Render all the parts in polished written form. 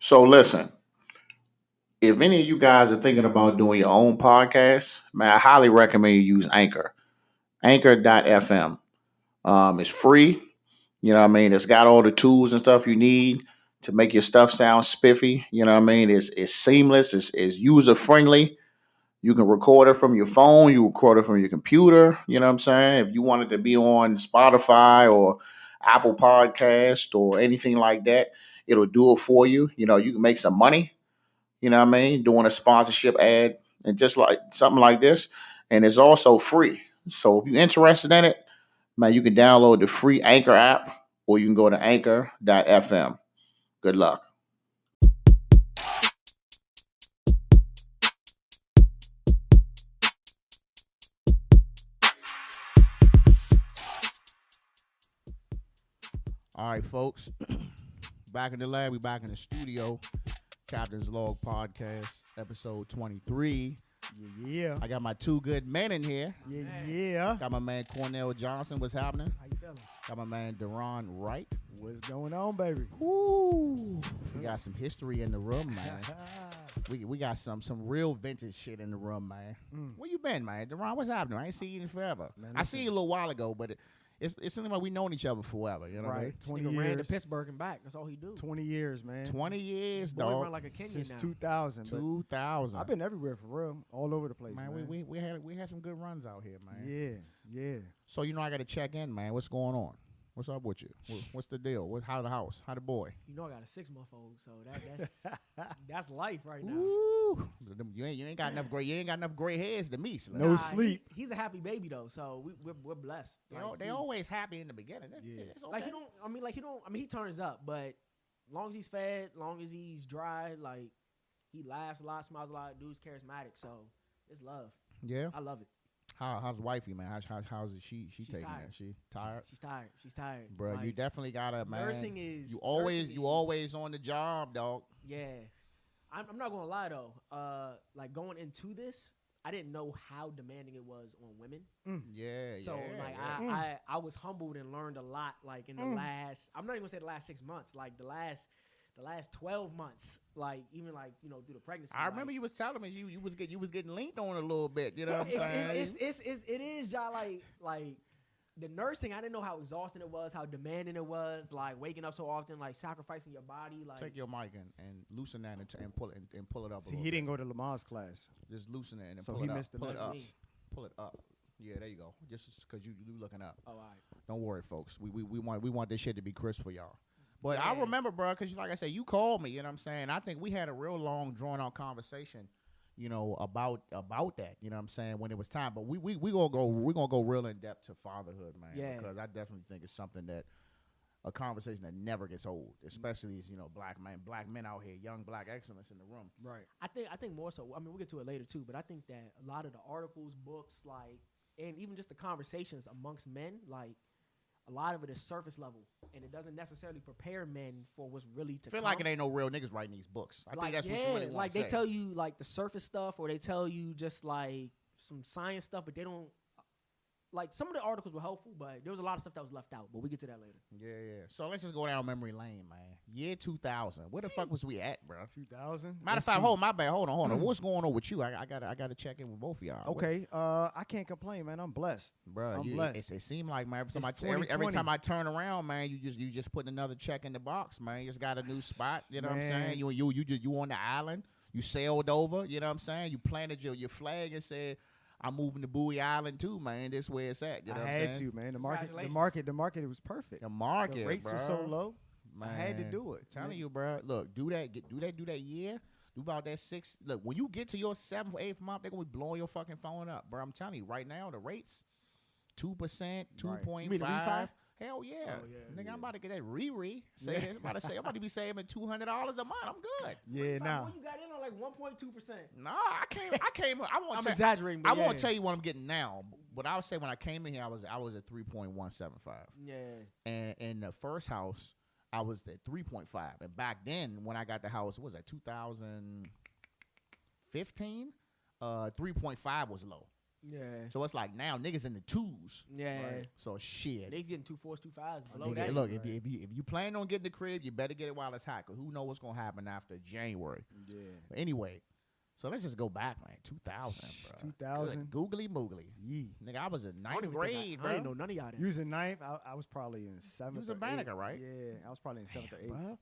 So listen, if any of you guys are thinking about doing your own podcast, man, I highly recommend you use Anchor. Anchor.fm. It's free. You know what I mean? It's got all the tools and stuff you need to make your stuff sound spiffy. You know what I mean? It's seamless. It's user friendly. You can record it from your phone. You record it from your computer. You know what I'm saying? If you wanted to be on Spotify or Apple Podcast or anything like that, it'll do it for you. You know, you can make some money. You know what I mean? Doing a sponsorship ad and just like something like this. And it's also free. So if you're interested in it, man, you can download the free Anchor app or you can go to anchor.fm. Good luck. All right, folks. Back in the lab. We back in the studio. Captain's Log Podcast, episode 23. Yeah. I got my two good men in here. Yeah. Got my man Cornell Johnson. What's happening? How you feeling? Got my man Deron Wright. What's going on, baby? Woo! We got some history in the room, man. we got some real vintage shit in the room, man. Where you been, man? Deron, what's happening? I ain't seen you in forever. Man, I seen you a little while ago, but it's something like we known each other forever. You know what I mean? 20 Nigga ran to years. Pittsburgh and back. That's all he do. 20 years, man. 20 years, Boy dog. run like a Kenyan Since now. 2000. but 2000. I've been everywhere for real. All over the place, man, man. we had some good runs out here, man. Yeah. So you know I got to check in, man. What's going on? What's up with you? What's the deal? How the house? How the boy? You know I got a 6-month-old, so that's life right now. Woo! You ain't got enough gray hairs to me. Slim. No Nah, sleep. He's a happy baby though, so we're blessed. They always happy in the beginning. Yeah. It's okay. like he turns up, but long as he's fed, long as he's dry, like he laughs a lot, smiles a lot, dude's charismatic, so it's love. Yeah. I love it. How's wifey, man? How's it? She taking tired. it? She tired? She's tired. Bro, you Like, definitely gotta, man. nursing is you nursing is- always on the job, dog. Yeah, I'm not gonna lie though. Like going into this, I didn't know how demanding it was on women. Yeah. So yeah, like yeah. I was humbled and learned a lot. Like in the last, I'm not even gonna say the last 6 months. Like the last 12 months. Like even like through the pregnancy. I remember you was telling me you was getting leaned on a little bit. You know what I'm saying? It is, y'all. Like the nursing. I didn't know how exhausting it was, how demanding it was. Like waking up so often, like sacrificing your body. Like Take your mic and loosen that and pull it up. See, he didn't go to Lamar's class. Just loosen it and So pull he it up. missed the Pull it message. up. Pull it up. Yeah, there you go. Just because you looking up. oh, all right. Don't worry, folks. We want this shit to be crisp for y'all. But I Yeah. remember, bro, because like I said, you called me. You know what I'm saying? I think we had a real long, drawn out conversation. About that. You know what I'm saying? When it was time. But we gonna go real in depth to fatherhood, man. Yeah. Because I definitely think it's something that a conversation that never gets old, especially as black men out here, young black excellence in the room. Right. I think more so. I mean, we'll get to it later too. But I think that a lot of the articles, books, like, and even just the conversations amongst men, like, a lot of it is surface level, and it doesn't necessarily prepare men for what's really to I feel come. like it ain't no real niggas writing these books. I think that's what you really want like to say. they tell you like the surface stuff, or they tell you just like some science stuff, but they don't. Like some of the articles were helpful, but there was a lot of stuff that was left out. But we get to that later. Yeah. So let's just go down memory lane, man. Year 2000. Where the fuck was we at, bro? 2000. Matter of fact, hold on. What's going on with you? I gotta check in with both of y'all. Okay. I can't complain, man. I'm blessed. Bro, I'm blessed. it seemed like, man, every It's every 2020. time I turn around, man, you just putting another check in the box, man. You just got a new spot. You know what I'm Man. saying? You on the island. You sailed over. You know what I'm saying? You planted your flag and said, I'm moving to Bowie Island too, man. This where it's at. You know I what had I'm saying? to, man. The Congratulations. market, it was perfect. The market, The rates bro. were so low. Man, I had to do it. Telling you, bro. Look, do that year. Do about that 6. Look, when you get to your 7th or 8th month, they're gonna be blowing your fucking phone up, bro. I'm telling you, right now the rates, 2%, 2.5. You mean the refi? Hell yeah. Oh, yeah, Nigga, yeah. I'm about to get that re. I'm about to be saving $200 a month. I'm good. Yeah, now. you got in on like 1.2%. Nah, I came. I'm exaggerating. But I yeah. won't tell you what I'm getting now. But I would say when I came in here, I was at 3.175. Yeah. And in the first house, I was at 3.5. And back then, when I got the house, what was that, 2015? 3.5 was low. Yeah. So it's like now niggas in the 2s. Yeah. Right. So shit. Niggas getting 2 4s, 2 5s below Nigga, that. look, if you plan on getting the crib, you better get it while it's hot. Cause who knows what's gonna happen after January. Yeah. But anyway, so let's just go back, man. 2000, bro. 2000. Googly moogly. Yee. Nigga, I was in I don't ninth even grade, think I bro. didn't know none of y'all that. You was in ninth. I was probably in seventh. You was in or Banneker, eighth. right? Yeah, I was probably in seventh or eighth. Bro,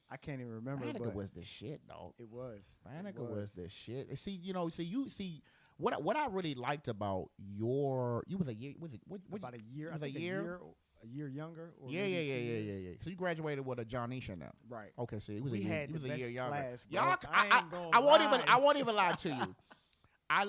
I can't even remember. Banneker but was the shit, dog. it was. Banneker was the shit. See, what I really liked about you was a year. What about a year. was I a think year? a year younger. Or Yeah. maybe 2 years. So you graduated with a Johnisha now. Right. Okay, so it was We a year. had It was the a year best younger. class, bro. Y'all, ain't gonna I won't lie. even lie to you. I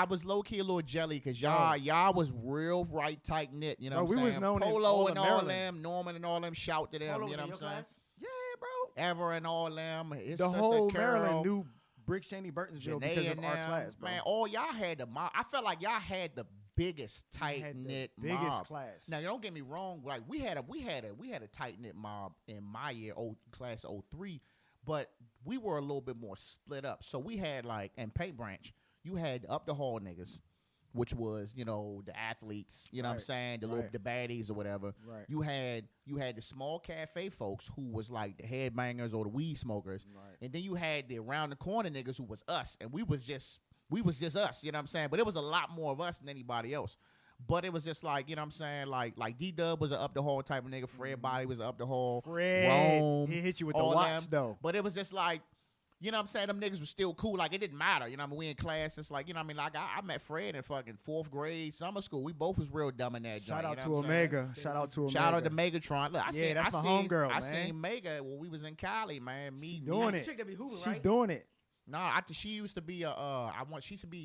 was low key a little jelly because y'all was real right tight knit. You know Bro, what I'm we was saying? known as Polo all and of all Maryland. them, Norman and all them shout to them. Polo You was know in what your I'm saying? class? Yeah, bro. Ever and all them. His The sister whole Carol, Maryland knew Brick Cheney Burtonsville Janae because and of our them. class, bro. Man, all y'all had I felt like y'all had the biggest We tight had the knit biggest mob. class. Now, don't get me wrong. Like we had a tight knit mob in my year, class of 03, but we were a little bit more split up. So we had like in Paint Branch, you had up the hall niggas, which was the athletes. You know what I'm Right, saying? The baddies or whatever. Right. You had the small cafe folks who was like the headbangers or the weed smokers, Right. and then you had the around the corner niggas who was us, and we was just us. You know what I'm saying? But it was a lot more of us than anybody else. But it was just like, you know what I'm saying? Like D-Dub was an up the hall type of nigga. Fred Body was an up the hall. Fred, Rome, he hit you with the all watch them. though. But it was just like, you know what I'm saying? Them niggas was still cool. Like, it didn't matter. You know what I mean? We in class. It's like, you know what I mean? Like, I met Fred in fucking 4th grade, summer school. We both was real dumb in that Shout joint. out You know to what I'm saying? Omega. Shout out to Omega. Shout out to Megatron. Look, That's my homegirl, I man. seen Mega when we was in Cali, man. Me doing That's it. the chick that be hooping, She right? doing it. No, she used to be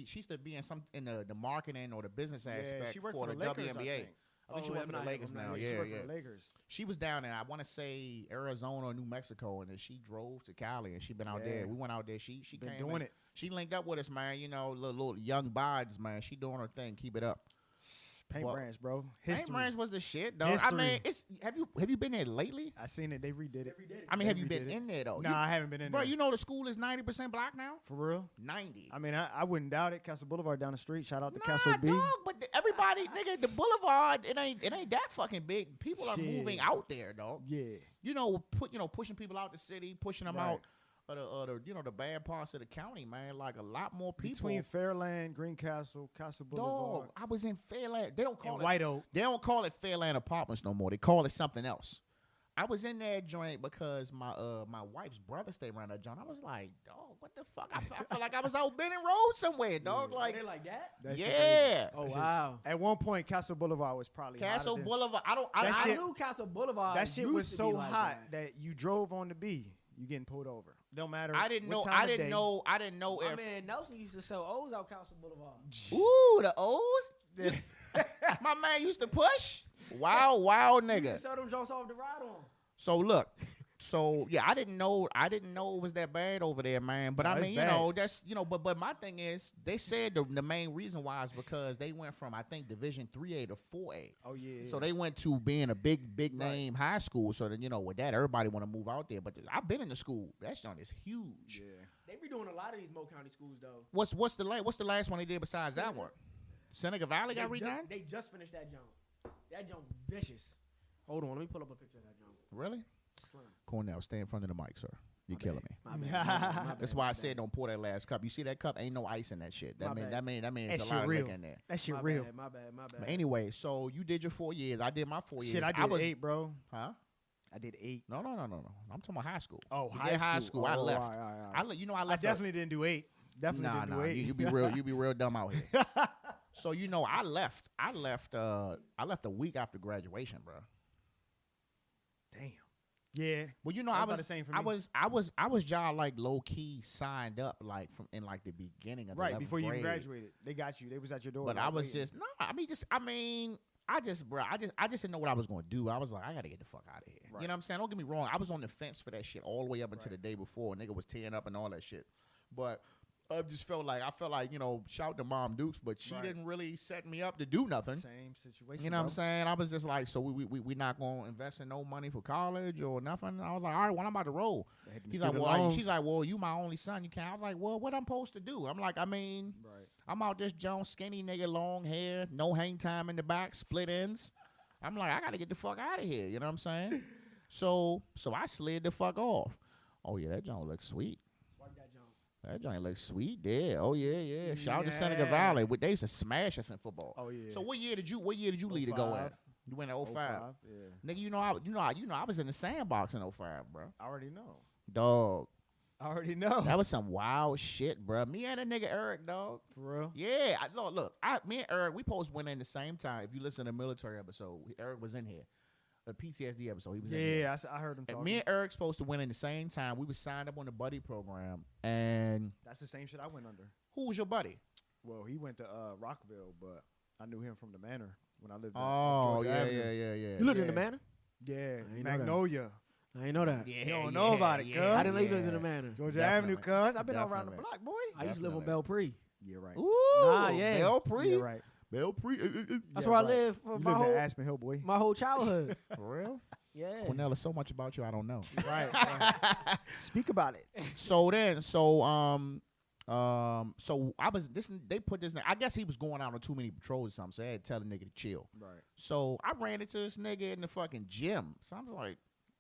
she used to be in the marketing or the business aspect she worked for for the Lakers, WNBA. I think. I think she worked for the Lakers now. She Yeah, worked yeah. for the Lakers. She was down in, I want to say, Arizona or New Mexico, and then she drove to Cali, and she been out Yeah. there. We went out there. She Been came doing in. it. She linked up with us, man. Little young bods, man. She doing her thing. Keep it up. Paint Well, Branch, bro. Paint History. Branch was the shit, though. I History. mean, have you been there lately? I seen it. They redid it. I mean, They have you been redid it. in there though? Nah, I haven't been in Bro, there. you know the school is 90% black now. For real? 90. I mean, I wouldn't doubt it. Castle Boulevard down the street. Shout out to Nah, Castle B. dog, but everybody, nigga, the Boulevard, it ain't that fucking big. People are Shit. moving out there, dog. Yeah. Pushing people out the city, pushing them Right. out of the bad parts of the county, man. Like a lot more people. Between Fairland, Greencastle, Castle Boulevard, Dog, I was in Fairland. They don't call and it White Oak. They don't call it Fairland Apartments no more. They call it something else. I was in that joint because my wife's brother stayed around that joint. I was like, dog, what the fuck? I felt like I was out Benning Road somewhere, dog. Like, Like, they like that? That shit yeah. crazy. Oh, That shit- wow. At one point, Castle Boulevard was probably Castle hotter than Boulevard. That I shit- knew Castle Boulevard. That shit used was to so be like hot that. that you drove on the B, you getting pulled over. Don't matter. I didn't what know. time I of didn't day. know. I didn't know My if. man Nelson used to sell O's out Castle Boulevard. Ooh, the O's. My man used to push. Wow, He used nigga. to sell them joints off the ride on. So look. So yeah, I didn't know it was that bad over there, man. But No, I it's mean, bad. that's but my thing is, they said the main reason why is because they went from, I think, Division 3A to 4A. Oh yeah. So they went to being a big name high school. So then with that, everybody want to move out there. But I've been in the school. That joint is huge. Yeah. They be doing a lot of these Mo County schools though. What's the last one they did besides that one? Seneca Valley got redone? They just finished that jump. That jump vicious. Hold on, let me pull up a picture of that jump. Really? Slim. Cornell, stay in front of the mic, sir. You're My killing bad, me. My bad, my bad, my That's bad, why my I said bad. don't pour that last cup. You see that cup? Ain't no ice in that shit. That My means bad. that means That it's a shit lot of real. liquor in there. That shit My real. bad, my bad, my bad. But anyway, so you did your 4 years. I did my 4 years. Shit, I did was 8, bro. Huh? I did 8. No. I'm talking about high school. Oh, You did high school. I Oh, left. all right, all right, all I right. I I left. definitely didn't do 8. Definitely didn't do 8. You be real dumb out here. So I left. I left a week after graduation, bro. Damn. Yeah. Well, That's I about was the same for I me. was y'all like low key signed up like from in like the beginning of the Right 11th before you even grade. graduated, they got you. They was at your door. But like, I was waiting. just I just didn't know what I was gonna do. I was like, I gotta get the fuck out of here. Right. You know what I'm saying? Don't get me wrong. I was on the fence for that shit all the way up until Right. the day before. Nigga was tearing up and all that shit. But I felt like, shout to Mom Dukes, but she didn't really set me up to do nothing. Same situation. You know what I'm saying? I was just like, so we not going to invest in no money for college or nothing. I was like, all right, well, I'm about to roll. She's like, well, you my only son. You can't. I was like, well, what I'm supposed to do? I'm like, I'm out this Jones skinny nigga, long hair, no hang time in the back, split ends. I'm like, I got to get the fuck out of here. You know what I'm saying? So I slid the fuck off. Oh, yeah, that Jones looks sweet. That joint looks sweet there. Oh yeah. Shout out to Seneca Valley. They used to smash us in football. Oh yeah. So what year did you lead to go in? You went in 05. Yeah. Nigga, I was in the sandbox in 05, bro. I already know. Dog. I already know. That was some wild shit, bro. Me and a nigga Eric, dog. For real? Yeah. Me and Eric, we supposed to went in the same time. If you listen to the military episode, Eric was in here. The PTSD episode. He was in here. Yeah, I heard him talking. And me and Eric supposed to win in the same time. We was signed up on the buddy program, and that's the same shit I went under. Who was your buddy? Well, he went to Rockville, but I knew him from the Manor when I lived there. Oh, yeah. You lived in the Manor? Yeah, Magnolia. I ain't know that. You don't know about it, cuz. I didn't know you lived in the Manor. Georgia Avenue, cuz. I've been all around the block, boy. I used to live on Belpre. Yeah, right. Ooh, yeah. Belpre. Yeah, right. Belpre. That's where I lived for my whole Aspen Hill, boy. My whole childhood. For real? Yeah. Cornell, is so much about you I don't know. Right. Speak about it. So I was they put this. I guess he was going out on too many patrols or something. So they had to tell the nigga to chill. Right. So I ran into this nigga in the fucking gym. So I was like,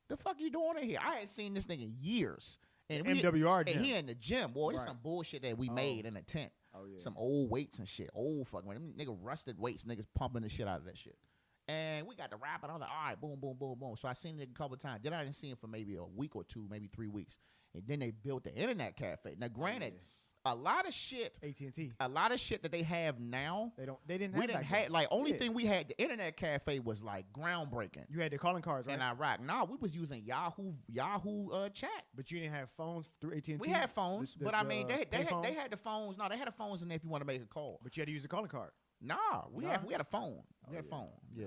"The fuck you doing in here?" I hadn't seen this nigga in years. And MWR gym. And he in the gym, boy. This some bullshit that we made in a tent. Oh yeah. Some old weights and shit. Old fucking nigga rusted weights. Niggas pumping the shit out of that shit. And we got to rap, and I was like, all right, boom, boom, boom, boom. So I seen it a couple of times. Then I didn't see him for maybe a week or two, maybe 3 weeks. And then they built the internet cafe. Now, granted, a lot of shit, AT&T. a lot of shit that they have now, they didn't have like, only thing we had, the internet cafe was like groundbreaking. You had the calling cards, right? In Iraq. Nah, we was using Yahoo chat. But you didn't have phones through AT&T? We had phones, but I mean, they had the phones. No, they had the phones in there if you want to make a call. But you had to use a calling card. Nah, we had a phone. We had a phone. Yeah.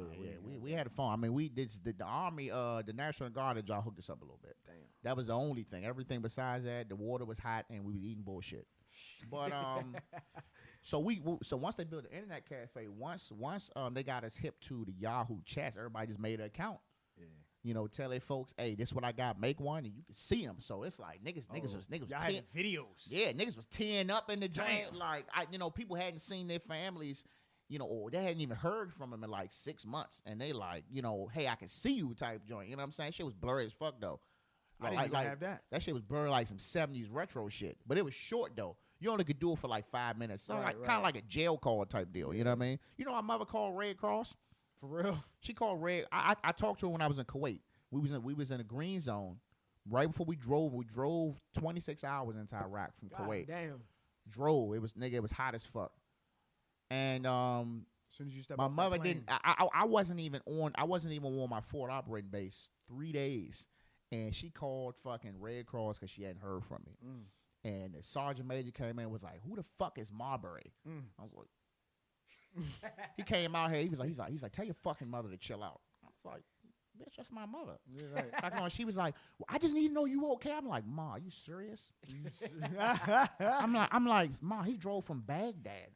We had a phone. I mean, we did the Army, the National Guard had y'all hooked us up a little bit. Damn. That was the only thing. Everything besides that, the water was hot and we was eating bullshit. But so once they built the internet cafe, once they got us hip to the Yahoo chats, everybody just made an account. Yeah. You know, tell their folks, hey, this is what I got. Make one, and you can see them. So it's like niggas was y'all had videos. Yeah, niggas was tearing up in the joint. Like people hadn't seen their families. Or they hadn't even heard from them in like 6 months. And they like, hey, I can see you type joint. You know what I'm saying? Shit was blurry as fuck, though. I didn't even have that. That shit was blurry like some 70s retro shit. But it was short, though. You only could do it for like 5 minutes. So kind of like a jail call type deal. You know what I mean? You know, my mother called Red Cross. For real? She called Red. I talked to her when I was in Kuwait. We was in a green zone. Right before we drove 26 hours into Iraq from Kuwait. Damn. Drove. It was hot as fuck. And as soon as you step my off mother that plane, didn't. I wasn't even on my Fort operating base 3 days, and she called fucking Red Cross because she hadn't heard from me. And the sergeant major came in and was like, "Who the fuck is Marbury?" I was like, he came out here. He's like, "Tell your fucking mother to chill out." I was like, "Bitch, that's my mother." Yeah, right. She was like, well, "I just need to know you okay." I'm like, "Ma, are you serious?" I'm like, "Ma, he drove from Baghdad.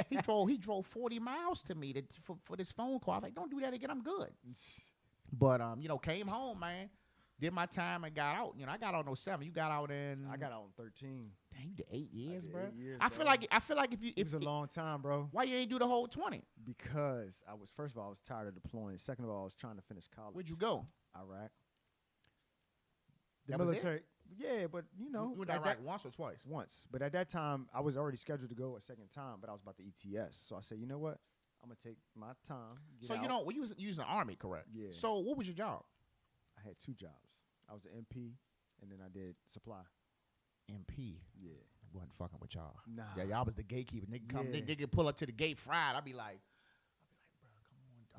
he drove 40 miles to me for this phone call." I was like, "Don't do that again. I'm good." But came home, man. Did my time and got out. I got out in 07. You got out in. I got out in 13. Dang, you did 8 years, bro. 8 years, I feel like if you. It was a long time, bro. Why you ain't do the whole 20? Because first of all, I was tired of deploying. Second of all, I was trying to finish college. Where'd you go? Iraq. The military. Yeah, but you went to Iraq once or twice? Once, but at that time I was already scheduled to go a second time, but I was about to ETS. So I said, you know what? I'm gonna take my time. So you was in the Army, correct? Yeah. So what was your job? I had 2 jobs. I was an MP, and then I did supply. MP. Yeah. I wasn't fucking with y'all. Nah. Yeah, y'all was the gatekeeper. Nigga Yeah. nigga pull up to the gate fried. I'd be like,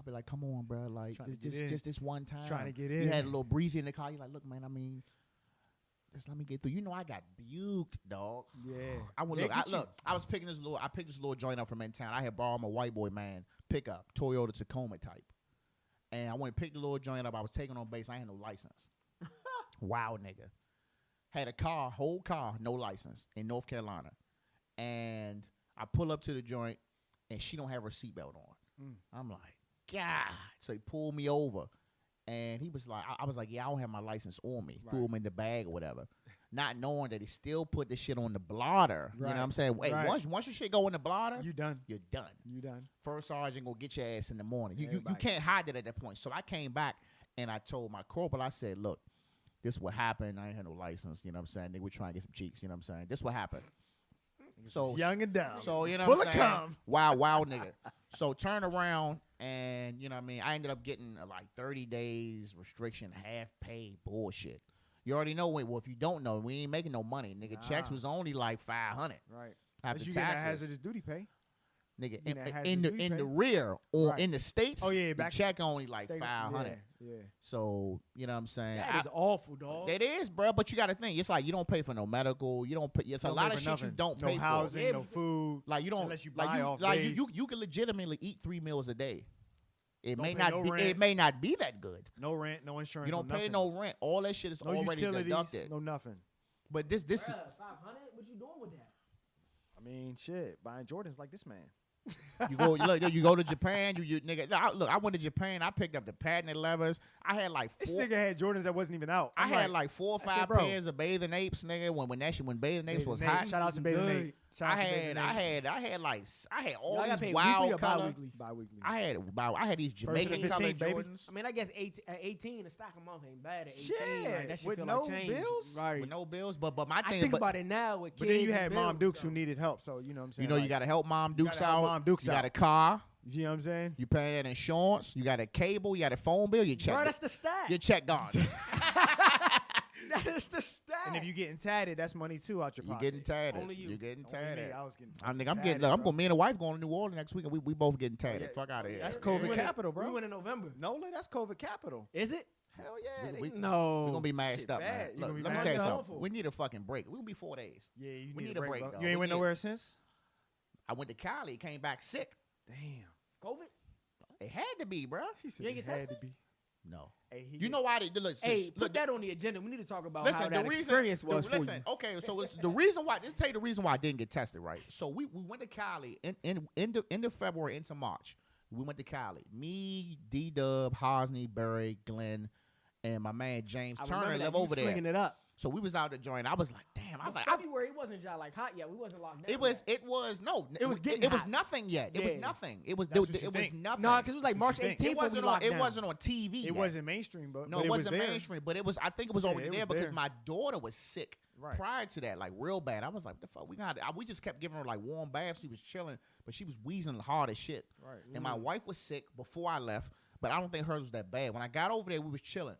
bro, come on, bro. Like, just this one time. Trying to get in. You had a little breezy in the car. You're like, look, man, I mean, just let me get through. I got buked, dog. Yeah. I was picking this little joint up from in town. I had borrowed my white boy man pickup, Toyota Tacoma type. And I went to pick the little joint up. I was taking on base. I had no license. Wow, nigga. Had a whole car, no license in North Carolina. and I pull up to the joint, and she don't have her seatbelt on. I'm like, God. So he pulled me over, and he was like, I was like, yeah, I don't have my license on me. Threw him in the bag or whatever. Not knowing that he still put the shit on the blotter. You know what I'm saying? Wait, once your shit go in the blotter, you done. You're done. You done. First sergeant gonna get your ass in the morning. You can't hide it at that point. So I came back and I told my corporal, I said, look, this is what happened. I ain't had no license. You know what I'm saying? They were trying to get some cheeks. You know what I'm saying? This is what happened. So young and dumb. So you know full what I'm of saying? cum. Wild nigga. So turn around and you know what I mean? I ended up getting like 30 days restriction, half pay bullshit. You already know. Well, if you don't know, we ain't making no money, nigga. Checks was only like $500. Right. After you get that taxes, hazardous duty pay. nigga. You get that In hazardous duty the pay. rear or Right. in the States, Oh, yeah, the back- check only like Stay- 500. Yeah. So you know what I'm saying? That is awful, dog. It is, bro. But you got to think. It's like you don't pay for no medical. You don't pay. It's a Don't lot pay of for shit nothing. you don't no pay housing, Yeah, no but- food. for. Like you don't. Unless you like buy you, off like days. you can legitimately eat 3 meals a day. It Don't may pay not no be. rent. It may not be that good. No rent, no insurance. You don't pay nothing. no rent. All that shit is No already utilities, deducted. no nothing. But this Bruh, 500? What you doing with that? I mean, shit. Buying Jordans like this man. you go to Japan. You nigga. Look, I went to Japan. I picked up the patent leathers. I had like This 4. nigga had Jordans that wasn't even out. I I'm had like 4 or I said, 5 bro. pairs of bathing apes, nigga. When bathing apes was Bathing hot. Nate. Shout out to Bathing Good. Nate. Shout out to Bathing Nate. I had all Y'all got these paid wild weekly or color. bi-weekly? Bi-weekly. I had these First of the Jamaican colored 15, baby. Jordans I mean, I guess 18 a stock a month ain't bad at 18. Shit, Like, that shit with feel no like change. bills? Right. with no bills. But my I thing, think but, about it now with kids. But then you and had Mom bills, Dukes who though. needed help. So, you know what I'm saying? you know, you Like, got to help Mom Dukes gotta help out. Mom Dukes you got out. a car. You know what I'm saying? You pay that insurance. You got a cable. You got a phone bill. You check. Bro, that's the stat. your check gone. That is the stat. And if you getting tatted, that's money too out your You pocket. getting tatted. Only you. You getting Only me, tatted. I was getting I'm tatted, getting. Look, I'm bro. going. Me and the wife going to New Orleans next week, and we both getting tatted. yeah. Fuck out of here. That's We COVID went in- capital, bro. We went in November. Nola, that's COVID capital. Is it? Hell yeah. We- they- No. We're gonna be mashed Shit up, bad. man. You Look, gonna be let me mashed tell you up? something. We need a fucking break. We're gonna be 4 days. yeah, you we need need a a break, break, bro. though. You ain't We went need- nowhere since? I went to Cali, came back sick. Damn. COVID? It had to be, bro. He said You ain't it get had to tested? be. No. Hey, he You know why they look? Hey, look, put that on the agenda. We need to talk about listen, how the that reason, experience was for listen, you. okay, so it's the reason why. Just tell you the reason why I didn't get tested, right? So we went to Cali end of February into March. We went to Cali. Me, D Dub, Hosney, Barry, Glenn, and my man James I Turner remember that. live You over there. swinging it up. So we was out there joining. I was like, damn. I was like, February wasn't like hot yet. We wasn't locked down. it was yet. no. It was getting It was hot. nothing yet. It was Yeah. nothing. It was That's what you it was think. nothing. No, because it was like March That's what you 18th think. it when we wasn't locked on. down. It wasn't on TV. It yet. wasn't mainstream, but No, but it wasn't was there. mainstream, but it was. I think it was Yeah, already it there was because there. my daughter was sick Right. prior to that, like real bad. I was like, "The fuck, we got." We just kept giving her like warm baths. She was chilling, but she was wheezing hard as shit. Right. And my wife was sick before I left, but I don't think hers was that bad. When I got over there, we was chilling.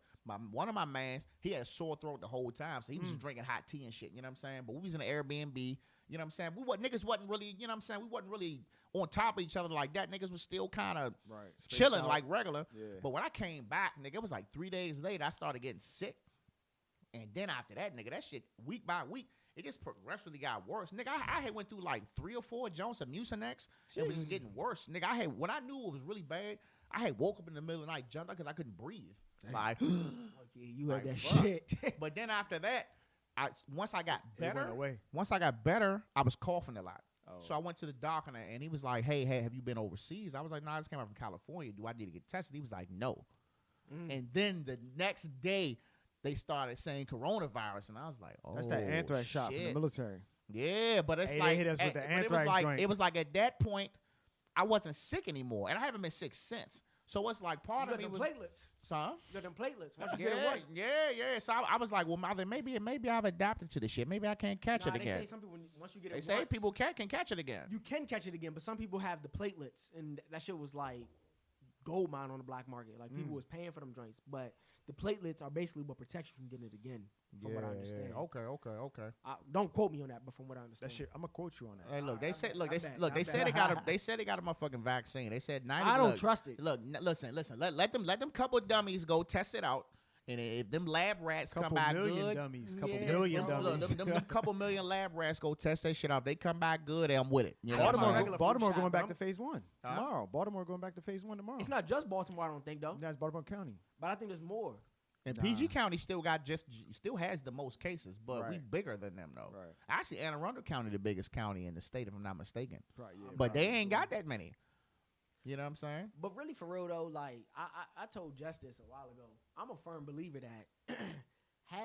One of my mans, he had a sore throat the whole time, so he was just drinking hot tea and shit. You know what I'm saying? But we was in an Airbnb. You know what I'm saying? Niggas wasn't really. You know what I'm saying? We wasn't really on top of each other like that. Niggas was still kind of Right. Spaced chilling out. like regular. Yeah. But when I came back, nigga, it was like 3 days later, I started getting sick. And then after that, nigga, that shit, week by week, it just progressively got worse. Nigga, I had went through like 3 or 4 Jones of Mucinex. It was just getting worse. Nigga, when I knew it was really bad, I had woke up in the middle of the night, jumped out because I couldn't breathe. Like, Okay, you heard Like, that fuck. shit. but then after that, once I got It went better, away. I was coughing a lot. Oh. So I went to the doctor and he was like, hey, have you been overseas? I was like, no, I just came out from California. Do I need to get tested? He was like, no. And then the next day, they started saying coronavirus, and I was like, "Oh, That's that anthrax shot from the shit. military. Yeah, but it's Hey, they like hit us with the but it was anthrax like joint. it was like at that point, I wasn't sick anymore, and I haven't been sick since. So it's like part You of got me them was, platelets. son. You got them platelets. Once you get it worse. Yeah. So I was like, well, maybe I've adapted to this shit. Maybe I can't catch it They again. say some people, once you get They it say once, people can catch it again. you can catch it again, but some people have the platelets, and that shit was like gold mine on the black market. Like people was paying for them joints, but the platelets are basically what protects you from getting it again, from what I understand. Okay. Don't quote me on that, but from what I understand, That shit. I'm gonna quote you on that. Hey, look, they said, I'm bad. they I'm said bad. they said they got a motherfucking vaccine. They said 90. I don't look, trust it. Look, listen. Let them couple dummies go test it out, and if them lab rats Couple come back million good, dummies. Couple Yeah, million bro. dummies. look, them couple million lab rats go test that shit out. They come back good, I'm with it. You know what I'm Baltimore saying? regular Baltimore flu going shot, back bro. to phase 1 Huh? tomorrow. Baltimore going back to phase 1 tomorrow. it's not just Baltimore. I don't think though, That's Baltimore County. but I think there's more. And PG County still has the most cases, but we bigger than them though. Right. Actually, Anne Arundel County the biggest county in the state, if I'm not mistaken. Right, yeah, but probably. they ain't got that many. You know what I'm saying? But really, for real though, like I told Justice a while ago, I'm a firm believer that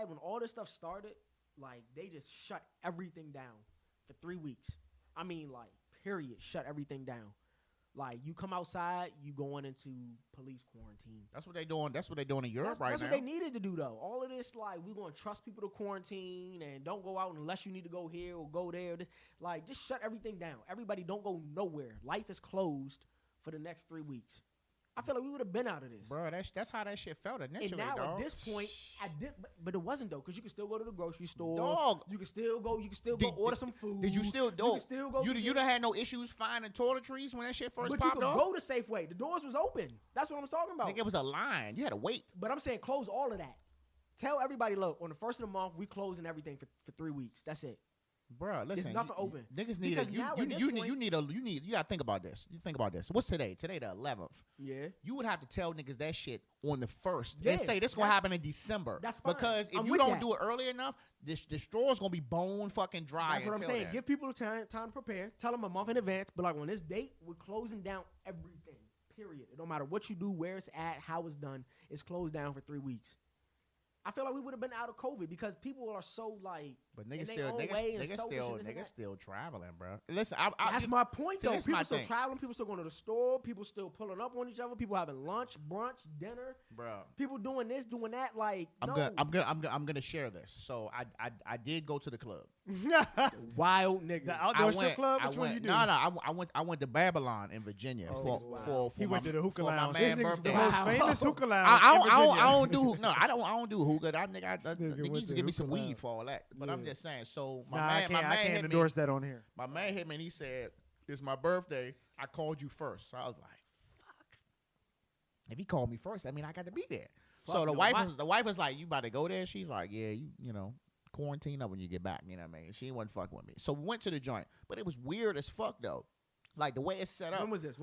when all this stuff started, like they just shut everything down for 3 weeks. I mean, like period, shut everything down. Like you come outside, you going into police quarantine. That's what they doing. That's what they doing in Europe right now. That's what they needed to do though. All of this, like we're gonna trust people to quarantine and don't go out unless you need to go here or go there. Like just shut everything down. Everybody don't go nowhere. Life is closed for the next 3 weeks. I feel like we would have been out of this. Bro, that's how that shit felt initially, And now dog. at this point, but it wasn't though, because you can still go to the grocery store. Dog. You can still go order some food. Did you still You can still go. You done had no issues finding toiletries when that shit first But you popped could off? go to Safeway. The doors was open. That's what I'm talking about. Nigga, it was a line. You had to wait. But I'm saying close all of that. Tell everybody, look, on the first of the month, we closing everything for 3 weeks. That's it. Bro, listen. There's nothing open. Niggas need Because now at this point- you gotta think about this. You think about this. What's today? Today the 11th. Yeah. You would have to tell niggas that shit on the 1st. Yeah, And say this gonna happen in December. That's fine. Because if I'm you with don't that. do it early enough, the store's gonna be bone fucking dry. That's what I'm until saying. then. Give people time to prepare. Tell them a month in advance. But like on this date, we're closing down everything. Period. It don't matter what you do, where it's at, how it's done. It's closed down for 3 weeks. I feel like we would have been out of COVID because people are so like. But in niggas their still, own way and selfish and this and niggas that. still traveling, bro. Listen, That's my point, see, though. this my People still thing. traveling. People still going to the store. People still pulling up on each other. People having lunch, brunch, dinner. bro. People doing this, doing that. Like, I'm no. gonna share this. So I did go to the club. Wild nigga. The outdoor strip club? Which one you do? No, I went to Babylon in Virginia for He went to the hookah for my lounge. man This nigga's birthday. the most Wow. famous hookah lounge I in Virginia. don't do no. I don't do hookah. nigga Nigga went used to to give me some hookah weed lounge. for all that. But I'm Yeah. just saying. So Nah, I can't hit me. endorse that on here. My man hit me and he said, "It's my birthday. I called you first." So I was like, "Fuck." If he called me first, I mean I got to be there. So the wife was like, "You about to go there?" She's like, "Yeah, you know, quarantine up when you get back." You know what I mean? She wasn't fucking with me. So we went to the joint, but it was weird as fuck though. Like the way it's set up. When was this?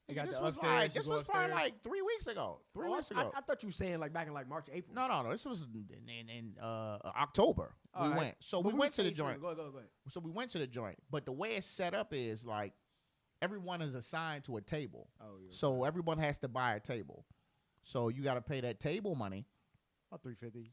They got This the was upstairs. like you this go was probably upstairs. like 3 weeks ago. Three Oh, weeks I ago. thought you were saying like back in like March, April. No. This was in October. All we right. went. So But we went to the staged for it. joint. Go ahead. So we went to the joint. But the way it's set up is like everyone is assigned to a table. Oh, yeah. So everyone has to buy a table. So you got to pay that table money. About $350.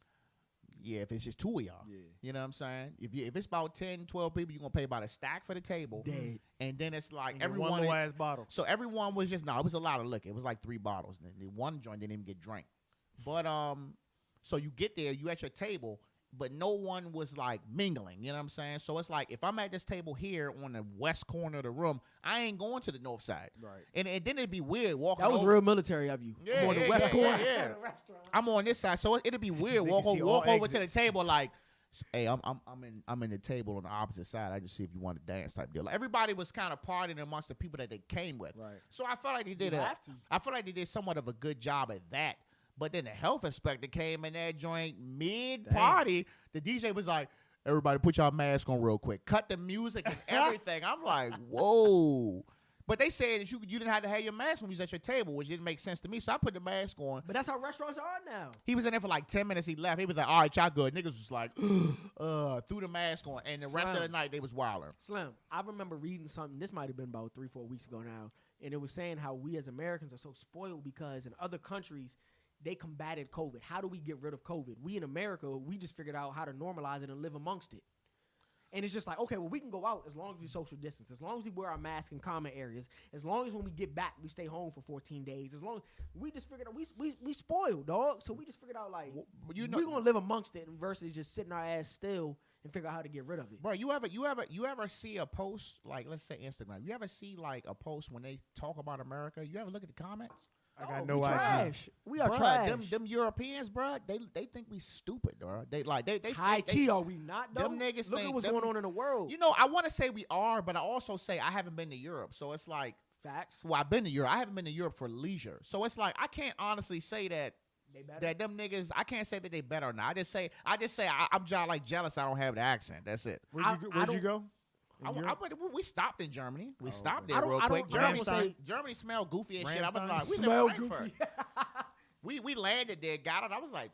Yeah, if it's just two of y'all. Yeah. You know what I'm saying? If it's about 10, 12 people, you're going to pay about a stack for the table. Dead. And then it's like And get everyone. one little ass bottle. So everyone was just, it was a lot of liquor. It was like 3 bottles. And the one joint didn't even get drank. But, so you get there, you at your table, but no one was like mingling. You know what I'm saying? So it's like, if I'm at this table here on the west corner of the room, I ain't going to the north side. Right. And then it'd be weird walking That was over. real military of you. Yeah, I'm on the yeah, West yeah, Corner. yeah. I'm on this side, so it'd be weird. Niggas Walk see all over to the exits. table like, hey, I'm in the table on the opposite side. I just see if you want to dance type deal. Like, everybody was kind of partying amongst the people that they came with. Right. So I felt like they did You have to. I feel like they did somewhat of a good job at that. But then the health inspector came in that joint mid party. The DJ was like, everybody put y'all mask on real quick. Cut the music and everything. I'm like, whoa. But they said that you didn't have to have your mask when you was at your table, which didn't make sense to me. So I put the mask on. But that's how restaurants are now. He was in there for like 10 minutes. He left. He was like, all right, y'all good. Niggas was like, threw the mask on. And the rest of the night, they was wilder. Slim, I remember reading something. This might have been about 3-4 weeks ago now. And it was saying how we as Americans are so spoiled because in other countries, they combated COVID. How do we get rid of COVID? We in America, we just figured out how to normalize it and live amongst it. And it's just like, okay, well, we can go out as long as we social distance, as long as we wear our mask in common areas, as long as when we get back, we stay home for 14 days, as long as we just figured out, we spoiled, dog. So we just figured out, like, we're going to live amongst it versus just sitting our ass still and figure out how to get rid of it. Bro, you ever see a post, like, let's say Instagram, you ever see, like, a post when they talk about America? You ever look at the comments? I got Oh, no we idea. trash. We are Bruh, trash. Them Europeans, bro, they think we stupid, bro. They High key, are we not, though? them niggas Look at think what's them- going on in the world. You know, I want to say we are, but I also say I haven't been to Europe. So it's like, Facts. well, I've been to Europe. I haven't been to Europe for leisure. So it's like, I can't honestly say that They better. that them niggas, I can't say that they better or not. I just say I'm jealous I don't have the accent. That's it. Where'd you go? We stopped in Germany. We stopped I there don't- real I quick. don't- I don't Germany, say- Germany smelled goofy as shit. I was Ramstein? like, we Smell in Frankfurt. goofy. We landed there, got it. I was like,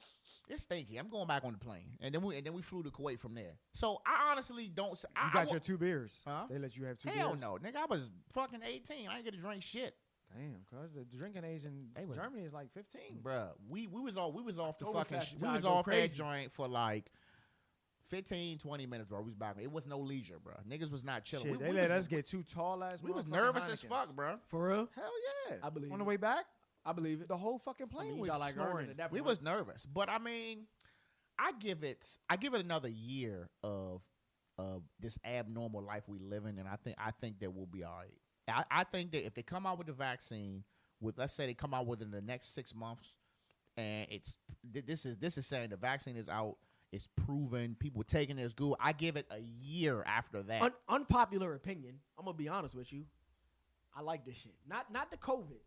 It's stinky. I'm going back on the plane, and then we flew to Kuwait from there. So I honestly don't. You got your 2 beers. Huh? They let you have 2 beers. Hell no, nigga. I was fucking 18. I ain't get to drink shit. Damn, cause the drinking age in Germany is like 15. Bruh, we was off the fucking Oktoberfest, we y'all was go off that crazy. joint for like 15, 20 minutes, bro. We was back. It was no leisure, bro. Niggas was not chilling. Shit, they let us get 2 tall ass. We was motherfucking nervous as Heinekens. fuck, bro. For real? Hell yeah. I believe On the it. way back, I believe it. the whole fucking plane was y'all like earned snoring. it at that We point. was nervous, but I mean, I give it another year of this abnormal life we live in, and I think that we'll be all right. I think that if they come out with the vaccine, let's say they come out within the next 6 months, and this is saying the vaccine is out, it's proven, people taking it as good. I give it a year after that. Unpopular opinion. I'm gonna be honest with you. I like this shit. Not the COVID,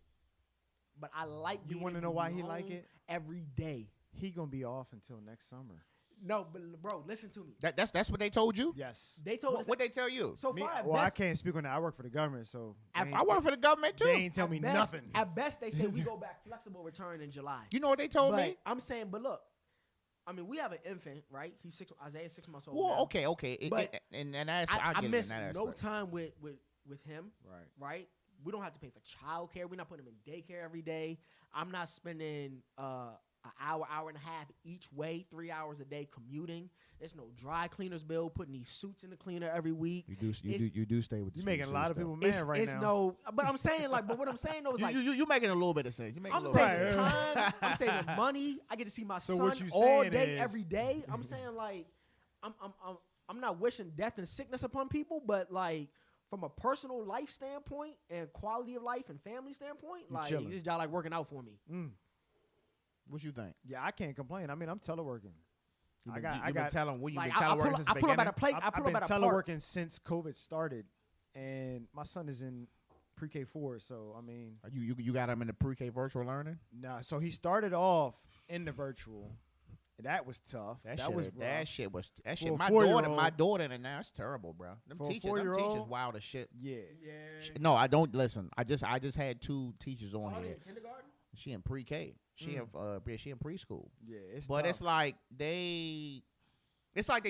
but I like. You want to know why he like it? Every day. He gonna be off until next summer. No, but bro, listen to me. That's what they told you. Yes. They told us What they tell you? so Me, far. at well, I best, can't speak on that. I work for the government, so At- they I work for the government too. They ain't tell me at best- nothing. At best, they say we go back flexible return in July. You know what they told but me? I'm saying, but look, I mean, we have an infant, right? Isaiah's 6 months old. Well, now. okay. But and that's I get it in miss that no aspect. time with him. Right. Right? We don't have to pay for childcare. We're not putting him in daycare every day. I'm not spending an hour and a half each way, 3 hours a day commuting. There's no dry cleaners bill, putting these suits in the cleaner every week. You do stay with. You're making a lot of people mad right It's now. no, but I'm saying but what I'm saying though is like You making a little bit of sense. You making a I'm little saving bit of sense. time. I'm saving money. I get to see my So son what you all saying day, is- every day. I'm saying like, I'm not wishing death and sickness upon people, but like from a personal life standpoint and quality of life and family standpoint, You like chilling. this job like working out for me. What you think? Yeah, I can't complain. I mean, I'm teleworking. You I been got telling what you Like been teleworking since I the pull up at a beginning? plate. I I've pull been up at a park. teleworking since COVID started, and my son is in pre-K 4. So I mean, You got him in the pre-K virtual learning? nah. So he started off in the virtual. And that was tough. That was rough. that shit. For a My 4-year-old. daughter in it now. It's terrible, bro. Them For a teachers 4-year-old? wild as shit. Yeah. No, I don't listen. I just had 2 teachers on Oh, here. yeah, kindergarten. She in pre-K. She in preschool. Yeah. It's But tough. it's like they're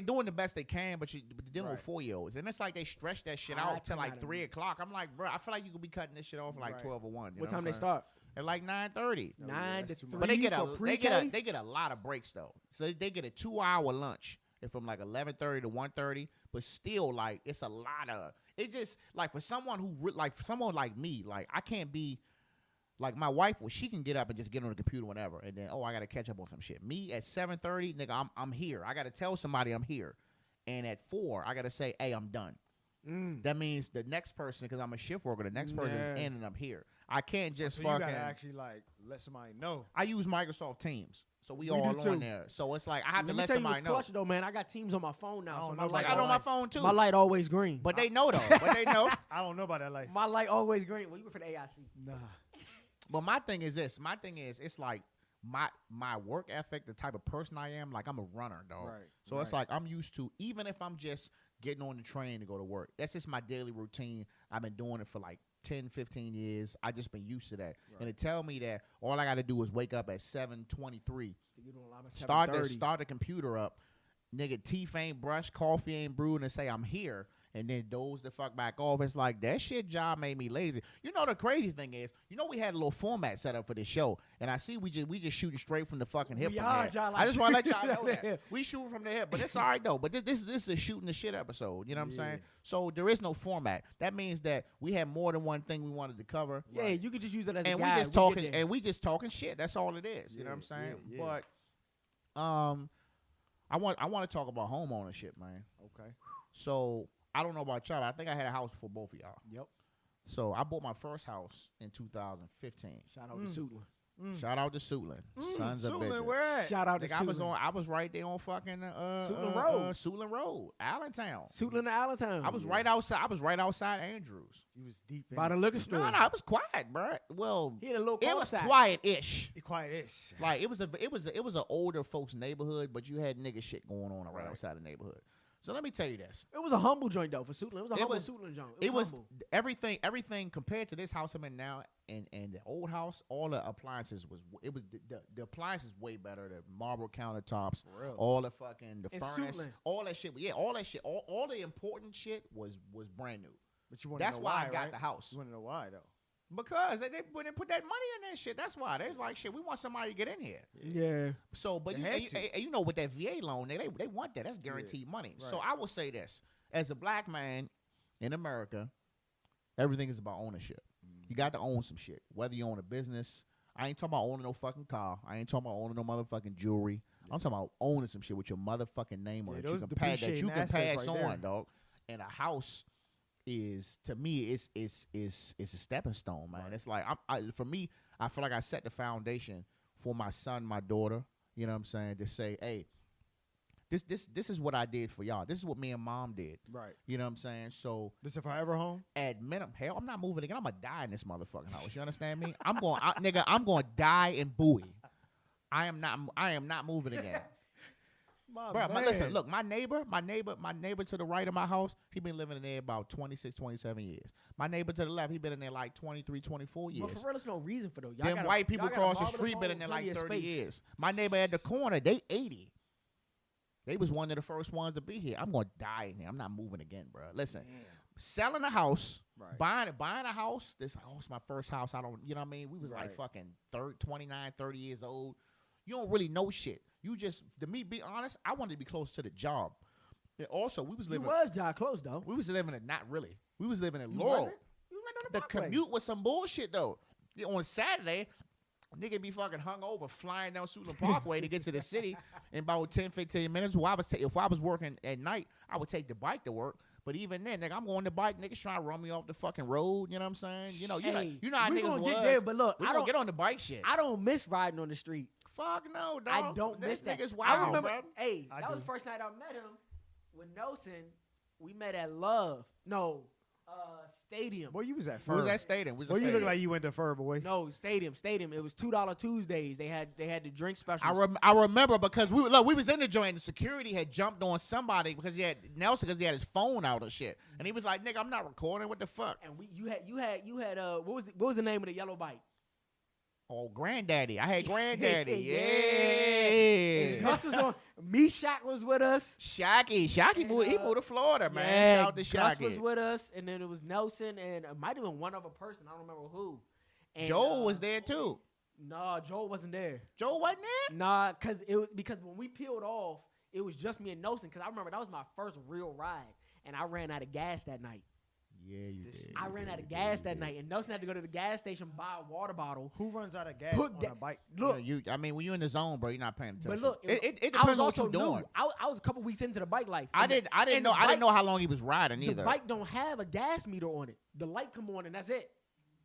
doing the best they can, but they're dealing with Right. 4-year-olds, and it's like they stretch that shit I out till like cannot 3 agree. o'clock. I'm like, bro, I feel like you could be cutting this shit off at like Right. 12 or 1. What time they start? At like 9:30. Oh, yeah, 9 to that's too 3. much. But they get for a pre-K? they get a lot of breaks though. So they get a 2-hour lunch from like 11:30 to 1:30. But still, like it's a lot of. It just like for someone for someone like me, like I can't be. Like my wife, she can get up and just get on the computer whenever, and then I gotta catch up on some shit. Me at 7:30, nigga, I'm here. I gotta tell somebody I'm here, and at 4, I gotta say, hey, I'm done. That means the next person, because I'm a shift worker, the next person is in and I'm here. I can't just so fucking. you gotta actually like let somebody know. I use Microsoft Teams, so we We all do too. on there. So it's like I have Let to me let tell you somebody what's know. clutch though, man. I got Teams on my phone now, I so don't my know light about I got it on my Like- phone too. my light always green. But they know though. But they know. I don't know about that life. My light always green. Well, you work for the AIC. Nah. But my thing is this. My thing is it's like my work ethic, the type of person I am. Like I'm a runner, dog. Right. So it's like I'm used to, even if I'm just getting on the train to go to work. That's just my daily routine. I've been doing it for like 10, 15 years. I just been used to that. And to tell me that all I got to do is wake up at 7:23, start the computer up, nigga, teeth ain't brushed, coffee ain't brewed, and say I'm here, and then doze the fuck back off. It's like that shit job made me lazy. You know the crazy thing is, we had a little format set up for the show, and I see we just shooting straight from the fucking hip. We from are, there. John, I just want to let like- y'all know that we shoot from the hip, but it's all right though. But this is a shooting the shit episode. You know what I'm saying? So there is no format. That means that we have more than one thing we wanted to cover. Yeah, you could just use it as And a guide. we just talking shit. That's all it is. You know what I'm saying? yeah. But I want to talk about home ownership, man. Okay. So I don't know about y'all, but I think I had a house for both of y'all. Yep. So I bought my first house in 2015. Shout out to Shootin. Shout out to Suitland. Sons of bitches. Where at? Shout out to Nigga, I was right there on fucking Suitland Road. Suitland Road, Allentown. Suitland, Allentown. I was right outside Andrews. You was deep in by the liquor store. No, it was quiet, bro. Well, He had a little it was cul-de-sac. quiet-ish. quiet-ish. Like it was an older folks neighborhood, but you had nigga shit going on right outside the neighborhood. So let me tell you this. It was a humble joint though for Suitland. It was a humble was- Suitland joint. It was humble. everything compared to this house I'm in now and the old house. All the appliances was the appliances way better. The marble countertops, Really? all the fucking the And furnace, Suitland. all that shit. Yeah, all that shit. All the important shit was brand new. But you want to That's know why why, I got right? the house. You want to know why though? Because they wouldn't put that money in that shit. That's why. They was like, shit, we want somebody to get in here. Yeah. So, but They you, had you, to. you know, with that VA loan, they want that. That's guaranteed money. So right. I will say this. As a black man in America, everything is about ownership. You got to own some shit. Whether you own a business, I ain't talking about owning no fucking car. I ain't talking about owning no motherfucking jewelry. I'm talking about owning some shit with your motherfucking name on Yeah, it. You those can pass, that you depreciating can assets pass right on, there. dog. And a house is, to me, it's a stepping stone, man. It's like for me, I feel like I set the foundation for my son, my daughter. You know what I'm saying? To say, hey, this is what I did for y'all. This is what me and mom did. Right. You know what I'm saying? So This a forever home? at minimum, hell, I'm not moving again. I'm gonna die in this motherfucking house. You understand me? I'm going, I'm going to die in Bowie. I am not moving again. Bro, listen, look, my neighbor to the right of my house, he been living in there about 26, 27 years. My neighbor to the left, he been in there like 23, 24 years. But for real, there's no reason for though. Them white people across the street been in there like 30 years. My neighbor at the corner, they 80. They was one of the first ones to be here. I'm going to die in here. I'm not moving again, bro. Listen, selling a house, Right. buying a house, it's my first house. I don't, you know what I mean? We was like Right. fucking 29, 30 years old. You don't really know shit. You just, to me, be honest, I wanted to be close to the job. And also, we was You living, was John close though. we was living in, not really. We was living in You Laurel. wasn't? You was right on The Parkway. commute was some bullshit though. Yeah, on Saturday, nigga be fucking hungover flying down Shootin Parkway to get to the city in about 10, 15 minutes. Well, if I was working at night, I would take the bike to work. But even then, nigga, I'm going to bike. Niggas trying to run me off the fucking road. You know what I'm saying? You know how we niggas gonna was. get there, but look, We I gonna don't get on the bike shit. I don't miss riding on the street. Fuck no, dog. I don't miss that. Niggas wild, I remember, bro. hey, I that was do. the first night I met him with Nelson. We met at Love. No, Stadium. Boy, you was at Who was Fur. that stadium? Boy, you look like you went to Fur, boy. No, Stadium. It was $2 Tuesdays. They had the drink specials. I remember because we was in the joint and the security had jumped on somebody because he had his phone out and shit. And he was like, nigga, I'm not recording. What the fuck? And you had what was the name of the yellow bike? Oh, Granddaddy. I had Granddaddy. And Yeah. Gus was on. Shaq was with us. Shocky And, moved to Florida, man. Yeah, Shout out to Gus Shocky. was with us, and then it was Nelson, and it might have been one other person. I don't remember who. And, Joel was there too. Nah, Joel wasn't there. Joel wasn't there? Nah, because when we peeled off, it was just me and Nelson. Because I remember that was my first real ride, and I ran out of gas that night. Yeah, you did. I ran out of gas that night, and Nelson had to go to the gas station, buy a water bottle. Who runs out of gas Put on ga- a bike? Look, I mean, when you're in the zone, bro, you're not paying attention. but look, it I depends was on what also you're doing. new. I was a couple weeks into the bike life. I And the- didn't and know. the I didn't bike- know how long he was riding The either. bike don't have a gas meter on it. The light come on, and that's it.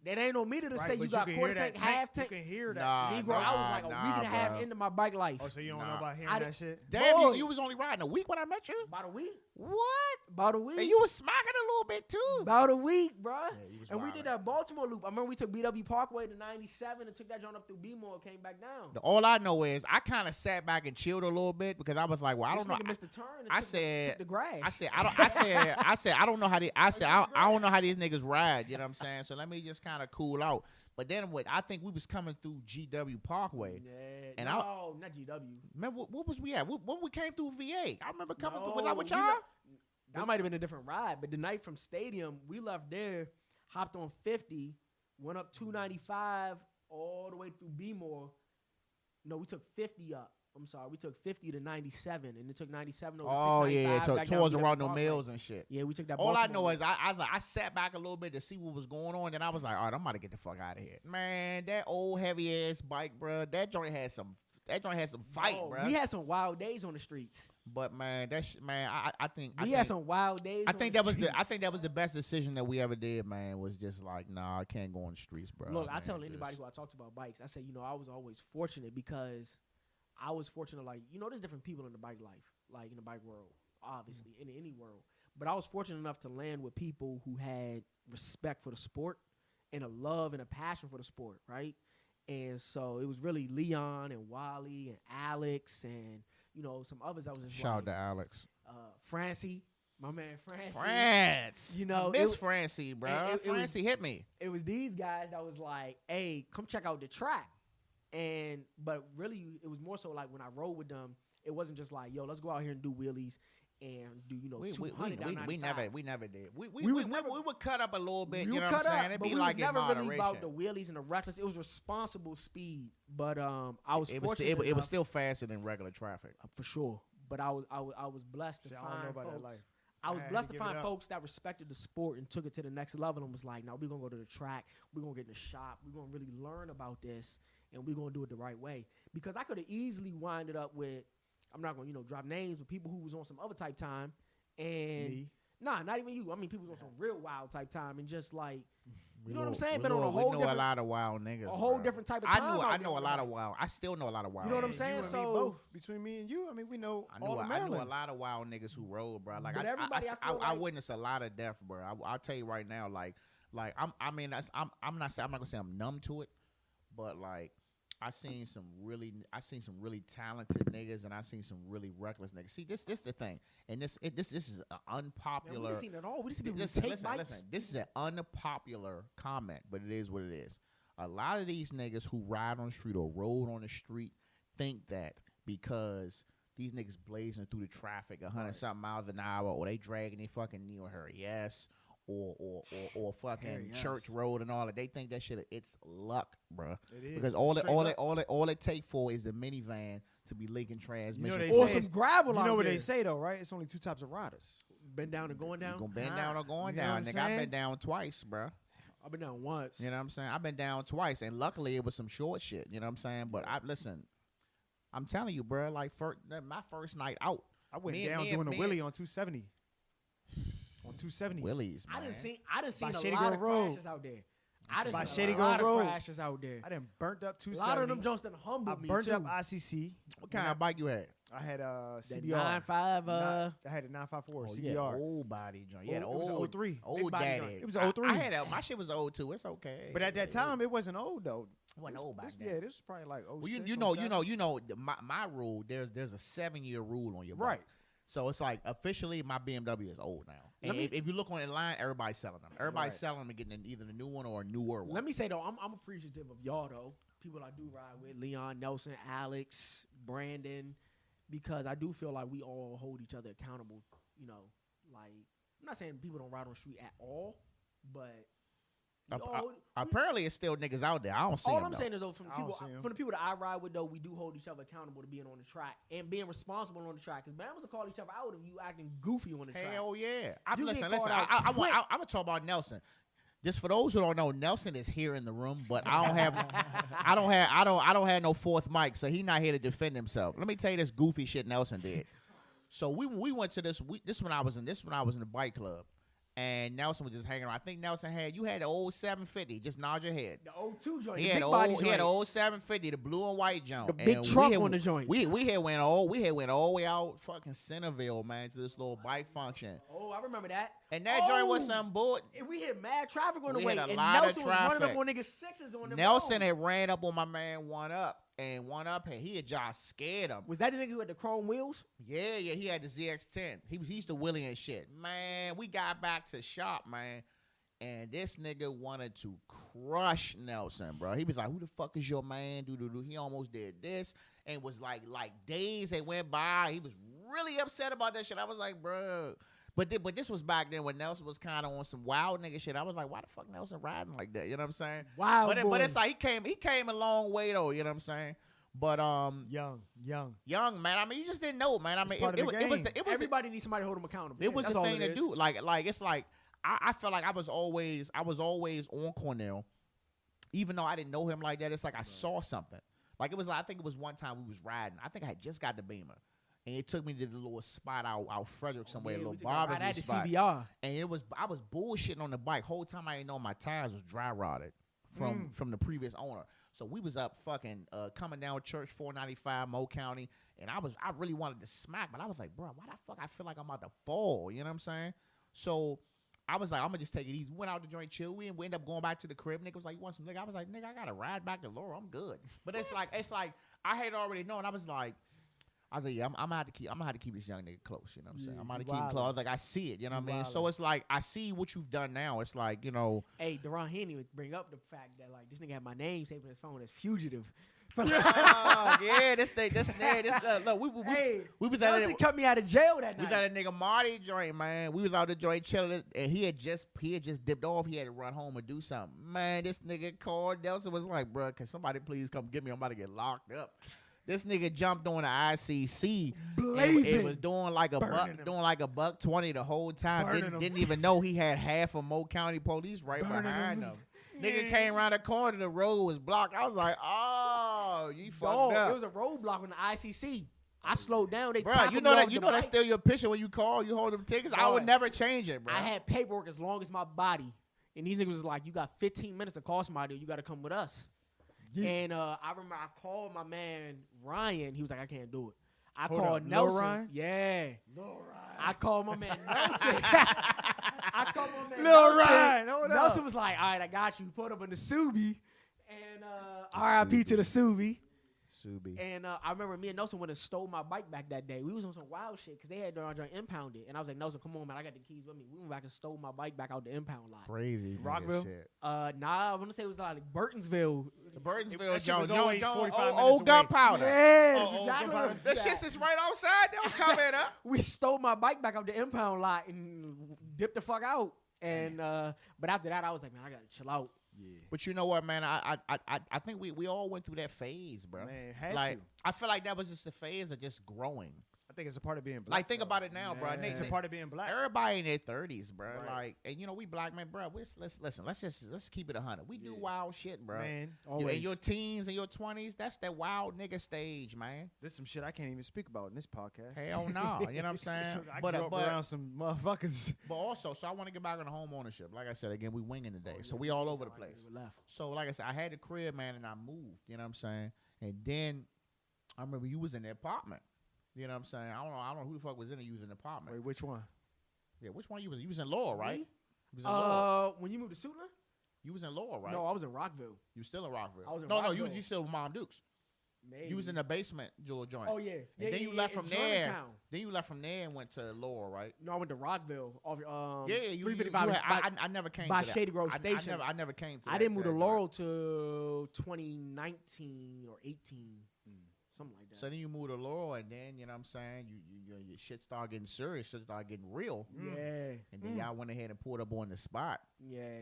There ain't no meter to Right, say but you got can quarter hear that tank, half tank. You can hear that. Nah, shit. Negro, I was like a nah, week and a half bro. into my bike life. Oh, so you don't know Nah. about hearing I that did- shit? Damn, Boy. you was only riding a week when I met you? About a week. What? About a week. And you was smacking a little bit too. About a week, bruh. you was And we wildin'. did that Baltimore loop. I remember we took BW Parkway to 97 and took that joint up through B-More and came back down. All I know is I kind of sat back and chilled a little bit because I was like, well, I This don't know. nigga missed the turn and I took said- the grass. I said I don't know how I don't know how these niggas ride. You know what I'm saying? So let me just kind of cool out. But then I think we was coming through GW Parkway. Yeah, And no, not GW. Remember what was we at? When we came through VA, I remember coming through. Was I No, with we y'all? left- That might have been a different ride, but the night from Stadium, we left there, hopped on 50, went up 295 all the way through B-More. No, we took 50 up. I'm sorry, we took 50 to 97, and it took 97 over Oh yeah, 695 so back down towards to around no Parkway. mills and shit. Yeah, we took that. All I Baltimore know route. is I was like, I sat back a little bit to see what was going on. Then I was like, all right, I'm about to get the fuck out of here. Man, that old heavy ass bike, bro. That joint had some fight, Oh, bro. we had some wild days on the streets. But man, I think We had some wild days. I on think the that was streets. I think that was the best decision that we ever did, man. Was just like, nah, I can't go on the streets, bro. Look, I man, tell just- anybody who I talked about bikes, I say, I was always fortunate because I was fortunate, like, there's different people in the bike life, like in the bike world, obviously, in any world. But I was fortunate enough to land with people who had respect for the sport and a love and a passion for the sport, right? And so it was really Leon and Wally and Alex and, some others I was just Shout out like, to Alex. Francie, my man Francie. France. You know, Miss Francie, bro. Francie hit me. It was these guys that was like, hey, come check out the track. But really, it was more so like when I rode with them, it wasn't just like, yo, let's go out here and do wheelies and do, 200 down 95. We never did. We would cut up a little bit, you know what I'm saying? It'd but be we like was never in really moderation. about the wheelies and the reckless. It was responsible speed. But I was It fortunate was still faster than regular traffic. for sure. But I was blessed to See, I find don't know about folks. that life. I was had blessed to to give it find up. folks that respected the sport and took it to the next level and was like, "Now we're gonna go to the track. We're gonna get in the shop. We're gonna really learn about this, and we're gonna do it the right way." Because I could have easily winded up with, I'm not gonna drop names, but people who was on some other type time, and Me. nah, not even you. I mean, people was on some real wild type time, and just like, We know what I'm know- saying? we Been on know- a we whole know a different, lot of wild niggas. a whole bro. different type of I time. know out I there know a on the lot of bikes. wild. I still know a lot of wild. You know what I'm niggas. saying? You and So- me both. Between me and you, I mean, we know I all know, of I know a Maryland. lot of wild niggas who roll, bro. Like But everybody, I feel I like- witnessed a lot of death, bro. I'll tell you right now, like I'm not gonna say I'm numb to it, but like I seen some really talented niggas, and I seen some really reckless niggas. See, this the thing, and this is an Man, unpopular. we seen it all. We seen people Listen, take listen, bikes. listen. This is an unpopular comment, but it is what it is. A lot of these niggas who ride on the street or rode on the street think that because these niggas blazing through the traffic 100 something miles an hour, or they dragging their fucking knee or her yes, or fucking Harry S. church road and all that, they think that shit it's luck, bruh. It is. Because all it take for is the minivan to be leaking transmission. they Or say some gravel. You out know what there. they say though, right? It's only two types of riders. Bend down and going You down. gonna bend down or going You know down, what I'm nigga. I've saying? been down twice, bruh. I've been down once. You know what I'm saying? I've been down twice, and luckily it was some short shit. You know what I'm saying? But listen, I'm telling you, bro. Like my first night out, I went Me and- down me and- doing a me wheelie on 270. On 270. Willies, man. I done seen a Shady lot Grove of Road. crashes out there. I done By seen Shady a lot Grove of Road. crashes out there. I done burnt up A 270. lot of them Jones done I humbled me burnt too. up ICC. What kind of bike you had? I had a That CBR. 9.5. I had a 954 Oh, you had CBR. old body joint. You had It was an old 03. old Big body daddy. joint. It was an 03. I had my shit was old too. It's okay. But at that time, it wasn't old though. it wasn't old back This- then. Yeah, this was probably like oh. Well, you know. My rule. There's a 7-year rule on your bike. Right. So it's like officially my BMW is old now. And if you look on the line, everybody's selling them. Everybody's Right. selling them and getting either the new one or a newer one. Let me say though, I'm appreciative of y'all though. People I do ride with, Leon, Nelson, Alex, Brandon, because I do feel like we all hold each other accountable. You know, like I'm not saying people don't ride on the street at all, but we all- Apparently, it's still niggas out there. I don't see all them. I'm saying is though, from I don't people, see 'em. from the people that I ride with though, we do hold each other accountable to being on the track and being responsible on the track. Because Bama's will call each other out if you acting goofy on the track. Hell yeah. You Listen. get called out I'm quick. gonna talk about Nelson. Just for those who don't know, Nelson is here in the room, but I don't have, I don't have no fourth mic, so he not here to defend himself. Let me tell you this goofy shit Nelson did. So we went to this. This when I was in the bike club, and Nelson was just hanging around. I think Nelson had the old 750. Just nod your head. The 02 joint, He the had big the body old, joint. he had the old 750, the blue and white joint. The big And truck we had- on the joint. We had went all the way out fucking Centerville, man, to this little bike function. Oh, I remember that. And that joint was Oh! some bull. And we hit mad traffic on the We way. hit a And lot of Nelson was running traffic. up on niggas sixes on the Nelson road. had ran up on my man One Up, and One Up he had just scared him. Was that the nigga who had the chrome wheels? Yeah, he had the ZX10. He used to Willie and shit. Man, we got back to shop, man. And this nigga wanted to crush Nelson, bro. He was like, "Who the fuck is your man?" Do. He almost did this, and was like days that went by. He was really upset about that shit. I was like, bro. But this was back then when Nelson was kind of on some wild nigga shit. I was like, why the fuck Nelson riding like that? You know what I'm saying? Wow, But it's like he came a long way though. You know what I'm saying? But young. young man. I mean, you just didn't know, man. I mean, part of the it was game. everybody. Everybody needs somebody to hold them accountable. It was That's the all thing it to is. do. Like it's like I felt like I was always on Cornell, even though I didn't know him like that. It's like I saw something. Like it was like I think it was one time we was riding. I think I had just got the Beamer, and it took me to the little spot out Frederick somewhere, Yeah, a we little took a ride barbecue at the spot. CBR. And I was bullshitting on the bike. Whole time I didn't know my tires was dry rotted from the previous owner. So we was up fucking coming down Church 495 Mo County, and I really wanted to smack, but I was like, bro, why the fuck I feel like I'm about to fall? You know what I'm saying? So I was like, I'm gonna just take it easy. Went out to joint chill. We ended up going back to the crib. Nigga was like, you want some nigga? I was like, nigga, I gotta ride back to Laurel. I'm good. But it's like I had already known. I was like, I was like, yeah, I'm gonna have to keep this young nigga close. You know what I'm saying? Yeah, I'm gonna you keep him wildin'. close. Like I see it. You know what I You mean? So wildin'. it's like I see what you've done now. It's like Hey, Deron, he didn't even bring up the fact that like this nigga had my name saved on his phone as fugitive. yeah, this look, we was at Nelson cut me out of jail that we was night. at a nigga Marty joint, man. We was out the joint chilling, and he had just dipped off. He had to run home and do something. Man, this nigga called. Nelson was like, bro, can somebody please come get me? I'm about to get locked up. This nigga jumped on the ICC. Blazing. It was doing like a Burning him. $1.20 the whole time. Burning him. Didn't even know he had half of Mo County police right Burning behind him. him. Nigga came around the corner, the road was blocked. I was like, oh, you fucked Dog, up. it was a roadblock on the ICC. I slowed down. They Bro, tackled you me know off that the that's bike. still your picture when you call, you hold them tickets. I Boy. would never change it, bro. I had paperwork as long as my body. And these niggas was like, you got 15 minutes to call somebody. You got to come with us. Yeah. And I remember I called my man Ryan. He was like, I can't do it. I Hold called up, Lil Nelson. Ryan? Yeah. Lil Ryan. I called my man Nelson. I called my man Lil Nelson. Ryan, hold Nelson up. was like, all right, I got you. Put up in the Subi. And RIP to the Subi. Subi. And I remember me and Nelson went and stole my bike back that day. We was on some wild shit because they had their joint impounded. And I was like, Nelson, come on, man. I got the keys with me. We went back and stole my bike back out the impound lot. Crazy. nigga Rockville? shit. Nah, I want to say it was like Burtonsville. The Burtonsville, That shit was Jones, always 45 minutes old away. gunpowder. Yeah, Oh, that's exactly oh, what it The was shit at. is right outside. Don't come it up. We stole my bike back out the impound lot and dipped the fuck out. And but after that, I was like, man, I gotta chill out. Yeah. But you know what, man? I think we all went through that phase, bro. Man, had like to. I feel like that was just a phase of just growing. I think it's a part of being black. Like think though. about it now, bro. It's a Nigga, part of being black. everybody in their 30s, bro. Right. Like, and you know, we black men, bro. Let's keep it 100. We do Yeah. wild shit, bro. Man, In your teens and your 20s, that's that wild nigga stage, man. this is some shit I can't even speak about in this podcast. Hell no, you know what I'm saying? I grew up around some motherfuckers. But also, so I want to get back on the home ownership. Like I said, again, we winging today, so we all over the place. Left. So like I said, I had the crib, man, and I moved. You know what I'm saying? And then I remember you was in the apartment. You know what I'm saying? I don't know who the fuck was in it. You was in the apartment. Wait, which one? Yeah, which one you was? You was in Laurel, right? Me? You was in Laurel. When you moved to Shootin? You was in Laurel, right? No, I was in Rockville. You still in Rockville. I was in no, Rockville. you still with Mom Dukes. Maybe. You was in the basement, Jewel joint. Oh yeah. And then you left from in there. Germantown. Then you left from there and went to Laurel, right? No, I went to Rockville. Off, Yeah, you 355. I never came by to that. Shady Grove I Station. I never came to I that- didn't move to that joint. Laurel till 2019 or 18, something like that. So then you moved to Laurel, and then you know what I'm saying, your shit started getting serious, shit started getting real, yeah, and then y'all went ahead and pulled up on the spot. yeah.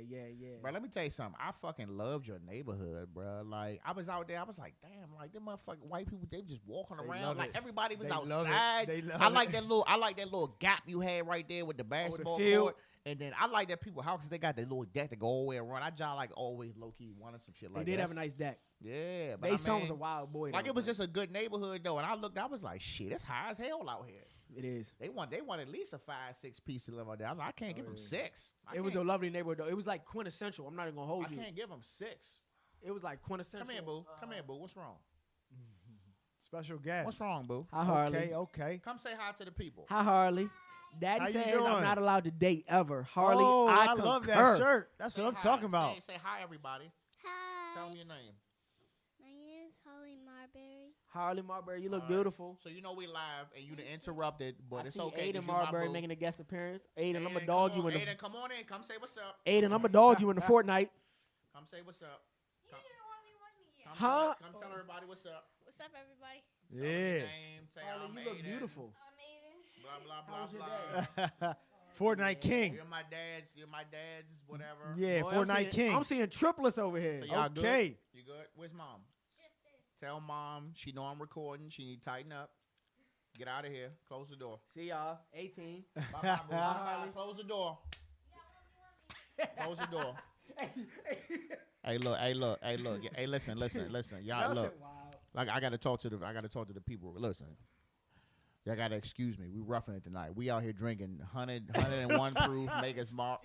Bro, let me tell you something. I fucking loved your neighborhood, bro. Like I was out there, I was like, damn, like them motherfucking white people, they just walking They around love like it. everybody was They love it. outside. They love I like it. I like that little gap you had right there with the basketball field. court. And then I like that people houses, they got that little deck to go all the way around. I just like always low key wanted some shit They like did that. have a nice deck. Yeah, but They son was mean, a wild boy. like though, it was bro. just a good neighborhood though, and I looked, I was like, shit, it's high as hell out here. It is. They want at least a 5-6 piece to live out there. I was like, I can't give them 6. It was a lovely neighborhood though. It was like quintessential. I'm not even gonna hold I you. can't give them 6. It was like quintessential. Come here, boo. Come here, boo. What's wrong? Special guest. What's wrong, boo? Hi Harley. Okay, okay. Come say hi to the people. Hi Harley. Daddy How you says doing? I'm not allowed to date ever. Harley, Oh, I love that concur. shirt. That's Say what I'm hi. talking about. Say hi, everybody. Hi. Tell them your name. My name is Holly Marbury. Harley Marbury, you look All right. beautiful. So you know we live and you done interrupted, but I it's see okay. 'cause Aiden you my Marbury boo. making a guest appearance. Aiden, I'm Aiden, a dog come you on. in the Aiden, come on in. Come say what's up. Aiden, I'm a dog you in the Fortnite. Come say what's up. Come, come, Huh? tell everybody what's up. What's up, everybody? Tell them your Yeah. name. Say Harley, I'm you look Aiden. beautiful. I'm Aiden. Blah blah blah How was your blah. Fortnite King. You're my dad's whatever. Yeah, Boy, I'm Fortnite seeing- King. I'm seeing triplets over here. So y'all Okay. good? You good? Where's mom? Tell mom she know I'm recording. She need to tighten up. Get out of here. Close the door. See y'all. 18. Bye bye. Bye bye. Close the door. Close the door. Hey look. Hey listen. Y'all look. Like I gotta talk to the people. Listen. Y'all gotta excuse me. We roughing it tonight. We out here drinking 101 proof Maker's Mark.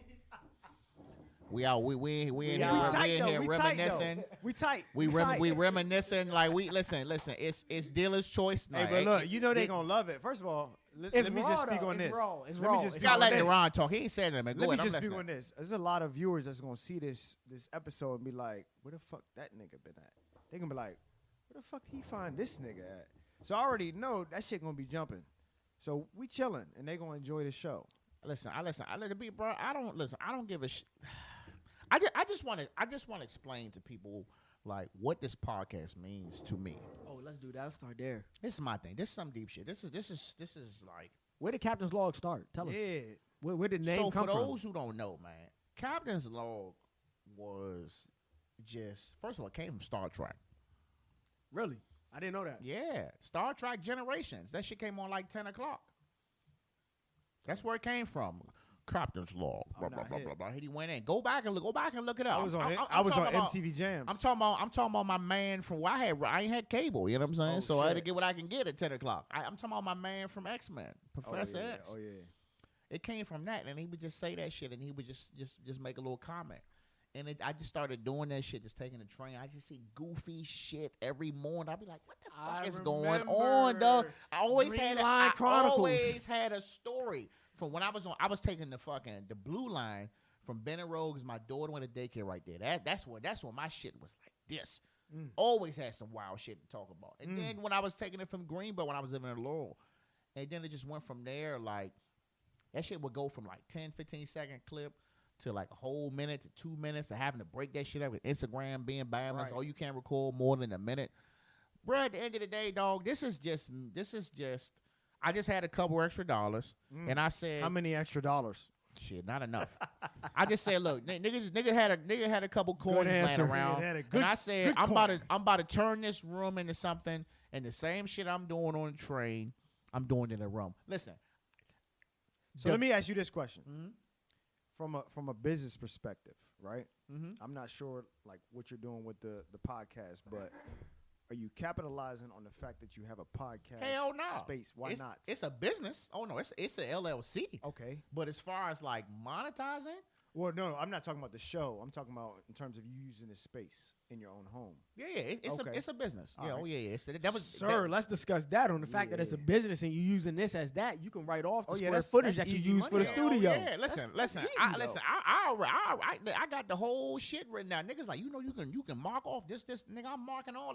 We in here. We We tight, tight though. We tight reminiscing. though. We tight. We tight. reminiscing like we listen. It's dealer's choice Hey, night. but look, you know they gonna love it. First of all, let It's me raw, just speak though. on It's this. raw. It's Let me raw. just It's speak You gotta on let this. Deron talk. He ain't saying that, man. Go Let me ahead. I'm just speak listening. on this. There's a lot of viewers that's gonna see this episode and be like, "Where the fuck that nigga been at?" They gonna be like, "Where the fuck he find this nigga at?" So I already know that shit gonna be jumping. So we chilling, and they gonna enjoy the show. Listen. I let it be, bro. I don't give a shit. I just want to explain to people like what this podcast means to me. Oh, let's do that. Let's start there. This is my thing. This is some deep shit. This is like. Where did Captain's Log start? Tell us. Yeah. Where did the name So come for from? those who don't know, man, Captain's Log was just first of all it came from Star Trek. Really? I didn't know that. Yeah, Star Trek Generations. That shit came on like 10 o'clock. That's where it came from. Captain's Log. Blah, blah, not blah, hip. blah, blah. He went in. Go back and look it up. I was on I'm talking about- MTV Jams. I'm talking about my man from I ain't had cable. You know what I'm saying? Oh, so I had to shit. get what I can get at 10 o'clock. I'm talking about my man from X-Men, Professor yeah. X. Oh yeah. It came from that, and he would just say that shit, and he would just make a little comment. And I just started doing that shit, just taking the train. I just see goofy shit every morning. I'd be like, what the fuck is going on, dog? I always Green had Line Chronicles. always had a story. From when I was taking the blue line from Benning Road, 'cause my daughter went to daycare right there. That's when my shit was like this. Always had some wild shit to talk about. And then when I was taking it from Greenbelt when I was living in Laurel, and then it just went from there. Like that shit would go from like 10, 15-second clip to like a whole minute to 2 minutes of having to break that shit up with Instagram being balanced. Right. Oh, you can't record more than a minute. Bruh, at the end of the day, dog, this is just I just had a couple extra dollars and I said How many extra dollars? shit, not enough. I just said, look, nigga had a couple coins laying answer. around. Yeah, they had a good- and I said, good I'm coin. about to turn this room into something, and the same shit I'm doing on the train, I'm doing in the room. Listen. So let me ask you this question. Mhm. From a business perspective, right? Mhm. I'm not sure like what you're doing with the podcast, but are you capitalizing on the fact that you have a podcast Hell no. space? Why It's- not? It's a business. Oh no, it's a LLC. Okay. But as far as like monetizing, Well, no, I'm not talking about the show. I'm talking about in terms of you using this space in your own home. yeah, it's Okay. a business. All Yeah, right. oh yeah. That was Sir, let's discuss that on the fact that it's a Yeah. business and you using this as that. You can write off the Oh, yeah, square that's- footage that's that you easy use for money, the though. studio. Yeah, listen. That's I easy, I got the whole shit written down. Niggas like, you can mark off this nigga. I'm checking all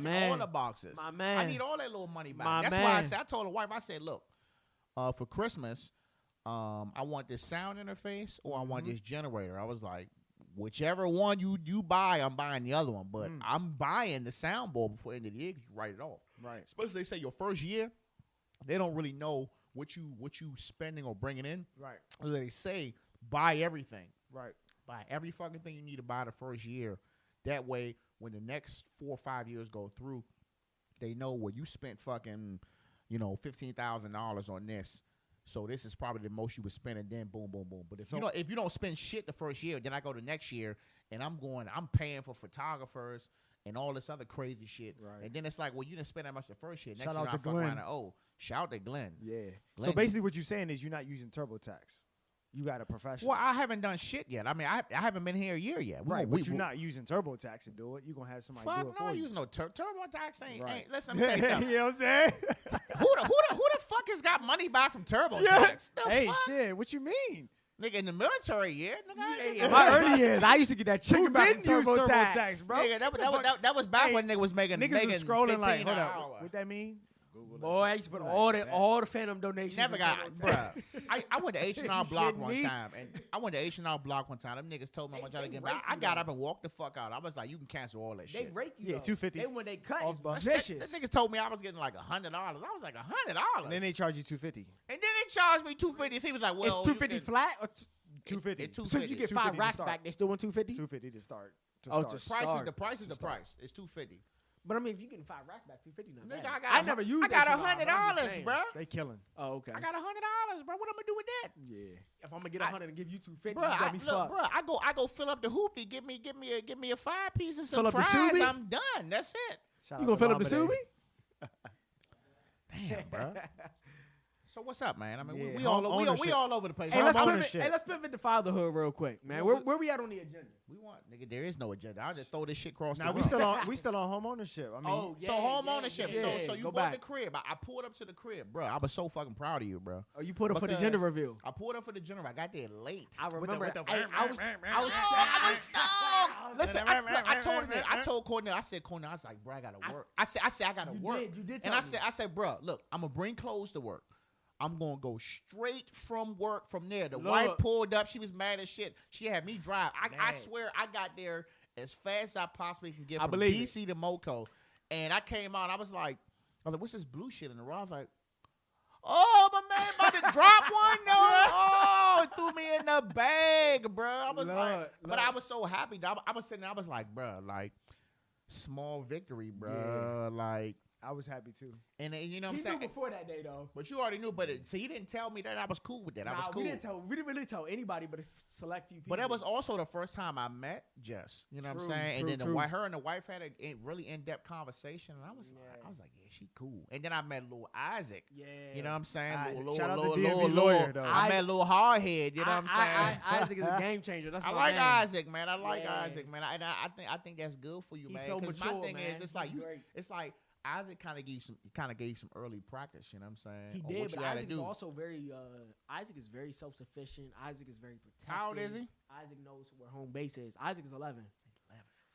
man. the boxes. My man. I need all that little money back. My That's why I man. said I told the wife, I said, look, for Christmas, I want this sound interface or I want this generator. I was like, whichever one you buy, I'm buying the other one. But I'm buying the soundboard before the end of the year because you write it off. Right. Especially they say your first year, they don't really know what you spending or bringing in. Right. So they say buy everything. Right. Buy every fucking thing you need to buy the first year. That way, when the next 4 or 5 years go through, they know where you spent fucking, $15,000 on this. So this is probably the most you would spend, and then boom, boom, boom. But if you don't spend shit the first year, then I go the next year and I'm paying for photographers and all this other crazy shit. Right. And then it's like, well, you didn't spend that much the first year. Next Shout year out I to fuck Glenn. around and, shout out to Glenn. Yeah. So Glenn- basically, what you're saying is you're not using TurboTax. You got a professional. Well, I haven't done shit yet. I mean, I haven't been here a year yet. Right, but you're not using TurboTax to do it. You're going to have somebody do Fuck it no, for I you. use no TurboTax. Ain't. Right. Listen, let me tell you something. You know what I'm saying? who the fuck has got money back from TurboTax? Yeah. The Hey, fuck? shit, what you mean? Nigga, in the military, yeah. Nigga, I ain't- In my early years, I used to get that Who chicken back didn't from use TurboTax. TurboTax, bro? Nigga, that was back Hey, when niggas was making Niggas making was scrolling like, 15 hold an up, hour. what that mean? Google that Boy, I shit. used to put Like, all the Phantom donations. Never in got, TurboTax. bruh. I went to H&R You Block kidding one me? time, and I went to H&R Block one time. Them niggas told me I want y'all to They get back. rake I you, got though. up and walked the fuck out. I was like, you can cancel all that They shit. rake you. Yeah, though. $250 They when they cut, off it's bus. vicious. Them niggas told me I was getting like $100. I was like, $100. And then they charge you $250. And then they charged me $250. He was like, well, It's you $250 can- flat. Or $250. It's so if you get 5 $250 racks to start. back, they still want $250. $250 to start. Oh, start. to Price is start. the price is To the start. price. It's $250. But I mean, if you getting 5 racks back, $250 not Nigga, bad. I never used. I got H&R, but I'm just $100, saying. bro. They killing. Oh, okay. I got $100, bro. What I'm gonna do with that? Yeah. If I'm gonna get 100 and give you 250, Bro, you got me fucked. I go fill up the hoopty. Give me a 5 piece and some Fill up the fries. Subi? I'm done. That's it. Shout You out gonna to fill up the Bombay. Subi? Damn, bro. So what's up, man? I mean, Yeah, we home all ownership. over the place. Hey, Home let's ownership. pivot to fatherhood real quick, man. Well, Where we at on the agenda? We want, nigga. There is no agenda. I'll just throw this shit across Now the room. we still on home ownership. I mean, So home ownership. yeah. So you Go bought back. the crib. I pulled up to the crib, bro. I was so fucking proud of you, bro. Oh, you put up for the Because gender reveal. I pulled up for the general. I got there late. I remember. with the- Hey, I was Listen, I told Cornell. I said, Cornell. I was like, bro, I gotta work. I said, I gotta work. You did. And I said, bro, look, I'm gonna bring clothes to work. I'm gonna go straight from work from there. The wife pulled up. She was mad as shit. She had me drive. I swear, I got there as fast as I possibly can get from DC to Moco. And I came out. I was like, what's this blue shit in the road? I was like, oh, my man about to drop one, no. Oh, it threw me in the bag, bro. I was but I was so happy. I was sitting there. I was like, bro, like, small victory, bro. Yeah. Like, I was happy too. and you know what He I'm saying? knew before that day though. But you already knew. But so he didn't tell me that. I was cool with that. I was cool. We didn't really tell anybody, but a select few people. But that was also the first time I met Jess. You know what I'm saying? And then her and the wife had a really in-depth conversation, and I was like, yeah, she cool. And then I met little Isaac. Yeah. You know what I'm saying? Shout out to DMV lawyer though. I met little hardhead. You know what I'm saying? Isaac is a game changer. That's I my like man. Isaac, man. I like Isaac, man. I think that's good for you, He's man. so Because mature, my thing man. is, it's like He's great. it's like Isaac kind of gave you some early practice. You know what I'm saying? He on did, what but you gotta Isaac is do. also very. Isaac is very self-sufficient. Isaac is very protected. How old is he? Isaac knows where home base is. Isaac is 11.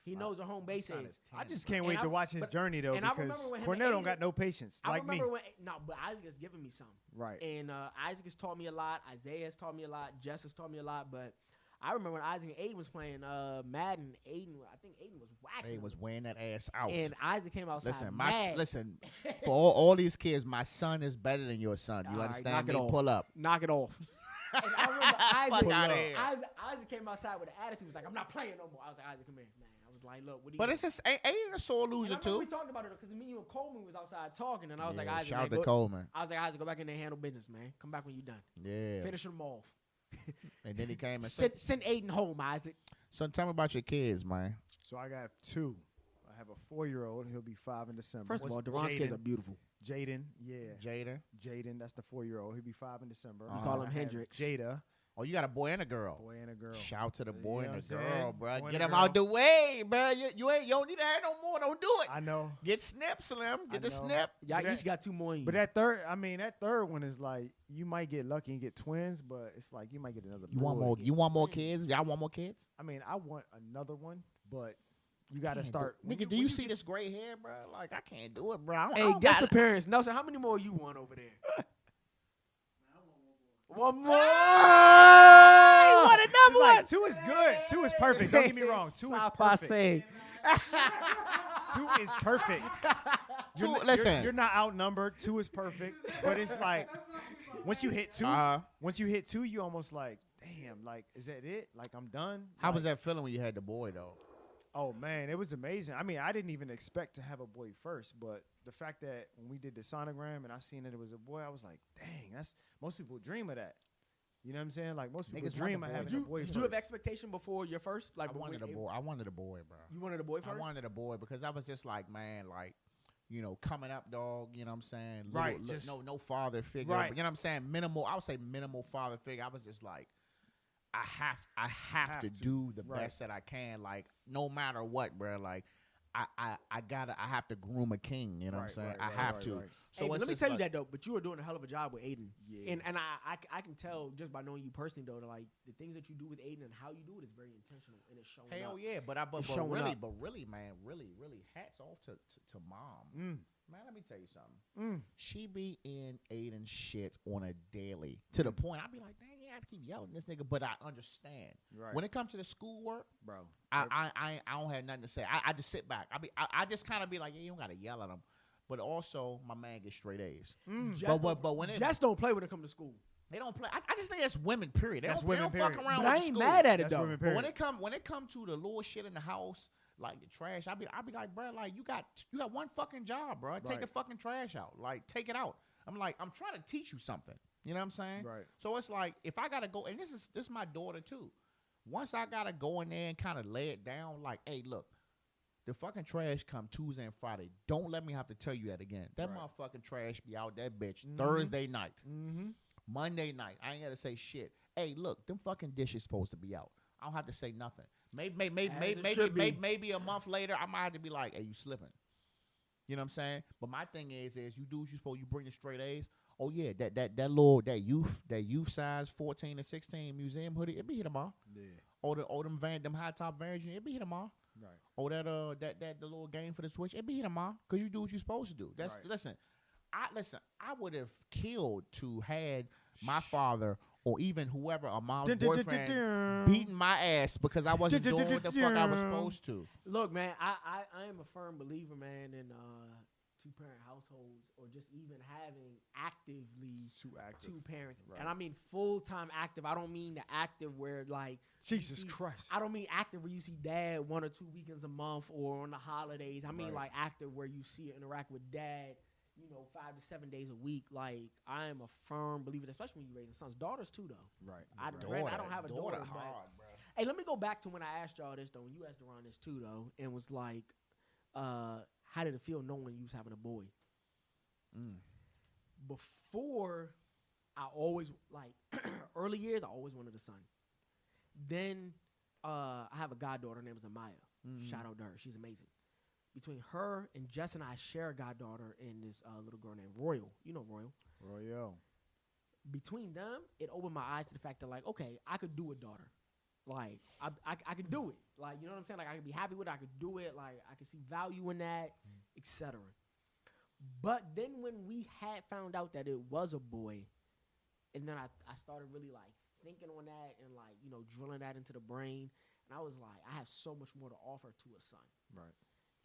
He knows where home base is. I just can't wait And to I- watch his but- journey though, and I remember because when him Cornell and don't Aiden- got no patience I like me. remember when but Isaac has given me some. Right. And Isaac has taught me a lot. Isaiah has taught me a lot. Jess has taught me a lot. But I remember when Isaac and Aiden was playing Madden. I think Aiden was waxing. He was him. wearing that ass out. And Isaac came outside. Listen, mad. listen. For all these kids, my son is better than your son. You All right, understand knock me? it off. Pull up. Knock it off. And I remember Fuck outta here. Isaac came outside with an attitude. He was like, I'm not playing no more. I was like, Isaac, come here, man. I was like, look, what do you But it's just ain't a sore loser and I remember we too. talked about it because me and Coleman was outside talking, and I was like, Isaac, shout man, out to go, Coleman. I was like, Isaac, go back in there and handle business, man. Come back when you're done. Yeah. Finish them off. And then he came and said, Send Aiden home, Isaac. "Son, tell me about your kids, man." So I got two. I have a 4-year-old. He'll be 5 in December. First of all, Deron's kids are beautiful. Jaden, yeah. Jada. That's the 4-year-old. He'll be 5 in December. We call him I have Hendrix. Jada, Oh, you got a boy and a girl. boy and a girl. Shout to the boy You know and the what I'm saying? girl, bro. Boy and Get a them girl. out the way, bro. You don't need to have no more. Don't do it. I know. Get snip, Slim. I Get the know. snip. Y'all But each got 2 more in you. But that third one is like you might get lucky and get twins, but it's like you might get another. You want boy more? and You get want more twins. kids? Y'all want more kids? I mean, I want another one, but you got to Can't start. do it. Nigga, do you see this gray hair, bro? Like I can't do it, bro. I Hey, don't guess got the it. parents. Nelson, how many more you want over there? One more. You want another It's one? like 2 is good. 2 is perfect. Don't get me wrong. 2 is perfect. 2 is perfect. Listen. You're not outnumbered. 2 is perfect, but it's like once you hit 2, you almost like, damn, like is that it? Like I'm done. How Like, was that feeling when you had the boy though? Oh man, it was amazing. I mean, I didn't even expect to have a boy first, but the fact that when we did the sonogram and I seen that it was a boy, I was like, dang, that's most people dream of that. You know what I'm saying? Like most people Niggas dream want of the having a boy. boy Did first. you have expectation before your first? Like I wanted a boy. I wanted a boy, bro. You wanted a boy first? I wanted a boy because I was just like, man, like, you know, coming up, dog. You know what I'm saying? Right, Little, just- no father figure. Right. You know what I'm saying? Minimal. I would say minimal father figure. I was just like, I have to do the Right. best that I can. Like, no matter what, bro. Like, I have to groom a king. You know what I'm Right, saying? right, I right, have right, to. right. So Hey, but it's let me just tell you like- that though. But you were doing a hell of a job with Aiden. Yeah. And I can tell just by knowing you personally though, that like the things that you do with Aiden and how you do it is very intentional and it's showing Hell up. yeah, but It's showing up. really, man, really, hats off to mom. Mm. Man, let me tell you something. She be in Aiden shit on a daily to the Mm. point I be like, dang, yeah, I have to keep yelling at this nigga, but I understand. Right. When it comes to the schoolwork, Bro. I don't have nothing to say. I just sit back. I just kind of be like, yeah, you don't gotta yell at him, but also my man gets straight A's. Jess But when it Jess don't play when it comes to school. they don't play, I just think that's women. Period. They That's don't, women, they don't fuck period. around But I with the ain't school. mad at it That's though. women, But period. when it come to the little shit in the house, like the trash, I be like, bro, like you got one fucking job, bro. Take Right. the fucking trash out. Like take it out. I'm like, I'm trying to teach you something. You know what I'm saying? Right. So it's like if I gotta go, and this is my daughter too. Once I gotta go in there and kind of lay it down, like, hey, look, The fucking trash come Tuesday and Friday. Don't let me have to tell you that again. That Right. motherfucking trash be out that bitch Mhm. Thursday night, Mm-hmm. Monday night. I ain't got to say shit. Hey, look, them fucking dishes supposed to be out. I don't have to say nothing. Maybe a month later, I might have to be like, hey, you slipping. You know what I'm saying? But my thing is you do what you supposed. You bring the straight A's. Oh yeah, that youth size 14 to 16 museum hoodie, it be here tomorrow. Yeah. Or them high top Vans, it be here tomorrow. Right. Or that the little game for the Switch, it be here tomorrow. Cause you do what you supposed to do. That's Right. listen. I would have killed to had my father or even whoever or my boyfriend beating my ass because I wasn't doing what the fuck I was supposed to. Look, man, I am a firm believer, man, in two-parent households or just even having actively two parents. Right. And I mean full-time active. I don't mean the active where like Jesus you see- Christ. I don't mean active where you see dad 1 or 2 weekends a month or on the holidays. I mean Right. like active where you see interact with dad, 5 to 7 days a week. Like I am a firm believer, especially when you raise sons. Daughters too, though. Right. I Right. don't have a daughter, but- hard, bro. Hey, let me go back to when I asked y'all this though. When you asked Deron this too though, and was like, how did it feel knowing you was having a boy? Before, I always like early years. I always wanted a son. Then I have a goddaughter. Her name is Amaya. Shout out to her. She's amazing. Between her and Jess and I share a goddaughter and this little girl named Royal. You know Royal. Royal. Between them, it opened my eyes to the fact that like, okay, I could do a daughter. Like I could do it. Like you know what I'm saying? Like I could be happy with it. I could do it. Like I could see value in that, etc. But then when we had found out that it was a boy, and then I started really like thinking on that and like drilling that into the brain, and I was like, I have so much more to offer to a son. Right.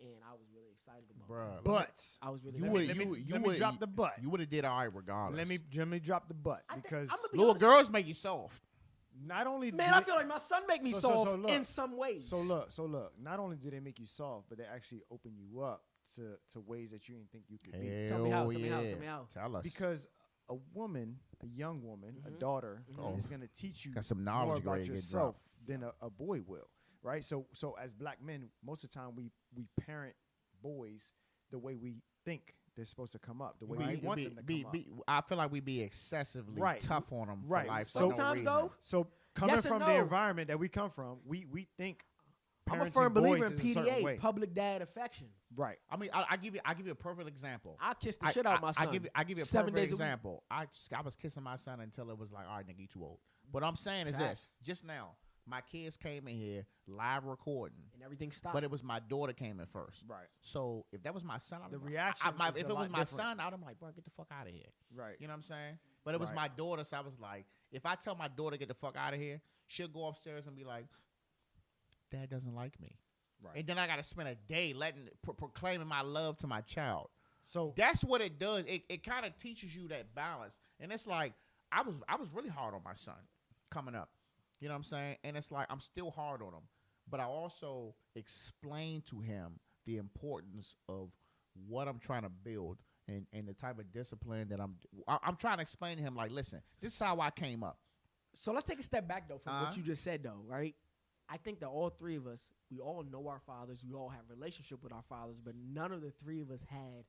And I was really excited about Bruh. it. But I was really You excited. would let me drop the butt. You would have did all right regardless. Let me drop the butt I think- because I'ma be little honest- girls make you soft. not only Man, do I they- feel like my son make me So soft look. in some ways. So look. Not only do they make you soft, but they actually open you up to ways that you didn't think you could be. Tell me how, Hell tell me how, yeah. tell me how. Tell us. Because a woman, a young woman, a Mhm. daughter, Mhm. is going to teach you Got some more knowledge about grade get yourself dropped. than a boy will, right? So as black men, most of the time we parent boys the way we think they're supposed to come up, the way we want them to come up. I feel like we be excessively Right. tough on them. Right. For life So- for no Sometimes reason. though, So coming Yes and from the no. environment that we come from, we think I'm a parenting firm believer boys in is a certain PDA, way. public dad affection. Right. I mean, I give you a perfect example. I kiss the shit out of my son. I give you a 7 perfect days a week. example. I was kissing my son until it was like, all right, nigga, you too old. What I'm saying is Facts. this: just now, my kids came in here live recording, And everything stopped. but it was my daughter came in first. Right. So if that was my son, The reaction is if a it lot was my different. son, I'd be like, bro, get the fuck out of here. Right. You know what I'm saying? But it was Right. my daughter, so I was like, if I tell my daughter to get the fuck out of here, she'll go upstairs and be like, Dad doesn't like me. Right. And then I got to spend a day proclaiming my love to my child. So That's what it does. It kind of teaches you that balance. And it's like, I was really hard on my son coming up. You know what I'm saying? And it's like, I'm still hard on him. But I also explain to him the importance of what I'm trying to build and the type of discipline that I'm trying to explain to him, like, listen, this is how I came up. So let's take a step back though from Uh-huh. what you just said though, right? I think that all three of us, we all know our fathers, we all have a relationship with our fathers, but none of the three of us had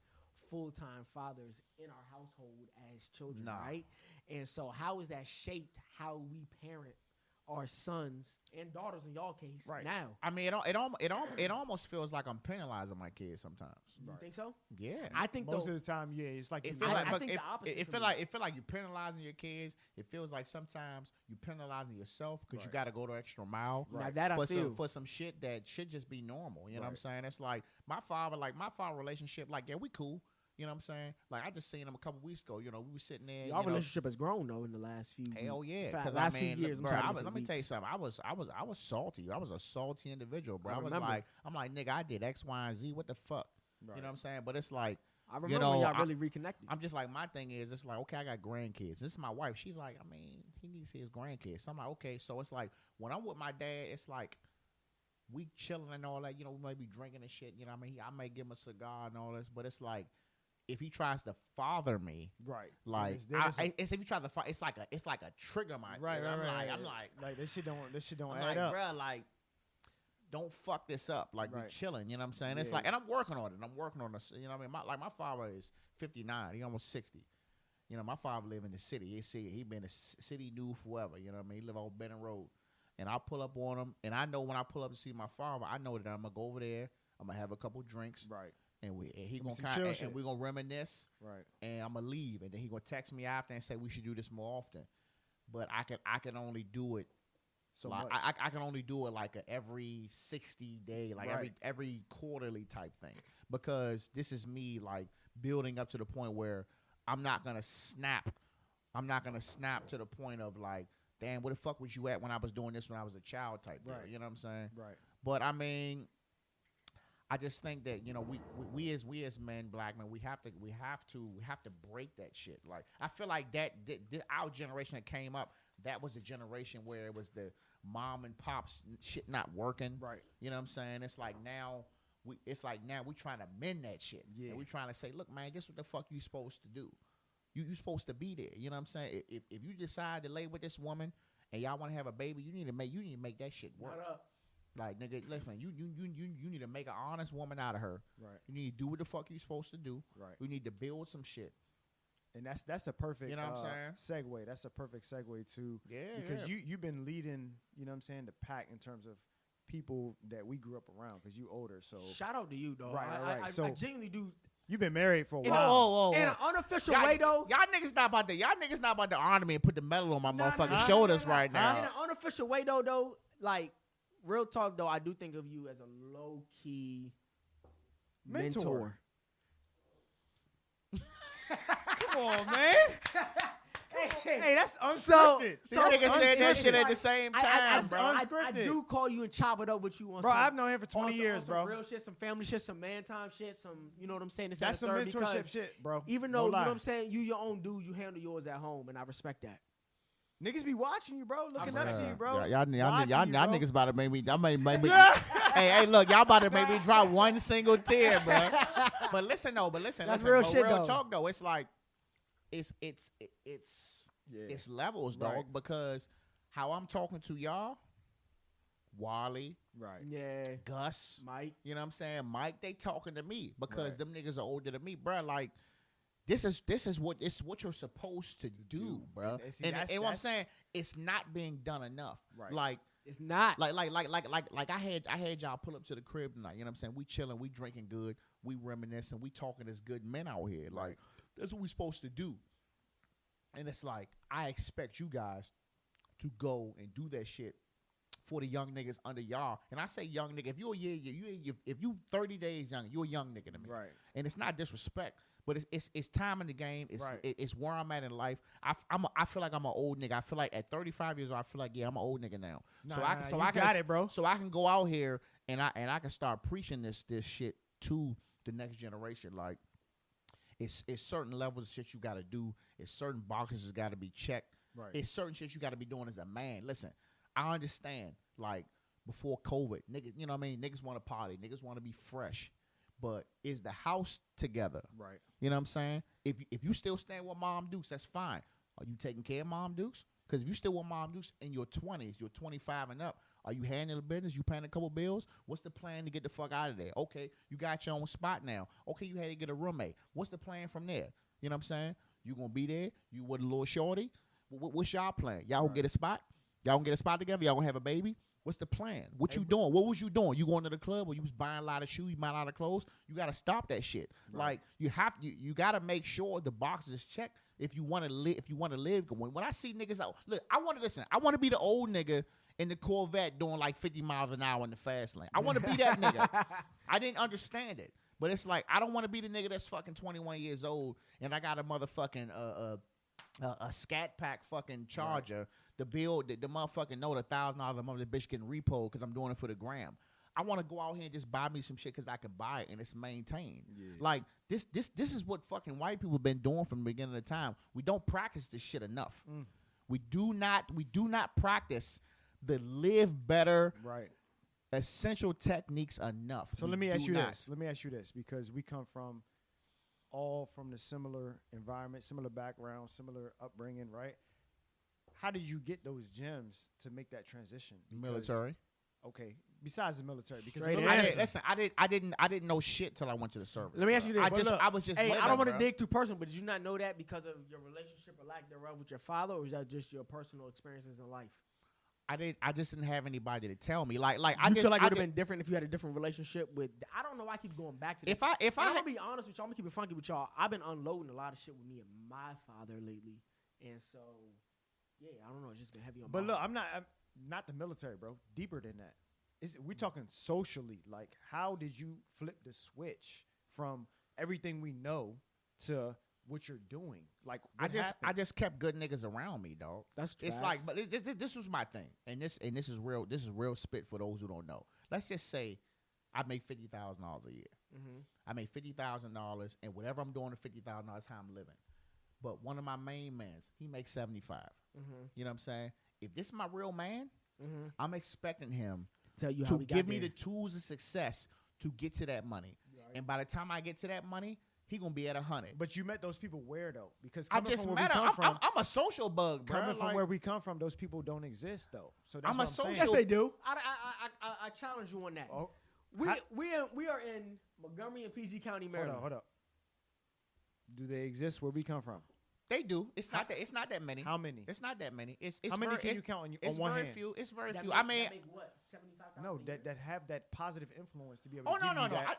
full-time fathers in our household as children, Nah. right? And so how is that shaped how we parent our sons and daughters in y'all case Right. now? I mean, it almost feels like I'm penalizing my kids sometimes. You think so? Yeah. I think most though, of the time, yeah, it's like It you feel I- like, I but think it, the opposite it for feel me. like it feel like you're penalizing your kids. It feels like sometimes you penalizing yourself because you Right. got to go the extra mile now that I for feel. some shit that should just be normal. You know what I'm Right. saying? It's like my father relationship. Like, yeah, we cool. You know what I'm saying? Like, I just seen him a couple weeks ago. You know, we were sitting there. Y'all you know, relationship has grown though in the last few hell weeks. yeah. In fact, Because last I few mean, years, I'm bro, sorry to I say let me tell you weeks. something. I was salty. I was a salty individual, bro. I I was remember. like, I'm like, nigga, I did X, Y, and Z. What the fuck? Right. You know what I'm saying? But it's like, I remember know, when y'all I- really reconnected. I'm just like, my thing is, it's like, okay, I got grandkids. This is my wife. She's like, I mean, he needs to see his grandkids. So I'm like, okay. So it's like, when I'm with my dad, it's like, we chilling and all that. You know, we might be drinking and shit. You know what I mean? I might give him a cigar and all this. But it's like, if he tries to father me, Right. like, It's it's if you try to it's like a trigger my right, thing. right, right. I'm like, this shit don't add like, up. bro, like, don't fuck this up. Like we Right. chilling, you know what I'm saying? It's Yeah. like, and I'm working on it. I'm working on this. You know what I mean? My father is 59. He almost 60. You know, my father live in the city. He been a city new forever. You know what I mean? He live on Benton Road. And I pull up on him, and I know when I pull up to see my father, I know that I'm gonna go over there. I'm gonna have a couple drinks, Right. and he Some gonna chill and shit. we gonna reminisce, Right. and I'm gonna leave, and then he gonna text me after and say we should do this more often. But I can only do it. So Like, much. I can only do it like every 60 day, like Right. every quarterly type thing, because this is me like building up to the point where I'm not gonna snap. I'm not gonna snap to the point of like, damn, where the fuck was you at when I was doing this when I was a child type deal, Right. you know what I'm saying? Right. But I mean, I just think that, you know, we as men, black men, we have to break that shit. Like, I feel like that our generation that came up, that was a generation where it was the mom and pops shit not working. Right. You know what I'm saying? It's like now we trying to mend that shit. Yeah. And we trying to say, look, man, this what the fuck you supposed to do. You supposed to be there. You know what I'm saying? If you decide to lay with this woman and y'all want to have a baby, you need to make that shit work. Not up. Like, nigga, listen, you need to make an honest woman out of her. Right. You need to do what the fuck you supposed to do. Right. We need to build some shit. And that's a perfect You know what I'm segue. That's a perfect segue to Yeah, because you've been leading, you know what I'm saying, the pack in terms of people that we grew up around because you older. So Shout out to you, though. Right, right. I So- genuinely do. you've been married for a In while. In an unofficial Y'all, way, though. y'all niggas not about to honor me and put the medal on my Nah, motherfucking nah, shoulders nah, nah. right now. In an unofficial way, though, like, real talk, though, I do think of you as a low-key mentor. Come on, man. Hey, that's So- unscripted. This so- nigga said that unscripted. shit at the same time, I bro. I do call you and chop it up with you on Bro, some, I've known him for 20 on years, some bro. real shit, some family shit, some man time shit, some, you know what I'm saying? This, That's that, some and the third, mentorship because shit, bro. even No though, you know lie. what I'm saying, you your own dude, you handle yours at home, and I respect that. Niggas be watching you, bro. Looking up to you, bro. Y'all Watching you, bro. niggas about to make me. Y'all make me. hey, look, y'all about to make me drop one single tear, bro. But listen, That's listen, real but shit, real though. talk though. It's like, it's Yeah. it's levels, dog. Right. Because how I'm talking to y'all, Wally, Right. Yeah, Gus, Mike. you know what I'm saying, Mike, they talking to me because Right. them niggas are older than me, bro. Like, this is what you're supposed to do, bro. And see, And that's- what I'm that's- saying, it's not being done enough. Right. Like. It's not. Like I had y'all pull up to the crib tonight. You know what I'm saying? We chilling, we drinking good, we reminiscing, we talking as good men out here. Like, that's what we supposed to do. And it's like, I expect you guys to go and do that shit for the young niggas under y'all. And I say young nigga, if if you 30 days young, you're a young nigga to me. Right. And it's not disrespect, but it's time in the game. It's Right. it's where I'm at in life. I feel like I'm an old nigga. I feel like at 35 years old, I feel like I'm an old nigga now. Nah, I got it, bro. So I can go out here and I can start preaching this shit to the next generation. Like, it's certain levels of shit you got to do. It's certain boxes that got to be checked. Right. It's certain shit you got to be doing as a man. Listen, I understand. Like, before COVID, niggas, you know what I mean? Niggas want to party. Niggas want to be fresh. But is the house together? Right. You know what I'm saying? If you still staying with Mom Dukes, that's fine. Are you taking care of Mom Dukes? Because if you still with Mom Dukes in your 20s, you're 25 and up, are you handling the business? You paying a couple bills? What's the plan to get the fuck out of there? Okay, you got your own spot now. Okay, you had to get a roommate. What's the plan from there? You know what I'm saying? You gonna be there? You with a little shorty? What's y'all plan? Y'all gonna get a spot? Y'all gonna get a spot together? Y'all gonna have a baby? What's the plan? What you doing? What was you doing? You going to the club or you was buying a lot of shoes, you buying a lot of clothes? You got to stop that shit. Right. Like, you got to make sure the boxes is checked if you want to live. If you want to live, when I see niggas out, look, I want to be the old nigga in the Corvette doing like 50 miles an hour in the fast lane. I want to be that nigga. I didn't understand it, but it's like I don't want to be the nigga that's fucking 21 years old and I got a motherfucking a Scat Pack fucking Charger. The bill, the motherfucking note $1,000 a month. The bitch getting repo because I'm doing it for the gram. I want to go out here and just buy me some shit because I can buy it and it's maintained. Yeah. Like this is what fucking white people been doing from the beginning of the time. We don't practice this shit enough. We do not practice the live better Right. essential techniques enough. So We let me do ask you not. this. Let me ask you this because we come from all from the similar environment, similar background, similar upbringing, right? How did you get those gems to make that transition? Because- Military. Okay. Besides the military, because Straight the I military, didn't, I didn't know shit till I went to the service. Let me ask you this. I Well, just, look, I was just. Hey, living, I don't want to bruh. dig too personal, but did you not know that because of your relationship or lack thereof with your father, or is that just your personal experiences in life? I just didn't have anybody to tell me. Like I You did, feel like it I would have did- been different if you had a different relationship with. I don't know why I keep going back to this. If I And I'm had, gonna be honest with y'all, I'm gonna keep it funky with y'all. I've been unloading a lot of shit with me and my father lately, and so yeah, I don't know. It's just been heavy on. but my look, heart. I'm not the military, bro. Deeper than that. We're talking socially. Like, how did you flip the switch from everything we know to what you're doing? Like, what I happened? just kept good niggas around me, dog. That's It's facts. like, but this was my thing, and this is real. This is real spit for those who don't know. Let's just say I make $50,000 a year. Mhm. I make $50,000, and whatever I'm doing to $50,000 is how I'm living. But one of my main mans, he makes 75. Mhm. You know what I'm saying? If this is my real man, Mhm. I'm expecting him Tell you how to we got give me there. the tools of success to get to that money. Right. And by the time I get to that money, he gonna be at 100. But you met those people where though? Because I coming just from where met we him. come from, I'm a social bug, bro. coming from Like, where we come from, those people don't exist though. So that's I'm what a I'm saying. Yes, social- they do. I challenge you on that. Oh, We how- we are in Montgomery and PG County, hold Maryland. up, hold up. Do they exist where we come from? they do. It's not that. It's not that many. How many? It's not that many. It's How many very, can it- you count on, It's on one very hand? few. It's very That few. make- I mean, that make what 75,000. No, a year? that have that positive influence to be able oh to no, give no, you no. that.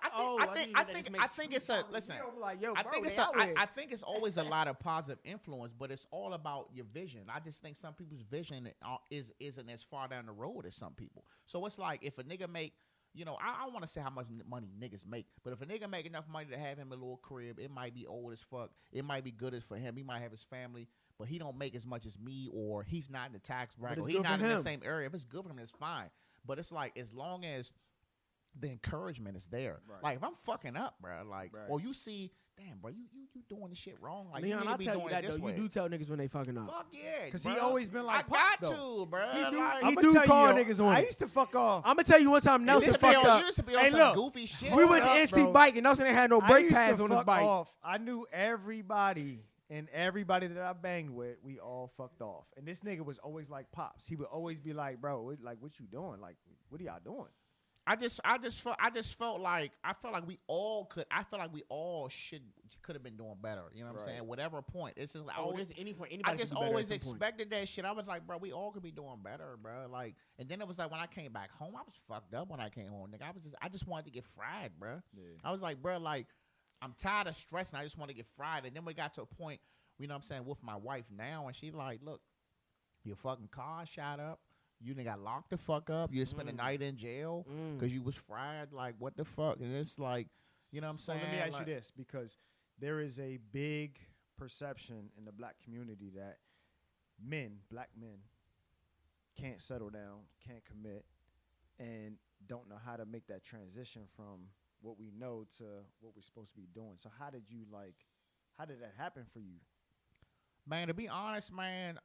I think it's always a lot of positive influence, but it's all about your vision. I just think some people's vision isn't as far down the road as some people. So it's like if a nigga make, you know, I want to say how much money niggas make, but if a nigga make enough money to have him a little crib, it might be old as fuck. It might be good as for him. He might have his family, but he don't make as much as me, or he's not in the tax bracket, it's or he's good for not in the him. same area. If it's good for him, it's fine. But it's like as long as the encouragement is there. Right. Like if I'm fucking up, bro, like, Right. or you see, damn, bro, you doing this shit wrong. Like Leon, you need I'll to be tell doing you that it this though. way. You do tell niggas when they fucking up. Fuck yeah, Because he bruh. always been like I Pops, got though. to, bro. He do- Like, he I'ma do tell call yo, niggas on I it. used to fuck off. I'm gonna tell you one time you Nelson used to be fucked on, up. you used to be on Hey, some look, goofy shit. We went to up, NC bro. bike and Nelson ain't had no I brake used pads to on his fuck bike. off. I knew everybody, and everybody that I banged with, we all fucked off. And this nigga was always like Pops. He would always be like, bro, like, what you doing? Like, what are y'all doing? I just felt like we all could. I felt like we all could have been doing better. You know what I'm Right. saying? Whatever point, it's just like Oh, always. there's any point. I Anybody just can do better always at some point. expected that shit. I was like, bro, we all could be doing better, bro. Like, and then it was like when I came back home, I was fucked up when I came home. Nigga, I just wanted to get fried, bro. Yeah. I was like, bro, like, I'm tired of stressing. I just want to get fried. And then we got to a point, you know what I'm saying, with my wife now, and she like, look, your fucking car shot up. You done got locked the fuck up. You spent a night in jail because you was fried. Like, what the fuck? And it's like, you know what I'm So saying? let me ask Like, you this, because there is a big perception in the black community that black men, can't settle down, can't commit, and don't know how to make that transition from what we know to what we're supposed to be doing. So how did that happen for you? Man, to be honest, man,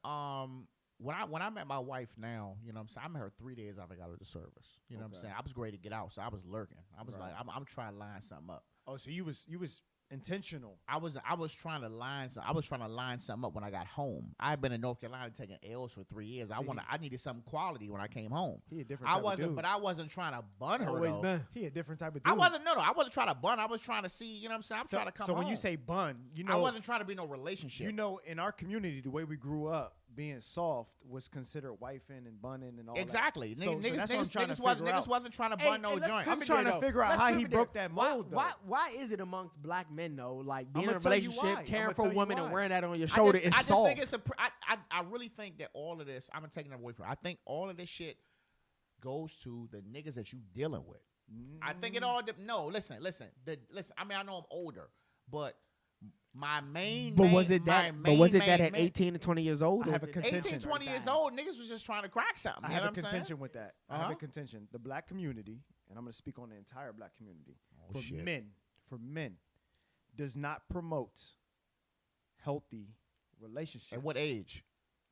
when I met my wife now, you know what I'm saying, I met her 3 days after I got out of the service. You know what I'm Okay. saying? I was ready to get out, so I was lurking. I was Right. like, I'm trying to line something up. Oh, so you was intentional. I was trying to line something up when I got home. I had been in North Carolina taking L's for 3 years. I needed something quality when I came home. He a different type of dude. But I wasn't trying to bun her. Always though. been. He a different type of dude. I wasn't trying to bun. I was trying to see, you know what I'm saying? I'm trying to come so home. when you say bun, you I know, wasn't trying to be no relationship. you know, in our community, the way we grew up, being soft was considered wifing and bunning and all exactly. that. So Niggas that's what I'm trying to figure out. wasn't trying to Hey, bun no and let's joint. I'm pivot trying there, to though. figure out Let's how he pivot broke there. that mold, though. Why is it amongst black men though, like being in I'ma a tell you relationship, why. caring I'ma for tell you women and why. wearing that on your shoulder is I just soft? think it's I really think that all of this, I'm gonna take it away from. I think all of this shit goes to the niggas that you dealing with. I think it all. No, listen. I mean, I know I'm older, but my main. But main, was it my that? But was main, it that main, at main- 18 to 20 years old? I or have is a it contention. 18, 20 years old, niggas was just trying to crack something. I you have know a what I'm saying? contention with that. I have Uh-huh. a contention. The black community, and I'm going to speak on the entire black community, Oh, for shit. men, does not promote healthy relationships. At what age?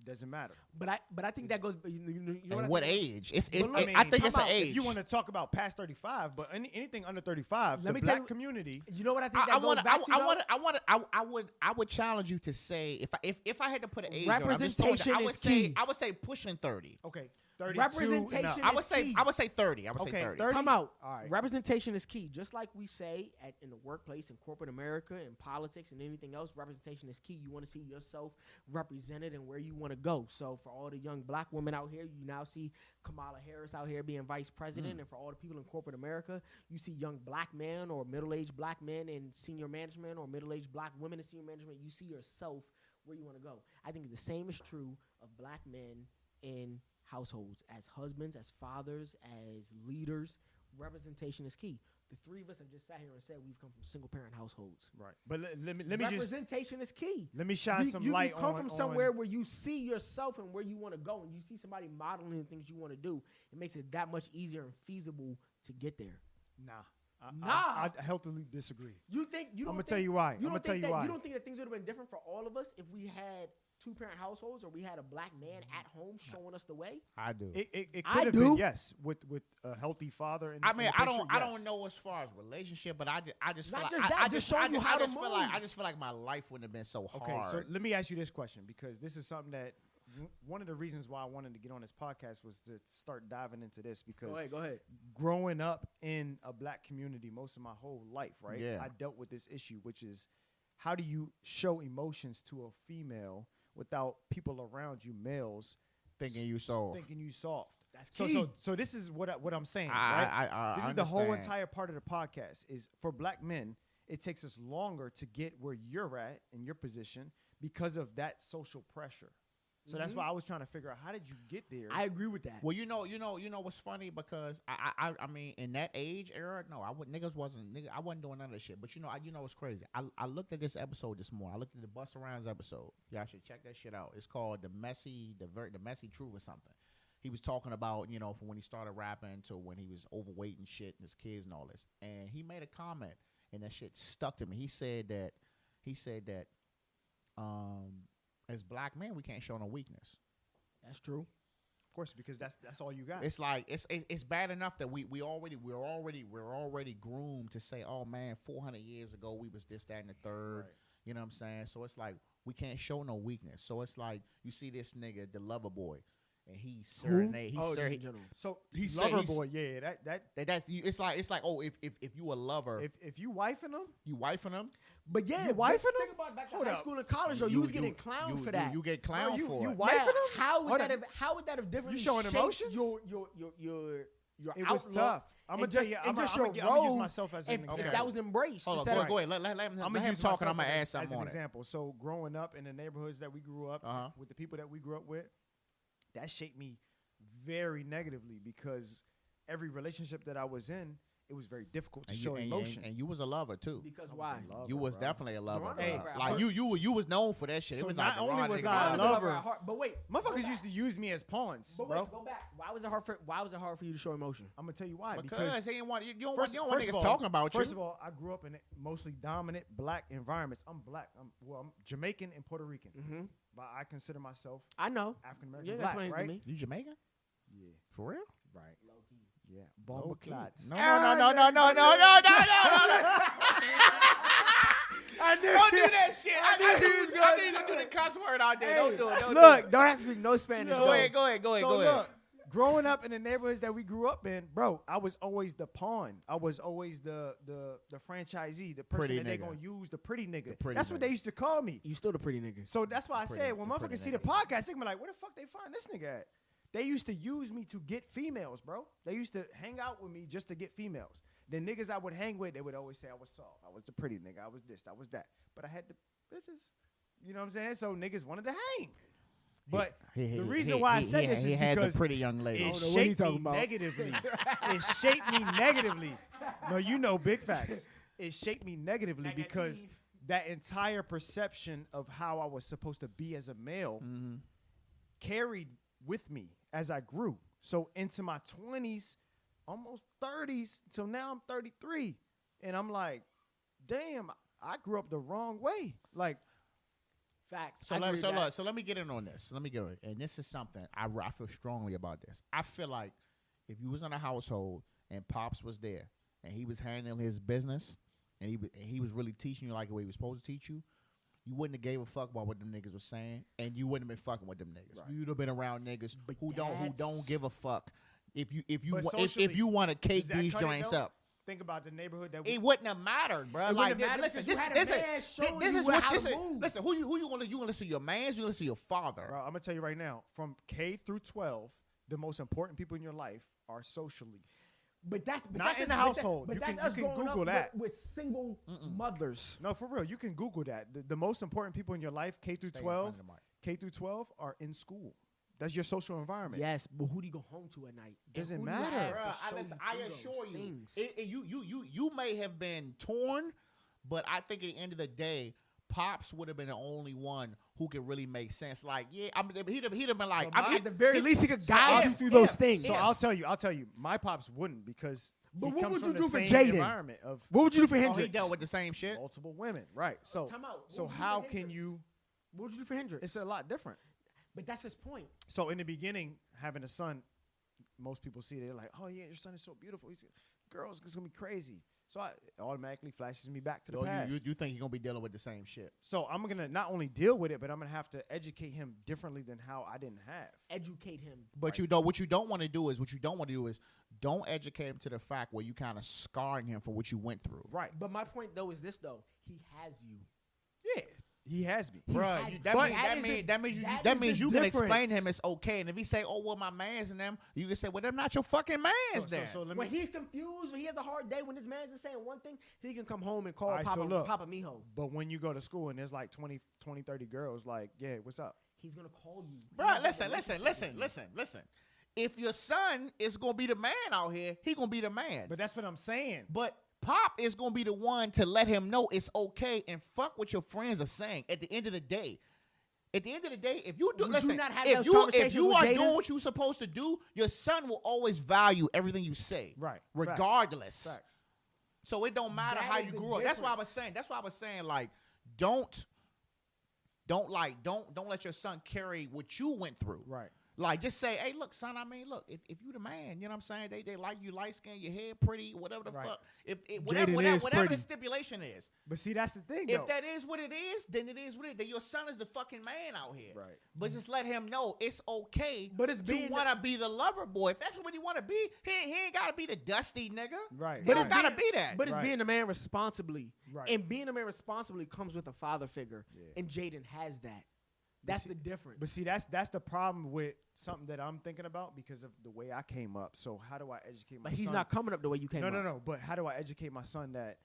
Doesn't matter. But I think that goes. You know At I what think- age? It's But look, I think talk it's an about age. If you want to talk about past 35, but anything under 35, Let the me tell black you- community. You know what I think I that goes want back to? though? I would challenge you to say if I had to put an age on it, I'm just throwing it, Representation is key. I would say pushing 30. Okay, 32. Representation I would is say key. I would say 30. I would Okay, say 30. 30. Time out. All right. Representation is key. Just like we say in the workplace, in corporate America, in politics, and anything else, representation is key. You want to see yourself represented and where you want to go. So for all the young black women out here, you now see Kamala Harris out here being vice president. And for all the people in corporate America, you see young black men or middle-aged black men in senior management or middle-aged black women in senior management. You see yourself where you want to go. I think the same is true of black men in households, as husbands, as fathers, as leaders. Representation is key. The three of us have just sat here and said we've come from single parent households. Right. But let me just Representation is key. let me shine some light you come on from somewhere where you see yourself and where you want to go, and you see somebody modeling the things you want to do. It makes it that much easier and feasible to get there. Nah. Nah. I healthily disagree. You think you? I'm don't gonna think- tell you why. You I'm don't gonna tell think you that why. you don't think that things would have been different for all of us if we had two-parent households or we had a black man at home showing us the way? I do. It I could have do. been, yes, with a healthy father. In, I mean, in the I picture, don't yes. know as far as relationship, but I just feel Not like just that, just showing you how to feel like move. I just feel like my life wouldn't have been so hard. Okay, so let me ask you this question, because this is something that one of the reasons why I wanted to get on this podcast was to start diving into this, because Go ahead. growing up in a black community most of my whole life, right? Yeah. I dealt with this issue, which is how do you show emotions to a female without people around you, males, thinking you soft. thinking you soft? That's So, key. so this is what I'm saying, right? I This is the whole understand. entire part of the podcast is for black men. It takes us longer to get where you're at in your position because of that social pressure. So that's why I was trying to figure out, how did you get there? I agree with that. Well, you know what's funny, because I mean, in that age era, no, I wasn't doing none of that shit. But you know what's crazy? I looked at this episode this morning. I looked at the Busta Rhymes episode. Y'all should check that shit out. It's called the messy truth or something. He was talking about, from when he started rapping to when he was overweight and shit, and his kids and all this. And he made a comment, and that shit stuck to me. He said that as black men, we can't show no weakness. That's true. Of course, because that's all you got. It's like it's bad enough that we're already groomed to say, oh man, 400 years ago we was this, that, and the third. Right. You know what I'm saying? So it's like we can't show no weakness. So it's like you see this nigga, the lover boy, and he serenade. Just in He general. So he said lover he's- boy, yeah, that's it's like oh, if you a lover, if you wifing them, you wifing him. But yeah, You wifing think them? about back to Hold high up. school and college, though. You was getting clowned for that. You get clowned you for it. wifing Now, them? how would Hold that up. have differently showing shaped emotions? Your it was outlook tough. I'm gonna and tell just- you, and I'm just gonna your use role, myself as an if example. that was embraced. Hold on, instead go of- ahead. Let him I'm gonna talk, use and I'm myself gonna add as something an on it. example. So growing up in the neighborhoods that we grew up Uh-huh. with the people that we grew up with, that shaped me very negatively, because every relationship that I was in, it was very difficult to show emotion. And you was a lover too. Because I was why? a lover, You was bro. definitely a lover. Deron bro. was a lover. Like So- you was known for that shit. so It was not like only Deron was nigga, I a Deron. lover- But wait, Motherfuckers used to use me as pawns, But bro. wait, go back. Why was it hard for you to show emotion? I'm gonna tell you why. Because he didn't want you don't want First of niggas all- talking about you. First of all, I grew up in mostly dominant black environments. I'm black. I'm Jamaican and Puerto Rican, Mm-hmm. but I consider myself I know. African American Yeah, black, that's right? to me. You Jamaican? Yeah, For real? right. Yeah, bomba Okay. clots. No. I knew Don't do it. that shit. I knew he was I gonna need do to do the it. cuss word out there. Hey, Don't do it. Look, don't have to speak no Spanish. Go ahead. So look, growing up in the neighborhoods that we grew up in, bro, I was always the pawn. I was always the franchisee, the person Pretty that they nigga. gonna use, the pretty nigga. The pretty That's what nigga. they used to call me. You still the pretty nigga. So that's why I pretty- said when the pretty motherfuckers see the nigga. podcast, they gonna be like, where the fuck they find this nigga at? They used to use me to get females, bro. They used to hang out with me just to get females. The niggas I would hang with, they would always say I was soft. I was the pretty nigga. I was this. I was that. But I had the bitches. You know what I'm saying? So niggas wanted to hang. But the reason why I said this is had because the pretty young lady. I it don't know what he shaped talking me about. negatively. It shaped me negatively. No, you know big facts. It shaped me negatively because that entire perception of how I was supposed to be as a male Mm-hmm. carried with me as I grew. So into my 20s, almost 30s, till now I'm 33. And I'm like, damn, I grew up the wrong way. Like, Facts. So I agree with that. so let me get in on this. Let me get it. And this is something I feel strongly about this. I feel like if you was in a household and Pops was there and he was handling his business and he was really teaching you like the way he was supposed to teach you, you wouldn't have gave a fuck about what them niggas was saying, and you wouldn't have been fucking with them niggas. Right. You'd have been around niggas But who don't give a fuck. If But you want to cake does that these cut it, joints though? up, Think about the neighborhood that we. it wouldn't have mattered, bro. It Like, wouldn't have mattered listen, because you had a man showing this you is what how this to is. move. Listen, who you gonna listen to your mans? You listen to your father. Bro, I'm gonna tell you right now. From K through 12, the most important people in your life are socially. But that's Not that's in us- the but household. But You that's can- us you can growing Google up that. with single mothers. No, for real. You can Google that. The most important people in your life, K through Stay in front 12, of the mic. K through 12, are in school. That's your social environment. Yes, but who do you go home to at night? And Doesn't who do you matter. have to Bruh, show listen, you I through those assure you, things? you may have been torn, but I think at the end of the day, Pops would have been the only one who could really make sense. Like, yeah, I mean, he'd have been like, But at the very least, he could So guide I'll- you through those things. So I'll tell you, my pops wouldn't because But he what comes would from you the do for same Jaden? environment of What would you do for oh, he Hendrix? dealt with the same shit. multiple women, right? So, Time out. What so would you do how for can Hendrix? you? What would you do for Hendrix? It's a lot different. But that's his point. So in the beginning, having a son, most people see it, they're like, "Oh yeah, your son is so beautiful. Girls, it's gonna be crazy." So it automatically flashes me back to the past. You think you're gonna be dealing with the same shit? So I'm gonna not only deal with it, but I'm gonna have to educate him differently than how I didn't have. Educate him. But what you don't want to do is don't educate him to the fact where you kind of scarring him for what you went through. Right. But my point though is this though: he has you. Yeah, he has me. Bruh, had- that but means that is the- that means that is the you can explain difference. to him it's okay. And if he say, "Oh well, my man's and them," you can say, "Well, they're not your fucking mans." then. So let When me. he's confused, when he has a hard day, when his man's is saying one thing, he can come home and call All right, so Papa, look. Papa Mijo. But when you go to school and there's like 20, 30 girls, like, yeah, what's up? He's gonna call you. Bro, listen. If your son is gonna be the man out here, he gonna be the man. But that's what I'm saying. But Pop is gonna be the one to let him know it's okay and fuck what your friends are saying. At the end of the day, if you do, Would listen, you not have if those you conversations with are Jaden? doing what you're supposed to do, your son will always value everything you say, Right. regardless. Facts. So it don't matter That how is you the grew up. That's why I was difference. saying, like, don't let your son carry what you went through. Right. Like, just say, hey, look, son, I mean, look, if you the man, you know what I'm saying? They like you light skin, your hair pretty, whatever the Right. fuck. Jaden is Whatever pretty. the stipulation is. But see, that's the thing, If though. that is what it is, then it is what it is. Then your son is the fucking man out here. Right. But just let him know it's okay But it's to being want to be the lover boy. If that's what he want to be, he ain't got to be the dusty nigga. Right. He But don't it's got to being- be that. But it's Right. being a man responsibly. Right. And being a man responsibly comes with a father figure. Yeah. And Jaden has that. That's the difference. But see, that's the problem with something that I'm thinking about because of the way I came up. So how do I educate my But he's son? not coming up the way you came up. No. But how do I educate my son that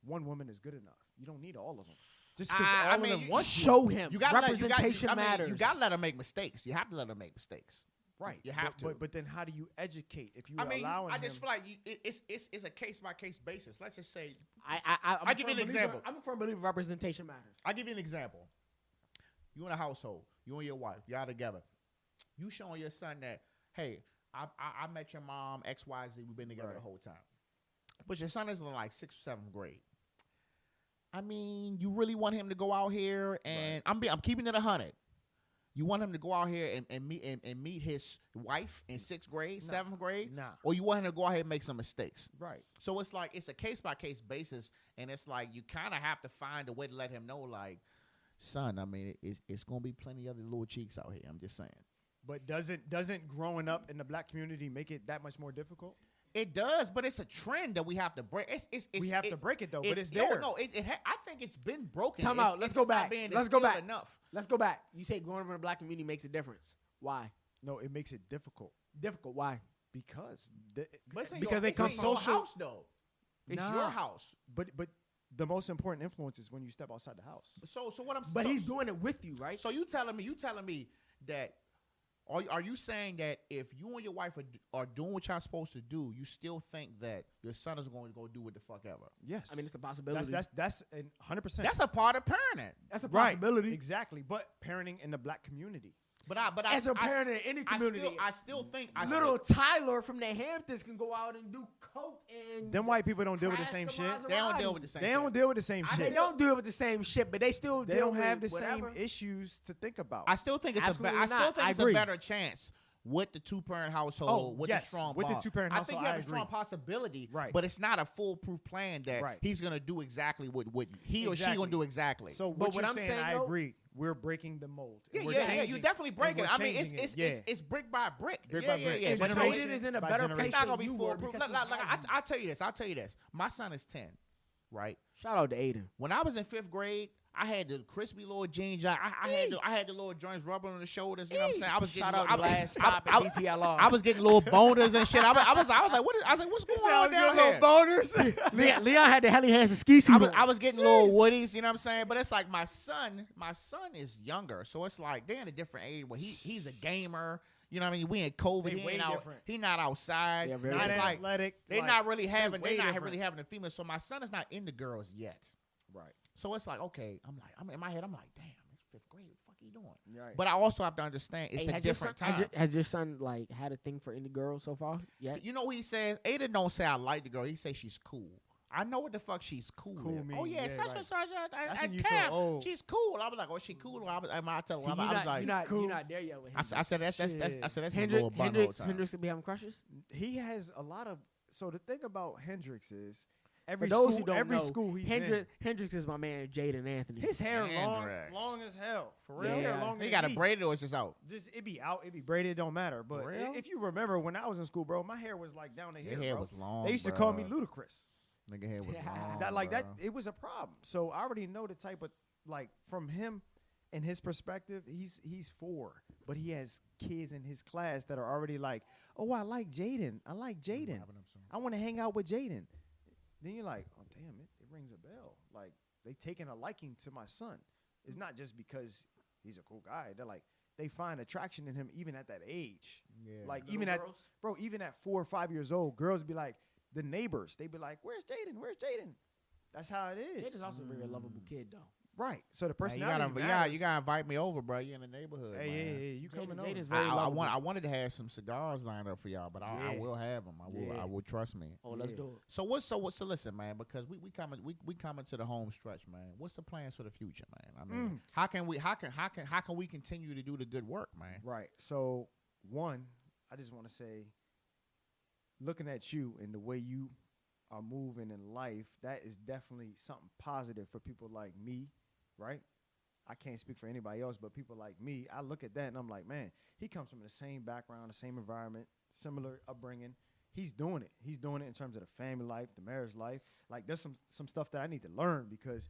one woman is good enough? You don't need all of them. Just because I all mean, of them you want Show him. You gotta representation matters. You got to let him make mistakes. You have to let him make mistakes. Right. You have to. But then how do you educate if you I mean, allowing I just him? feel like it's a case by case basis. Let's just say, I'm I'll a give you firm an believer- example. I'm a firm believer representation matters. I'll give you an example. You in a household, you and your wife, y'all together. You showing your son that, hey, I met your mom, XYZ, we've been together Right. the whole time. But your son is in like 6th or 7th grade. I mean, you really want him to go out here and I'm keeping it 100. You want him to go out here and meet his wife in 6th grade, 7th grade? Nah. Or you want him to go out here and make some mistakes? Right. So it's like it's a case by case basis, and it's like you kind of have to find a way to let him know, like, son, I mean, it's gonna be plenty of other little cheeks out here. I'm just saying. But doesn't growing up in the black community make it that much more difficult? It does, but it's a trend that we have to break. We have to break it though, but it's there. No, I think it's been broken. Time It's- out. Let's it's go just not back. being Let's go instilled back. Enough. Let's go back. You say growing up in the black community makes a difference. Why? No, it makes it difficult Difficult. Why? because But it's in Because your, they it's come in your social- house though. It's Nah. your house. but the most important influence is when you step outside the house. So what I'm. But so, he's doing it with you, right? So you telling me that. Are you saying that if you and your wife are doing what y'all supposed to do, you still think that your son is going to go do what the fuck ever? Yes, I mean, it's a possibility. that's 100%. That's a part of parenting. That's a right. possibility. Exactly, but parenting in the black community. But As a parent in any community, I still think little Tyler from the Hamptons can go out and do coke and Them white people don't deal with the crash same the shit. Maserati. they don't deal with the same. They shit. don't deal with the same They shit. don't deal with the same shit, but they still They deal don't have the with whatever. same issues to think about. I still think it's Absolutely I still not. think I it's agree. a better chance with the 2-parent household, Oh, with yes, the strong with the bond. 2-parent I household, think you have I a strong agree. possibility, Right. but it's not a foolproof plan that Right. he's gonna do exactly what he or she Exactly. gonna do exactly. So But what what you're I'm saying, saying, I though- agree. We're breaking the mold. yeah, And we're yeah, changing- you definitely breaking and it. we're I mean, changing it's it. Yeah. it's brick by brick. Brick yeah, by brick. yeah, And yeah. But Generation Jaden is in a by better generation. place it's not than gonna be you were foolproof. because Like, he has you. I'll tell you this. I'll tell you this. My son is 10, right? Shout out to Aiden. When I was in 5th grade, I had the crispy little jeans. I had the little joints rubbing on the shoulders. You know what I'm saying? I was Shout getting out to last stop at BTLR. I was getting little boners and shit. I was like, what is? I was like, what's going on down here? boners. Leon had the Helly Hands and ski suit. I was getting little woodies, you know what I'm saying? But it's like my son is younger, so it's like they're in a different age where he's a gamer. You know what I mean? We in COVID. They He way ain't out. different. He not outside. Yeah, very Not It's like athletic. they're like, not really having. way They're not different. really having a female. So my son is not into girls yet. Right. So it's like, okay, I'm in my head. I'm like, damn, it's 5th grade. What the fuck are you doing? Right. But I also have to understand it's Hey, a has your different son- time. Has your son like had a thing for any girls so far? Yeah. You know what he says? Aiden don't say I like the girl. He say she's cool. I know what the fuck she's cool Cool with. mean, Oh yeah, yeah, such right. and such. That's I when you care. feel old. She's cool. I was like, oh, she cool. I tell See, him. I was like, cool. you're not there yet with him. I said that's his little bun all the time. Hendrix be having crushes. He has a lot of. So the thing about Hendrix is, every For those school, who don't every know, school he's Hendrix is my man Jaden Anthony. His hair Hendrix. long as hell. For real? His hair Yeah. longer He than got a me. braided or it's just out. Just it be out, it be braided, it don't matter. But For real? if you remember when I was in school, bro, my hair was like down the Your hair, hair bro. was long. They used to bruh. call me Ludacris. Nigga hair was long. That like that, bruh. it was a problem. So I already know the type of like from him and his perspective, he's 4, but he has kids in his class that are already like, oh, I like Jaden. I like Jaden. I want to hang out with Jaden. Then you're like, oh damn, it rings a bell. Like they taking a liking to my son. It's not just because he's a cool guy. They're like they find attraction in him even at that age. Yeah. Like Little even at girls? bro, even at 4 or 5 years old, girls be like the neighbors. They be like, where's Jaden? Where's Jaden? That's how it is. Jaden's also a very lovable kid though. Right. So the Man, personality you matters. gotta invite me over, bro. You in the neighborhood. Hey, man. hey, you coming over? Jaden's very I lovable. wanted to have some cigars lined up for y'all, but I Yeah. will have them. Yeah. I will trust me. Oh, let's Yeah. do it. So listen, man, because we coming to the home stretch, man. What's the plans for the future, man? I mean, how can we continue to do the good work, man? Right. So one, I just want to say, looking at you and the way you are moving in life, that is definitely something positive for people like me, right? I can't speak for anybody else, but people like me, I look at that and I'm like, man, he comes from the same background, the same environment, similar upbringing. He's doing it. He's doing it in terms of the family life, the marriage life. Like there's some stuff that I need to learn because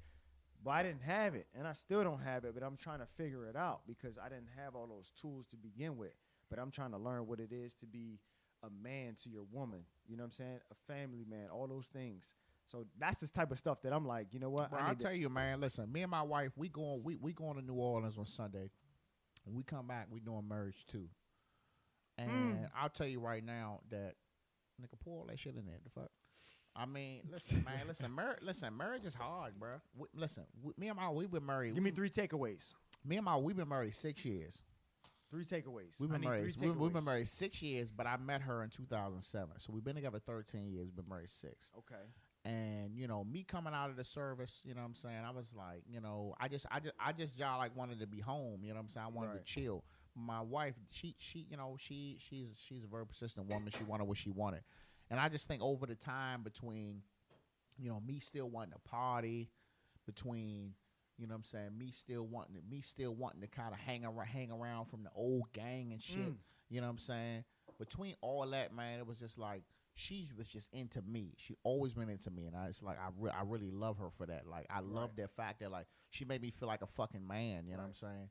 I didn't have it and I still don't have it, but I'm trying to figure it out because I didn't have all those tools to begin with. But I'm trying to learn what it is to be a man to your woman. You know what I'm saying? A family man, all those things. So that's the type of stuff that I'm like, you know what? Bro, I'll tell you, man. Listen, me and my wife, we going to New Orleans on Sunday. When we come back, we doing marriage too. And I'll tell you right now that nigga pour all that shit in there. The fuck. I mean, listen, man. Listen, marriage is hard, bro. Me and my we've been married. Give me 3 takeaways. We've been married 6 years. 3 takeaways. We've I been need married. 3 We've been takeaways. married 6 years, but I met her in 2007. So we've been together 13 years. We've been married 6. Okay. And me coming out of the service, you know what I'm saying? I was like, I just like wanted to be home, you know what I'm saying? I wanted Right. to chill. My wife, she's a very persistent woman. She wanted what she wanted. And I just think over the time between, me still wanting to party, between you know what I'm saying, me still wanting to kind of hang around from the old gang and shit. You know what I'm saying? Between all that, man, it was just like she was just into me. She always been into me, and it's like I really love her for that. Like I love that fact that like she made me feel like a fucking man. You know what I'm saying?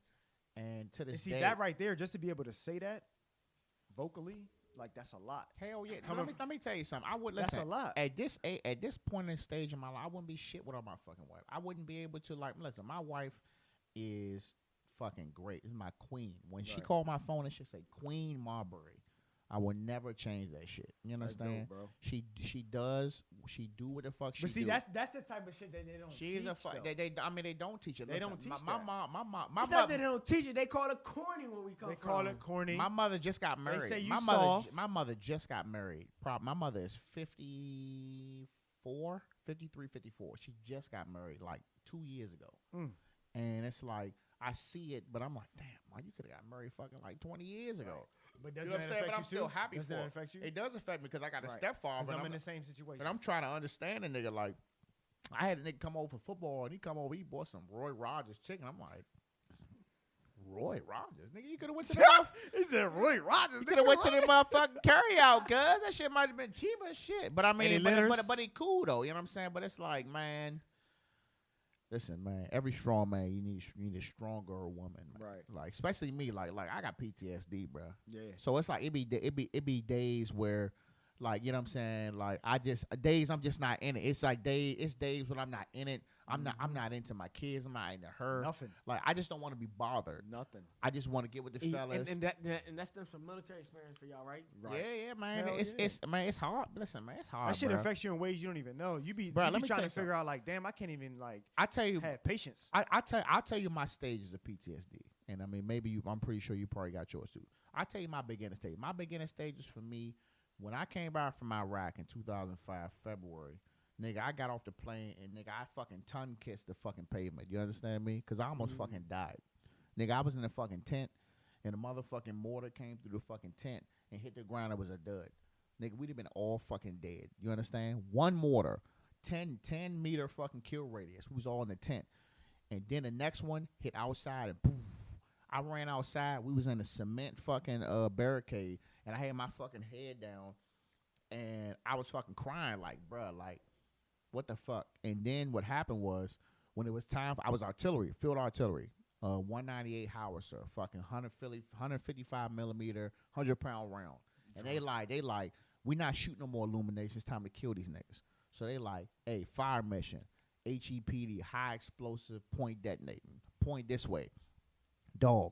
And to this And see day, that right there, just to be able to say that vocally, like that's a lot. hell yeah. Coming Let me tell you something. I would listen. That's a lot. At this point in stage in my life, I wouldn't be shit without my fucking wife. I wouldn't be able to listen. My wife is fucking great. Is my queen. When she Right. called my phone and she say Queen Marbury, I would never change that shit. You That's understand? dope, bro. She do what the fuck she But see, do. that's the type of shit that they don't. She's a teach, fuck. though. They don't teach it. They Listen, don't teach my that. mom. My It's not mother. that they don't teach it. They call it corny when we come They from. call it corny. My mother just got married. say you my soft. mother just got married. My mother is 54, 53, 54. She just got married like 2 years ago. And it's like I see it, but I'm like, damn, man, you could have got married fucking like 20 years ago. But You doesn't know what I'm that saying? But affect I'm you still too? happy Doesn't for that him. affect you? It does affect me because I got a Right. stepfather, 'Cause but I'm I'm in the same situation. But I'm trying to understand a nigga. Like, I had a nigga come over for football, and he come over, he bought some Roy Rogers chicken. I'm like, Roy Rogers, nigga, you could have went to the He said Roy Rogers. you could have went to the motherfucking carry out, cuz that shit might have been cheaper as shit. But I mean, Any Leonard's? but he cool though. You know what I'm saying? But it's like, man, listen, man, every strong man you need a stronger woman, man. Right. Like, especially me, like I got PTSD, bro. Yeah. So it's like it be days where, like, you know what I'm saying, like days I'm just not in it. It's like it's days when I'm not in it. I'm not into my kids. I'm not into her. Nothing. Like, I just don't want to be bothered. Nothing. I just want to get with the fellas. And that's some military experience for y'all, right? Right. Yeah, man. Hell It's yeah. man, it's hard. Listen, man, it's hard. That shit bruh. affects you in ways you don't even know. You be Bruh, let me trying tell to you figure out like, damn, I can't even like I tell you, have patience. I'll tell you my stages of PTSD, and I mean maybe I'm pretty sure you probably got yours too. I'll tell you my beginning stage. My beginning stages for me, when I came back from Iraq in 2005 February, nigga, I got off the plane and nigga, I fucking tongue kissed the fucking pavement. You understand me? Cause I almost fucking died. Nigga, I was in the fucking tent, and the motherfucking mortar came through the fucking tent and hit the ground. It was a dud. Nigga, we'd have been all fucking dead. You understand? One mortar, 10 meter fucking kill radius. We was all in the tent. And then the next one hit outside and poof. I ran outside. We was in a cement fucking barricade. And I had my fucking head down. And I was fucking crying like, bruh, like, what the fuck? And then what happened was, when it was time, I was artillery, field artillery. 198 howitzer, fucking 155 millimeter, 100-pound round. And they like, we not shooting no more illumination. It's time to kill these niggas. So they like, hey, fire mission, HEPD, high explosive point detonating. Point this way. Dog.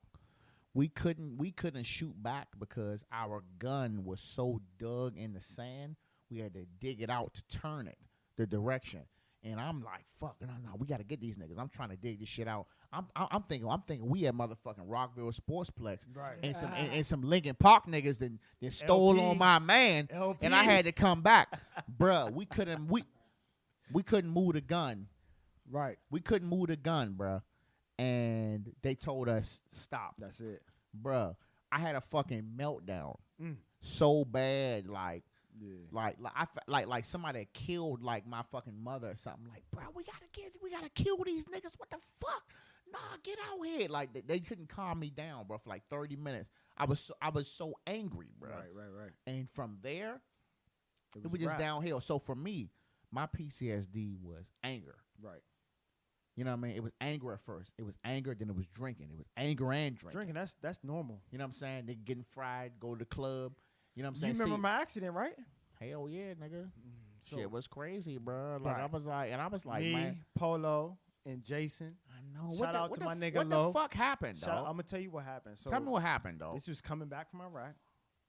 We couldn't shoot back because our gun was so dug in the sand. We had to dig it out to turn it the direction. And I'm like, fuck, no, we got to get these niggas. I'm trying to dig this shit out. I'm thinking we at motherfucking Rockville Sportsplex, Right. and some Lincoln Park niggas that stole LP. on my man, LP. and I had to come back, bruh. We couldn't move the gun. Right. We couldn't move the gun, bruh. And they told us stop, That's it. bruh. I had a fucking meltdown, Mm. so bad, like. Yeah. Like somebody that killed like my fucking mother or something. Like, bro, we gotta kill these niggas. What the fuck? Nah, get out here. Like they couldn't calm me down, bro, for like 30 minutes. I was so angry, bro. Right. And from there, it was a just wrap. downhill. So for me, my PTSD was anger. Right. You know what I mean? It was anger at first. It was anger, then it was drinking. It was anger and drinking. Drinking, that's normal. You know what I'm saying? They getting fried, go to the club. You know what I'm saying? You remember See- my accident, right? Hell yeah, nigga. So- Shit was crazy, bro. Like Right. I was like, Me, man, Polo, and Jason. I know. Shout out to my nigga What Lo. the fuck happened, I'm dog? gonna tell you what happened. So Tell me what happened, dog. this was coming back from Iraq.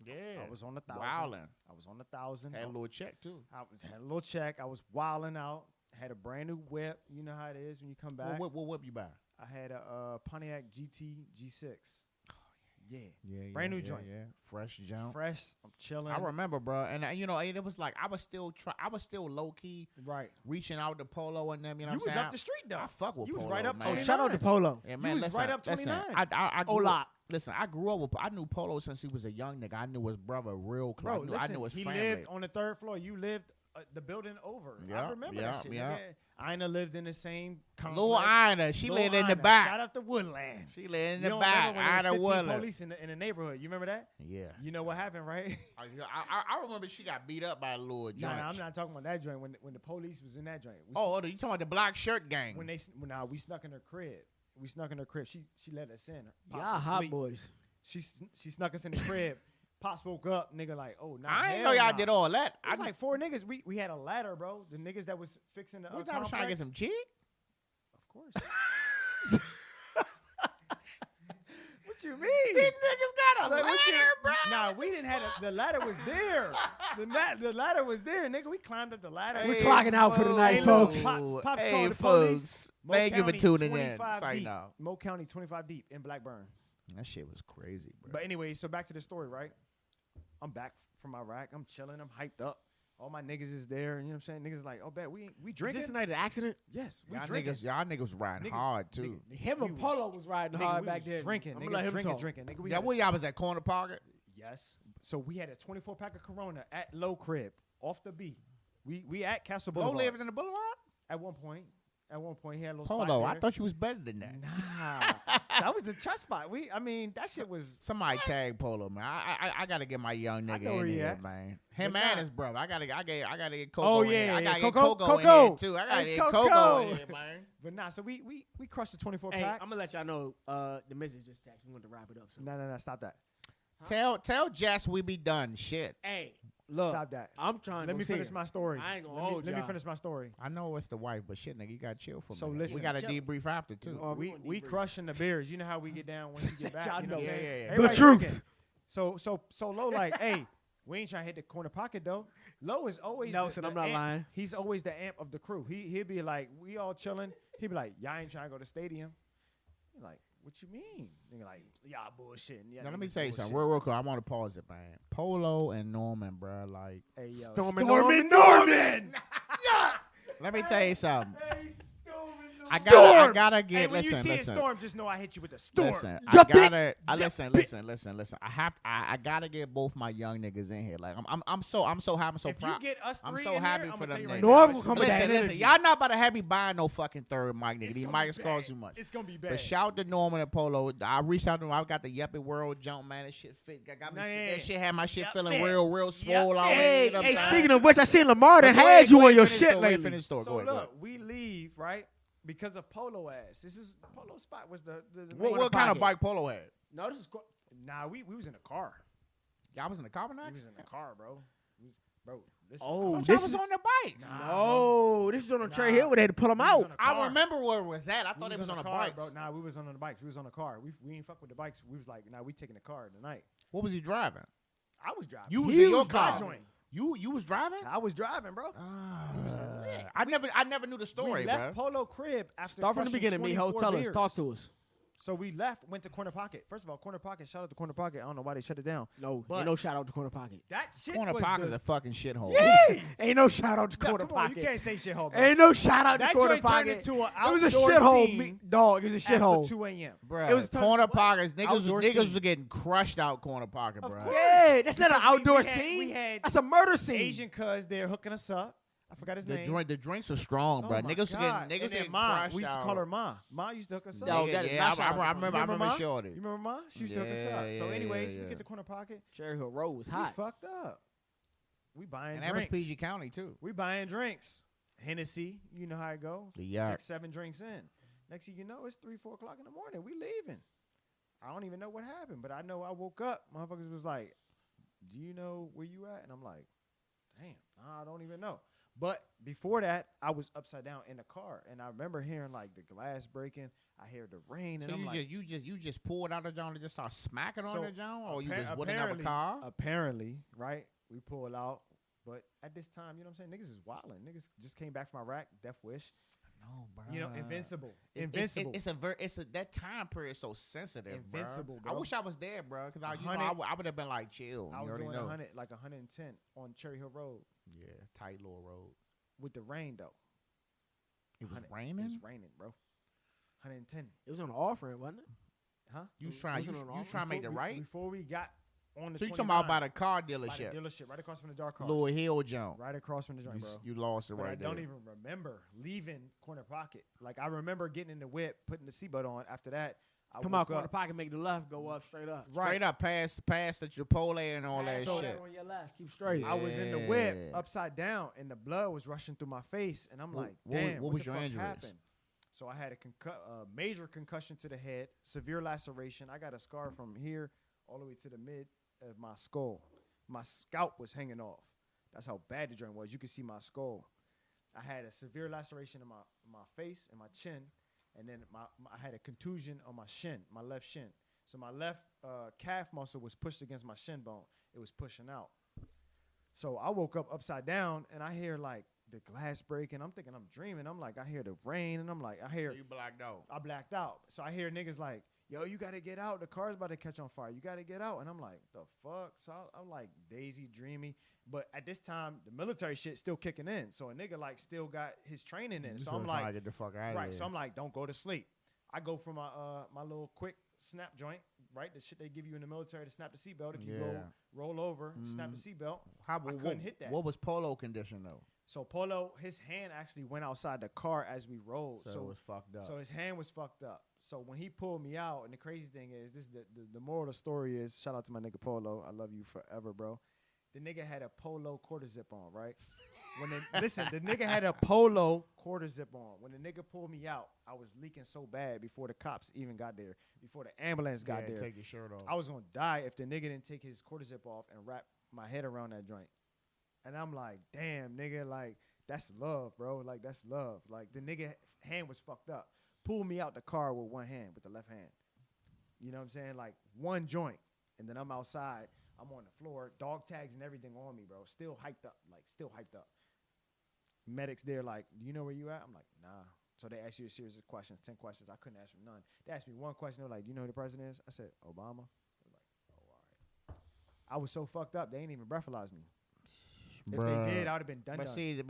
Yeah, I was on 1,000. wilding. I was on 1,000. Had a little check too. Had a little check. I was wilding out. Had a brand new whip. You know how it is when you come back. What whip you buy? I had a Pontiac GT G6. Yeah. Yeah, Brand new joint. Yeah, fresh jump. Fresh. I'm chilling. I remember, bro, and it was like I was still low key Right. reaching out to Polo and them. You know You what I'm was saying? up the street though. I fuck with You was Polo, right up man. 29. Shout out to Polo. Yeah, man, was listen, right up listen, 29. I grew Olak. up. Listen, I grew up with. I knew Polo since he was a young nigga. I knew his brother real close. Bro, I listen, knew his he family. lived on the 3rd floor. You lived the building over. I Yeah, remember yeah, that shit. yeah. Nigga. Ina lived in the same complex. Little Ina, she Lil lived in the Ina. back. Shout out to Woodland. She lived in You the don't back. remember when there was Ina 15 Woodland. police in the neighborhood? You remember that? Yeah. You know what happened, right? I remember she got beat up by a little joint. Nah, I'm not talking about that joint. When the police was in that joint. We Oh, you talking about the black shirt gang? when we snuck in her crib. We snuck in her crib. She let us in. Pops Y'all was hot asleep. boys. She snuck us in the crib. Pops woke up. Nigga like, oh, nah, I ain't hell know y'all nah. did all that. It was like 4 niggas. We had a ladder, bro. The niggas that was fixing the we thought I was trying to get complex. some cheek. Of course. What you mean? These niggas got a Like, what you- ladder, bro. Nah, we didn't have the ladder was there. The ladder was there, nigga. We climbed up the ladder. We're clocking out for the night, Hey, folks. look, Pops Hey, called the police. folks. Mo Thank you for County, tuning in. 25 Say deep. no. Mo County, 25 deep in Blackburn. That shit was crazy, bro. But anyway, so back to the story, right? I'm back from Iraq. I'm chilling. I'm hyped up. All my niggas is there. You know what I'm saying? Niggas like, oh, bet we Is drinking. this the night of the accident? Yes, we y'all drinking. niggas riding Niggas- hard too. Nigga, Him we and Polo was riding nigga, hard we back was then. Drinking, I'm nigga, gonna let him drinking, talk. drinking. Nigga, we Yeah, had where y'all was at Corner Pocket? Yes. So we had a 24 pack of Corona at Low Crib off the B. We at Castle Low Boulevard. living in the Boulevard? At one point, he had a little Polo, spot I there. thought you was better than that. Nah, that was a trust spot. That shit was. Somebody tag Polo, man. I gotta get my young know nigga where in he here, at. man. Him But and nah. his brother. I gotta get Coco Oh in here. yeah, I gotta yeah. get Coco in Coco. here too. I gotta Hey, get Coco Coco. in here, man. But nah, so we crushed the 24 Hey, pack. I'm gonna let y'all know. The message just text. We want to wrap it up. So. No, stop that. Tell Jess we be done. Shit. Hey, look. Stop that. I'm trying. Let to me see finish it. my story. I ain't gonna Let me- hold Let me y'all. finish my story. I know it's the wife, but shit, nigga, you gotta chill for a So minute. listen, we gotta chill. debrief after too. Oh, We gonna we debrief. crushing the beers. You know how we get down once you get back. Y'all You know what I'm know. saying? Yeah, yeah. Everybody The truth. drinking. So Low like, hey, we ain't trying to hit the corner pocket though. Low is always Nelson, the I'm not amp. lying. He's always the amp of the crew. He'll be like, we all chilling. He'll be like, y'all ain't trying to go to stadium. You're like, what you mean? Nigga like, y'all bullshitting. Now, let me tell you something real quick. I want to pause it, man. Polo and Norman, bro. Like, Hey yo, Stormin' Stormin' Norman. Norman. let me tell you something. Hey, Stormin' Norman. I Storm. gotta Hey, get. when you Listen, see listen. a storm, just know I hit you with a storm. Listen, Jump I gotta. Listen. I gotta get both my young niggas in here. Like, I'm so happy, so If proud. you get us I'm three so in happy here, for I'ma them tell you right niggas. now, Norm it's will gonna come with be that Listen, bad. energy. y'all not about to have me buying no fucking third mic, nigga. It's These gonna be mics cost bad. too much. It's gonna be bad. But shout to Norman and Polo. I reached out to them. I got the Yuppie World jump, man. That shit fit. Got me. Nah, yeah, That shit had my shit Yup, feeling man. real swole already. Hey, You know what hey. I'm saying? Speaking of which, I seen Lamar But that go ahead, had you go on ahead, your finish shit the story, lately. finish the story. So Go ahead, go ahead. look, we leave right because of Polo ass. This is Polo spot was the What kind of bike Polo had? No, this is. Nah, we was in the car. Y'all was in the carbon We axe? was in the car, bro. Bro, listen. Oh, Y'all this was is on the bikes. Nah, no. This is on the Trey Nah. Hill where they had to pull him We was out. on the I car. remember where it was at. I We thought it was on the car, bikes. bro. Nah, we was on the bikes. We was on the car. We ain't fuck with the bikes. We was like, nah, we taking the car tonight. What was he driving? I was driving. You was He in your my car. joint. You was driving? I was driving, bro. I never knew the story, we left bro. Polo crib after Start from the crushing beginning, Miho. 24 Tell us. beers. Talk to us. So we left, went to Corner Pocket. First of all, Corner Pocket, shout out to Corner Pocket. I don't know why they shut it down. No, But- ain't no shout out to Corner Pocket. That shit Corner was Pocket's the, a fucking shithole. Yay! Ain't no shout out to Nah, Corner come on, Pocket. you can't say shithole, bro. Ain't no shout out to That Corner joint turned Pocket. into an It was a outdoor shithole, scene dog. It was a after shithole. 2 a.m. Bro, It was corner what? pockets. Outdoor Niggas scene. was getting crushed out corner pocket, Of bro. course. Yeah, that's not an Because outdoor we scene. had That's a murder scene. Asian cuz there hooking us up. I forgot his The name. drinks are strong, Oh bro. my Niggas was God. getting And then getting Ma, crushed we used to out. call her Ma. Ma used to hook us up. No, Yeah, that is yeah, not I shout out to remember. I Remember remember Ma? Shorty. You remember Ma? She used to hook us up. So Yeah, anyways, yeah, we yeah. get to Corner Pocket. Cherry Hill Road was We hot. fucked up. We buying And that was drinks. PG County too. We buying drinks. Hennessy, you know how it goes. The yacht. 6, 7 drinks in. Next thing you know, it's 3, 4 o'clock in the morning. We leaving. I don't even know what happened, but I know I woke up. Motherfuckers was like, "Do you know where you at?" And I'm like, "Damn, I don't even know." But before that, I was upside down in the car, and I remember hearing like the glass breaking. I hear the rain, and So I'm like, you just pulled out the joint and just started smacking on So, the joint, or you Appar- was whipping up a car? Apparently, right? We pull out, but at this time, you know what I'm saying? Niggas is wilding. Niggas just came back from Iraq, Death Wish. No, bro. You know, invincible, It's- invincible. It's a that time period is so sensitive, Invincible, I bro. wish I was there, bro, because I 100 would have been like chill. I You was already doing know. 100, like 110 on Cherry Hill Road Yeah, tight little road. with the rain though. It was 100 It raining. was raining, bro. 110, It was on the offering, wasn't it? huh? You was trying wasn't you on trying to make the right. Before we got on the So you talking about 29, by the car by the dealership, dealership, right across from the dark cars, Little Hill jump. right across from the joint, You, bro. you lost it But right I don't there. even remember leaving Corner Pocket. Like I remember getting in the whip, putting the seatbelt on. After that, I Come woke out Corner up. Pocket, make the left, go up, straight up. Right. Straight up past the Chipotle and all that So- shit. on your left, keep straight. I was in the whip, Yeah. upside down, and the blood was rushing through my face, and I'm like, damn, what was the your fuck injuries? happened? So I had a major concussion to the head, severe laceration. I got a scar from here all the way to the mid of my skull. My scalp was hanging off. That's how bad the joint was. You could see my skull. I had a severe laceration in my face and my chin, and then I had a contusion on my shin, my left shin. So my left calf muscle was pushed against my shin bone. It was pushing out. So I woke up upside down, and I hear like the glass breaking. I'm thinking I'm dreaming. I'm like, I hear the rain, and I'm like, I hear So you blacked out. I blacked out. So I hear niggas like, yo, you got to get out. The car's about to catch on fire. You got to get out. And I'm like, the fuck? So I'm like daisy dreamy. But at this time, the military shit still kicking in. So a nigga like still got his training in. So I'm trying to like, get the fuck out of right. there. So I'm like, don't go to sleep. I go for my my little quick snap joint, right? The shit they give you in the military to snap the seatbelt. If you Yeah. roll over, snap the seatbelt. I couldn't hit that. What was polo condition though? So Polo, his hand actually went outside the car as we rolled. So it was fucked up. So his hand was fucked up. So when he pulled me out, and the crazy thing is, this is the moral of the story is, shout out to my nigga Polo. I love you forever, bro. The nigga had a Polo quarter zip on, right? The nigga had a Polo quarter zip on. When the nigga pulled me out, I was leaking so bad before the cops even got there, before the ambulance got there. Take your shirt off. I was gonna die if the nigga didn't take his quarter zip off and wrap my head around that joint. And I'm like, damn, nigga, like, that's love, bro. Like, that's love. Like, the nigga hand was fucked up. Pulled me out the car with one hand, with the left hand. You know what I'm saying? Like, one joint. And then I'm outside. I'm on the floor. Dog tags and everything on me, bro. Still hyped up. Like, still hyped up. Medics there like, do you know where you at? I'm like, nah. So they asked you a series of questions, 10 questions. I couldn't answer none. They asked me one question. They were like, do you know who the president is? I said, Obama. They were like, oh, all right. I was so fucked up, they ain't even breathalyzed me. If they did, I would have been done. But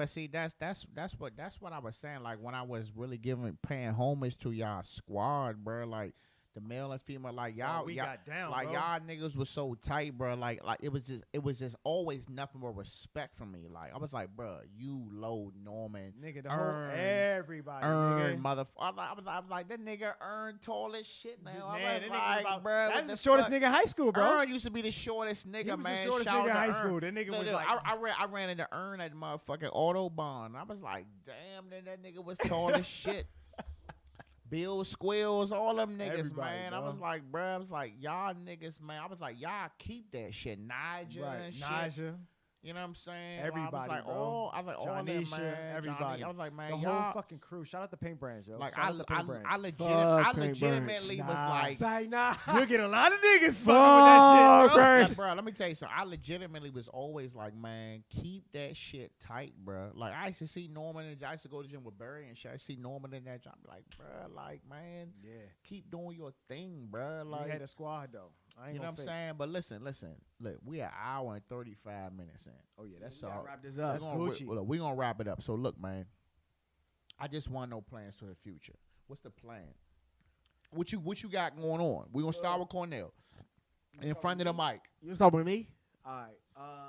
see, that's what I was saying. Like when I was really paying homage to y'all squad, bro. Like the male and female, like y'all, we got down, like bro. y'all niggas was so tight, bro. Like it was just always nothing but respect from me. Like I was like, bro, you low Norman, Nigga, the whole everybody, earn nigga. motherfucker. I was like, that nigga earned tall as shit now. I Man, was that nigga was like, about, bro, that's the shortest nigga in high school, bro. Earn used to be the shortest nigga, He was man. the shortest Shout nigga in out to high Earn. school. That nigga Look, was look, like, I ran into Earn at motherfucking Autobahn. I was like, damn, then that nigga was tall as shit. Bill Squills, all them niggas, Everybody, man. bro. I was like, bruh, I was like, y'all niggas, man. I was like, y'all keep that shit. Nigel and shit. Naja. You know what I'm saying? Everybody, I was like, bro. all of them, Janisha, man. everybody. Johnny. I was like, man, The y'all. whole fucking crew. Shout out to Paint Brands, yo. Like Shout out to Paint Brands. I legitimately was Nah. like, Say nah. You'll get a lot of niggas fucking with that shit, bro. like, bro, let me tell you something. I legitimately was always like, man, keep that shit tight, bro. Like, I used to see Norman, and I used to go to the gym with Barry and shit. I see Norman in that job. I'm like, bro, like, man, Yeah. keep doing your thing, bro. Like, We had a squad, though. I ain't you know gonna what I'm fake. saying? But listen. Look, we an hour and 35 minutes in. Oh, yeah, that's So, Gotta wrap this up. That's Gucci. We're going to wrap it up. So, look, man, I just want no plans for the future. What's the plan? What you got going on? We're going to start with Cornell in front of the mic. You was talking with me? All right.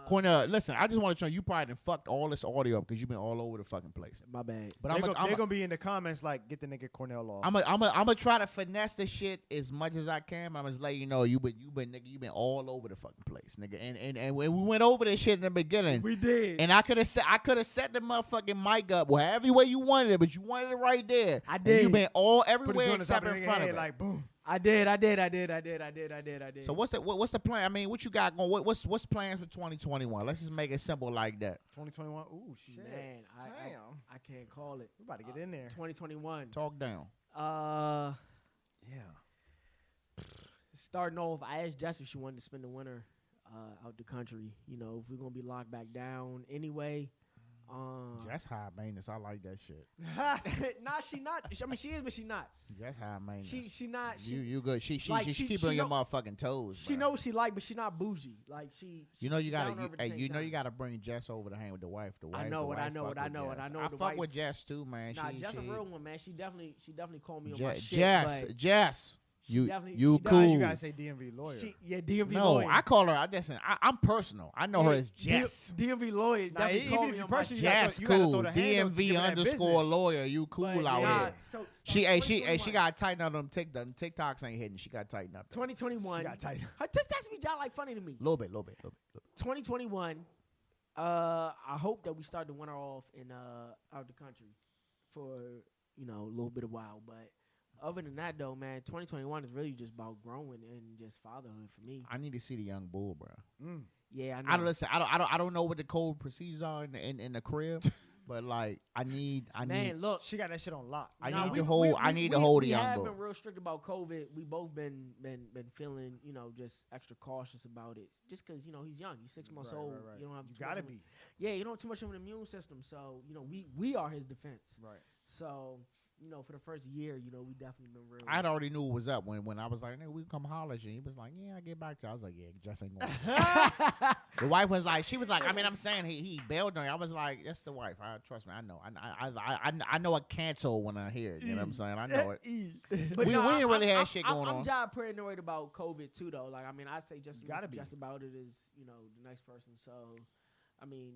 Cornell, listen, I just want to show you probably done fucked all this audio up because you've been all over the fucking place. My bad. But They're I'm gonna be in the comments like, get the nigga Cornell off. I'm gonna try to finesse the shit as much as I can. But I'm just letting you know you been all over the fucking place, nigga. And when we went over this shit in the beginning, We did. and I could have set the motherfucking mic up however way you wanted it, but you wanted it right there. I And did. you been all Put it everywhere on the top except of the in nigga front of head, it. like, boom. I did. So what's the plan? I mean, what you got going? What's plans for 2021? Let's just make it simple like that. 2021. Ooh, shit. Man, Damn. I can't call it. We about to get in there. 2021. Talk down. Yeah. Starting off, I asked Jess if she wanted to spend the winter out the country. You know, if we're gonna be locked back down anyway. That's high maintenance. I like that shit. Nah, she not. I mean, she is, but she not. That's high maintenance. She not. You good? She like, keep she on your know- motherfucking toes. She bruh. knows what she like, but she not bougie. Like she. You know you she gotta. down to earth at the Hey, same you know you time. gotta bring Jess over to hang with the wife. The wife. know the it, wife I know fuck it, I with know it, Jess. I know I the fuck wife- with Jess too, man. Nah, she Jess a real one, man. She definitely called me on my shit. Jess, but Jess. You definitely- you she Nah, cool? you gotta say DMV lawyer. DMV no, lawyer. I call her. I'm personal. I know her as D- Jess. DMV lawyer. Nah, Definitely even called if me you on my personally- shit. Jess you gotta cool. throw the handle to DMV give her that underscore business. lawyer. You cool But, out yeah. here. So She 2021. got to tighten up them TikToks ain't hitting. She got to tighten up. 2021. She got tight. Her TikToks be like funny to me. Little bit. 2021. I hope that we start the winter off in out the country for a little bit of while. But other than that, though, man, 2021 is really just about growing and just fatherhood for me. I need to see the young bull, bro. Yeah, I know. I don't listen. I don't know what the code procedures are in the crib, but like I need. Man, look. She got that shit on lock. I Nah, need we- to hold. we- I need we- to hold the we young have bull. been real strict about COVID. We both been feeling, just extra cautious about it. Just because he's young, he's 6 months old. Right. You don't have You too much gotta of a- be. Yeah, you don't have too much of an immune system. So we are his defense. Right. So for the first year, we definitely been real. I'd already knew it was up when I was like, nigga, we come holler at you. He was like, yeah, I get back to you. I was like, yeah, Jess ain't going. The wife was like, I'm saying he bailed on you. I was like, that's the wife. Trust me, I know. I know a cancel when I hear it. You know what I'm saying? I know it. But we ain't really had shit going I'm on. job paranoid about COVID too, though. Like, I mean, I say just Gotta be. just about it as the next person. So, I mean,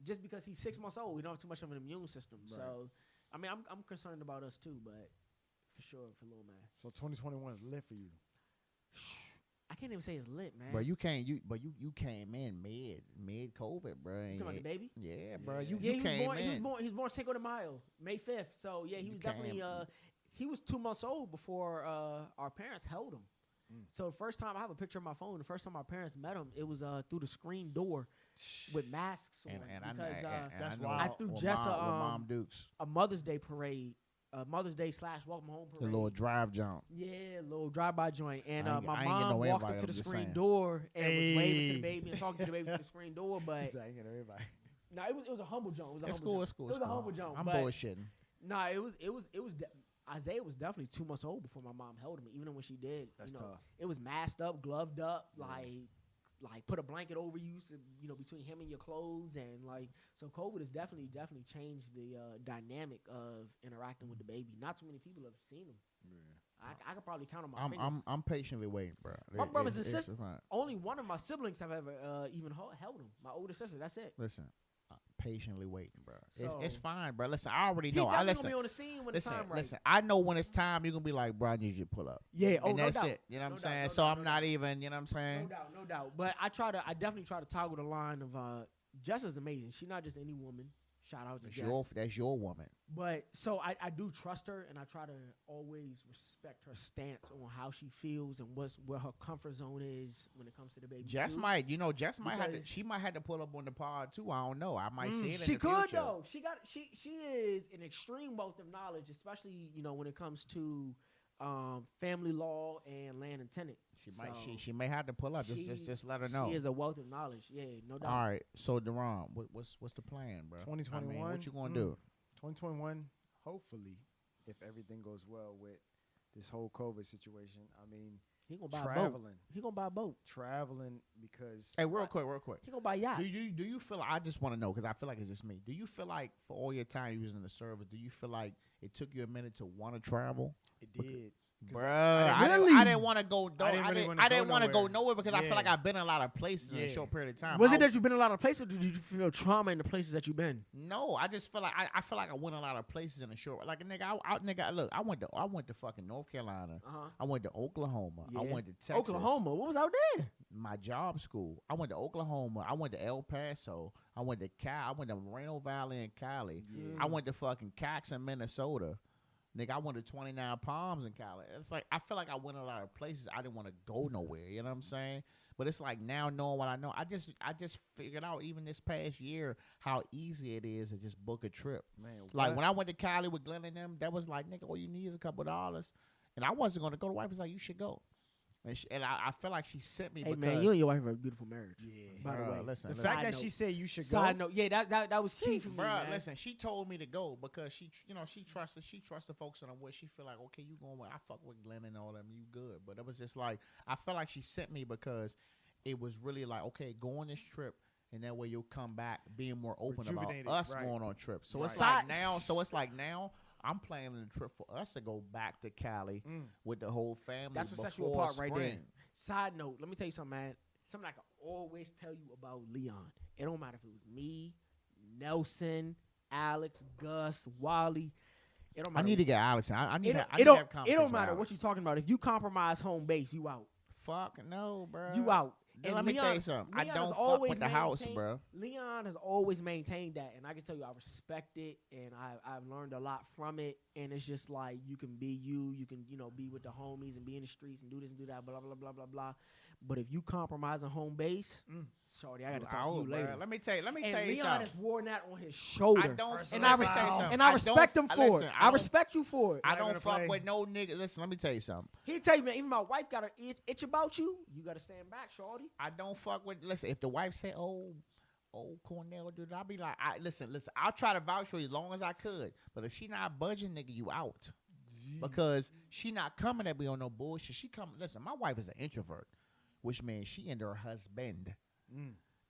just because he's 6 months old, we don't have too much of an immune system. Right. So, I mean, I'm concerned about us too, but for sure for little man. So 2021 is lit for you. I can't even say it's lit, man. Bro, you came in mid COVID, bro. You talking about the baby? Yeah, bro. Yeah. You Yeah, came in. he was born Cinco de Mayo, May 5th. So yeah, he was definitely he was 2 months old before our parents held him. So the first time I have a picture of my phone, the first time our parents met him, it was through the screen door with masks on. That's I wild. threw with Jess Mom Dukes. a Mother's Day parade, Mother's Day / welcome home parade. The little drive jump. Yeah, little drive-by joint. And I ain't my getting no mom walked invite, up to I'm the just screen saying. door and was waving to the Hey. baby and talking to the baby through the screen door. But everybody. no, it was a humble joint. It was a It's humble cool. joint. It's cool. It was a humble joint. I'm but bullshitting. nah, it was Isaiah was definitely 2 months old before my mom held him. Even when she did, That's tough. it was masked up, gloved up, like put a blanket over you, so, between him and your clothes, and so COVID has definitely changed the dynamic of interacting with the baby. Not too many people have seen him. Yeah. I could probably count on my fingers. I'm patiently waiting, bro. My brothers and It's sisters. fine. Only one of my siblings have ever even held him. My older sister. That's it. Listen, patiently waiting, bro. So- It's fine, bro. Listen, I already He know. definitely Listen, gonna be on the scene when listen, the time right. listen. I know when it's time, you're gonna be like, bro, I need you to pull up. Yeah. Oh, And no that's doubt. it. You know what No I'm doubt, saying? no So doubt, I'm no not doubt. even. You know what I'm saying? No doubt. But I definitely try to toggle the line of Jess is amazing. She's not just any woman. Shout out to Jess. That's your woman. But so I do trust her, and I try to always respect her stance on how she feels and where her comfort zone is when it comes to the baby. Jess too. might have to. Because- She might have to pull up on the pod too. I don't know. I might see it. She in the could future. though. She is an extreme wealth of knowledge, especially when it comes to family law and land and tenant. She may have to pull up. Just let her know. She is a wealth of knowledge. Yeah, no doubt. All right. So Deron, what's the plan, bro? 2021. I mean, what you gonna do? 2021. Hopefully, if everything goes well with this whole COVID situation. I mean, He gonna buy a boat. traveling, He gonna buy a boat. traveling because Hey, real quick. He gonna buy a yacht. Do you feel? I just want to know because I feel like it's just me. Do you feel like for all your time you was in the service, do you feel like it took you a minute to want to travel? it did. 'Cause Bruh, Really? I didn't want to go. I didn't really wanna I didn't go want to go nowhere. nowhere because I Yeah. feel like I've been in a lot of places in a Yeah. short period of time. Was it that you've been in a lot of places, or did you feel trauma in the places that you've been? No, I just feel like I feel like I went a lot of places in a short. Like nigga, look, I went to fucking North Carolina. Uh-huh. I went to Oklahoma. I Yeah. went to Texas. Oklahoma. What was out there? My job school. I went to Oklahoma. I went to El Paso. I went to Cal. I went to Moreno Valley and Cali. Yeah. I went to fucking Caxton, Minnesota. Nigga, I went to 29 Palms in Cali. It's like I feel like I went a lot of places. I didn't want to go nowhere. You know what I'm saying? But it's like now knowing what I know, I just figured out even this past year how easy it is to just book a trip. Man, Like when I went to Cali with Glenn and them, that was like, nigga, all you need is a couple of dollars. And I wasn't gonna go. The wife was like, you should go. And I feel like she sent me Hey because man, you and your wife have a beautiful marriage. yeah. By the Bruh, way, listen, The listen. fact that Side she note. said you should Side go. note, yeah, that was key for me, Bruh, man. listen, she told me to go because she trusts the folks in the way she feel like, okay, you going with, I fuck with Glenn and all them, you good. But it was just like, I felt like she sent me because it was really like, okay, go on this trip. And that way you'll come back being more open about Rejuvenated, us right. going on trips. So Right. it's like now I'm planning a trip for us to go back to Cali with the whole family. That's what sets you before apart right there. spring. Side note, let me tell you something, man. Something I can always tell you about Leon. It don't matter if it was me, Nelson, Alex, Gus, Wally. It don't I matter. need to get Alex. I need to have It don't conversation with matter Alex. what you're talking about. If you compromise home base, you out. Fuck no, bro. You out. Then let me tell you something. I Leon don't has fuck always with the house, maintained- bro. Leon has always maintained that, and I can tell you I respect it, and I've learned a lot from it. And it's just like you can be you can be with the homies and be in the streets and do this and do that, blah blah blah blah blah. But if you compromise on home base, shorty, I got to talk to you later. Let me tell you And something. Leon has worn that on his shoulder. I don't. and let I, me tell you something. and I respect him don't- for listen, it. I don't- respect you for it. I Not don't gonna fuck play. with no nigga. Listen, let me tell you something. He tell you, man, even my wife got her itch about you. You got to stand back, shorty. I don't fuck with. Listen, if the wife say, "Oh, old Cornell dude, I'll be like, listen, I'll try to vouch for you as long as I could. But if she not budging, nigga, you out. Because she not coming at me on no bullshit. She come. Listen, my wife is an introvert, which means she into her husband.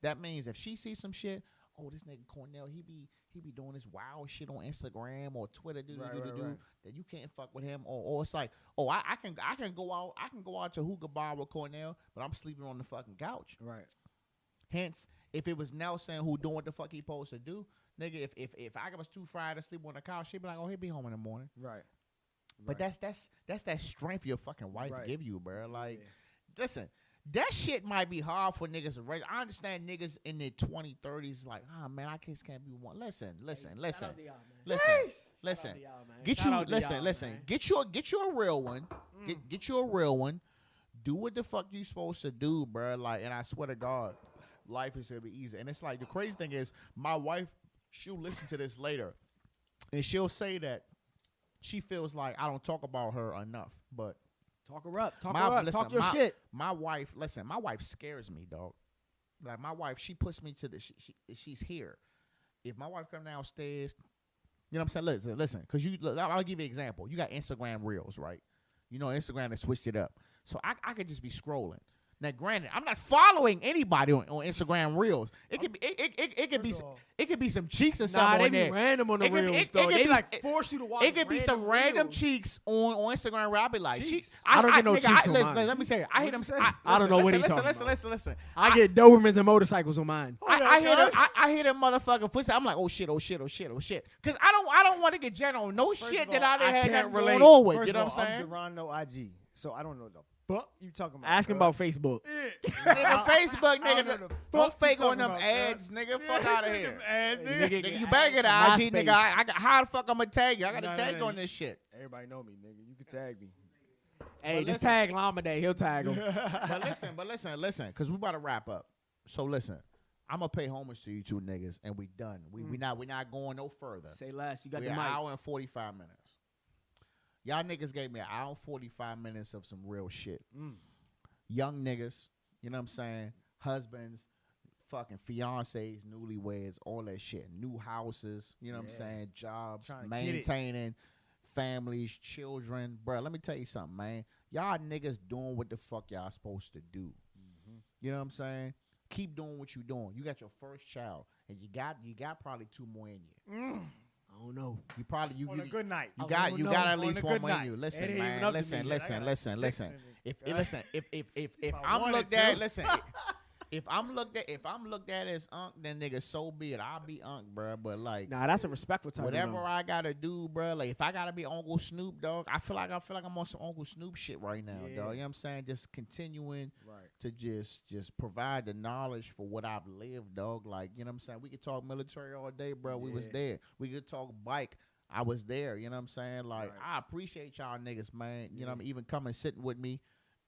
That means if she sees some shit, oh, this nigga Cornell, he be doing this wild shit on Instagram or Twitter, that you can't fuck with him, or it's like, oh, I can go out to hookah bar with Cornell, but I'm sleeping on the fucking couch. Right. Hence, if it was Nelson who doing what the fuck he supposed to do, nigga, if I was too fried to sleep on the couch, she'd be like, oh, he'll be home in the morning. Right. But that's that strength your fucking wife give you, bro. Like, Yeah. listen, that shit might be hard for niggas to raise. I understand niggas in their 20s, 30s like, man, I just can't be one. Listen. Shout out to y'all, man. Listen. Shout out to y'all, man. Get Shout you out to y'all, listen. man. Get you a real one. Get you a real one. Do what the fuck you supposed to do, bro. Like, and I swear to God, life is gonna be easy. And it's like, the crazy thing is, my wife, she'll listen to this later, and she'll say that she feels like I don't talk about her enough. But Talk her up. listen, Talk your shit. my wife scares me, dog. Like, my wife, she puts me to the she's here. If my wife come downstairs, you know what I'm saying? Listen, because I'll give you an example. You got Instagram Reels, right? You know, Instagram has switched it up. So I could just be scrolling. Now, granted, I'm not following anybody on Instagram Reels. It could be it could be some cheeks or Nah, something they on be there. random on the It could be- reels, it though. could They be- like force you to watch. It could be some random reels. cheeks on Instagram where I'll be like, Cheeks? I don't get no cheeks on listen, mine. let me tell you, I hit them. I don't know what he talking about. Listen. I get Dobermans and motorcycles on mine. I hear them motherfucking footsteps. I'm like, oh shit. Because I don't want to get general on no First shit of that all, I didn't I have can't nothing going relate. on with. First You know of what all, I'm saying? Deron no IG, so I don't know the fuck you talking about. Ask him bro. about Facebook. Nigga, Facebook, I don't nigga, know the don't fuck fake you on talking them about, ads, nigga. Fuck out of here. Ass, Nigga, Nigga, you ads better get from an IG, MySpace. nigga. I got how the fuck I'm gonna tag you? I got to Nah, tag nah, on nah. this shit. Everybody know me, nigga. You can tag me. Hey, But just listen. tag Llama Day. He'll tag him. But listen, because we about to wrap up. So listen, I'm gonna pay homage to you two niggas, and we done. We not going no further. Say less. You got We're the an mic. hour and 45 minutes. Y'all niggas gave me an hour and 45 minutes of some real shit. Young niggas, you know what I'm saying? Husbands, fucking fiancés, newlyweds, all that shit. New houses, you know what I'm Yeah. saying? Jobs, Trying to get it. maintaining families, children. Bruh, let me tell you something, man. Y'all niggas doing what the fuck y'all supposed to do. You know what I'm saying? Keep doing what you doing. You got your first child, and you got probably 2 more in you. I don't know. You probably On a good night. you I got don't you know. got at On least a one good more in night. you. It Listen, ain't even man. up to Listen, me yet. I got listen. 6 in it. If I I'm wanted looked at, to. listen. If I'm looked at as unk, then nigga, so be it. I'll be unk, bruh. But like, Nah, that's a respectful title. whatever though. I gotta do, bruh. Like, if I gotta be Uncle Snoop, dog, I feel like I'm on some Uncle Snoop shit right now, Yeah. dog. You know what I'm saying? Just continuing Right. to just provide the knowledge for what I've lived, dog. Like, you know what I'm saying? We could talk military all day, bro. We was Yeah. there. We could talk bike. I was there. You know what I'm saying? Like, Right. I appreciate y'all niggas, man. You know what I Yeah. mean? Even coming sitting with me.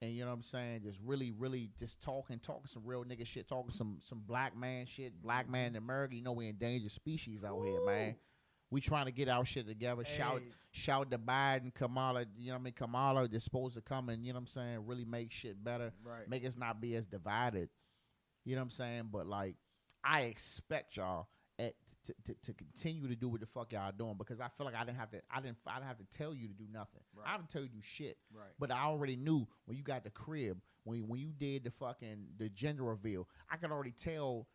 And you know what I'm saying? Just really just talking some real nigga shit, talking some black man shit, black man in America. You know we endangered species out here, man. We trying to get our shit together. Hey. Shout to Biden, Kamala, you know what I mean? Kamala is supposed to come and, you know what I'm saying, really make shit better. Right. Make us not be as divided. You know what I'm saying? But like, I expect y'all to continue to do what the fuck y'all doing, because I feel like I didn't have to tell you to do nothing. Right. I didn't tell you to do shit. Right. But I already knew when you got the crib, when you did the gender reveal, I could already tell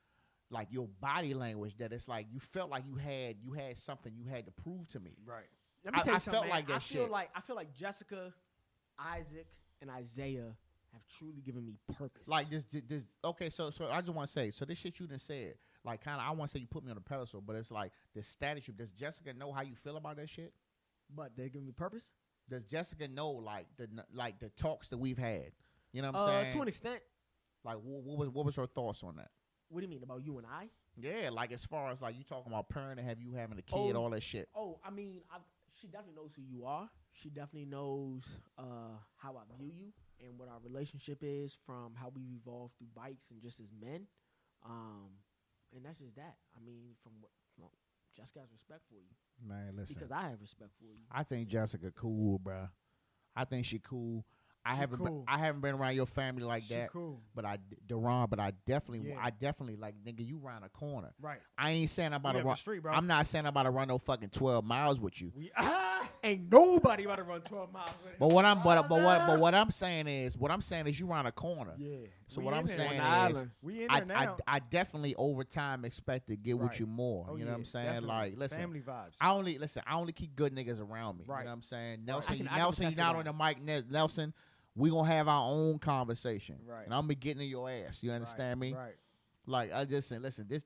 like your body language that it's like you felt like you had something you had to prove to me. Right. Let me I tell you felt something, man. like that I feel shit. I feel like Jessica, Isaac, and Isaiah have truly given me purpose. Like this okay, so I just want to say, so this shit you done said, like kind of I want to say you put me on a pedestal, but it's like the status. Does Jessica know how you feel about that shit? but they give me purpose. Does Jessica know like the talks that we've had? You know what I'm saying? To an extent. Like what was her thoughts on that? What do you mean about you and I? Yeah, like as far as like you talking about parenting, have you having a kid, all that shit. Oh, I mean, she definitely knows who you are. She definitely knows how I view you and what our relationship is from how we've evolved through bikes and just as men. And that's just that. I mean, Jessica has respect for you. Man, listen. Because I have respect for you. I think Jessica cool, bruh. I think she cool. I haven't been around your family like She that. cool. But Deron, I definitely Yeah. like, nigga, you round a corner. Right. I ain't saying I'm about We to up run. the street, bro. I'm not saying I'm about to run no fucking 12 miles with you. We Ain't nobody about to run 12 miles with it. But what I'm saying is you round a corner. Yeah. So We what in I'm there. saying On the is island. We in there now. I definitely over time expect to get with Right. you more. Oh, You know what I'm saying? definitely. Like, listen, Family vibes. I only keep good niggas around me. Right. You know what I'm saying? Right. Nelson, I can Nelson, attest you to not on that. the mic. Nelson, we gonna have our own conversation. Right. And I'm gonna be getting in your ass. You understand me? Right. Like, I just said, listen, this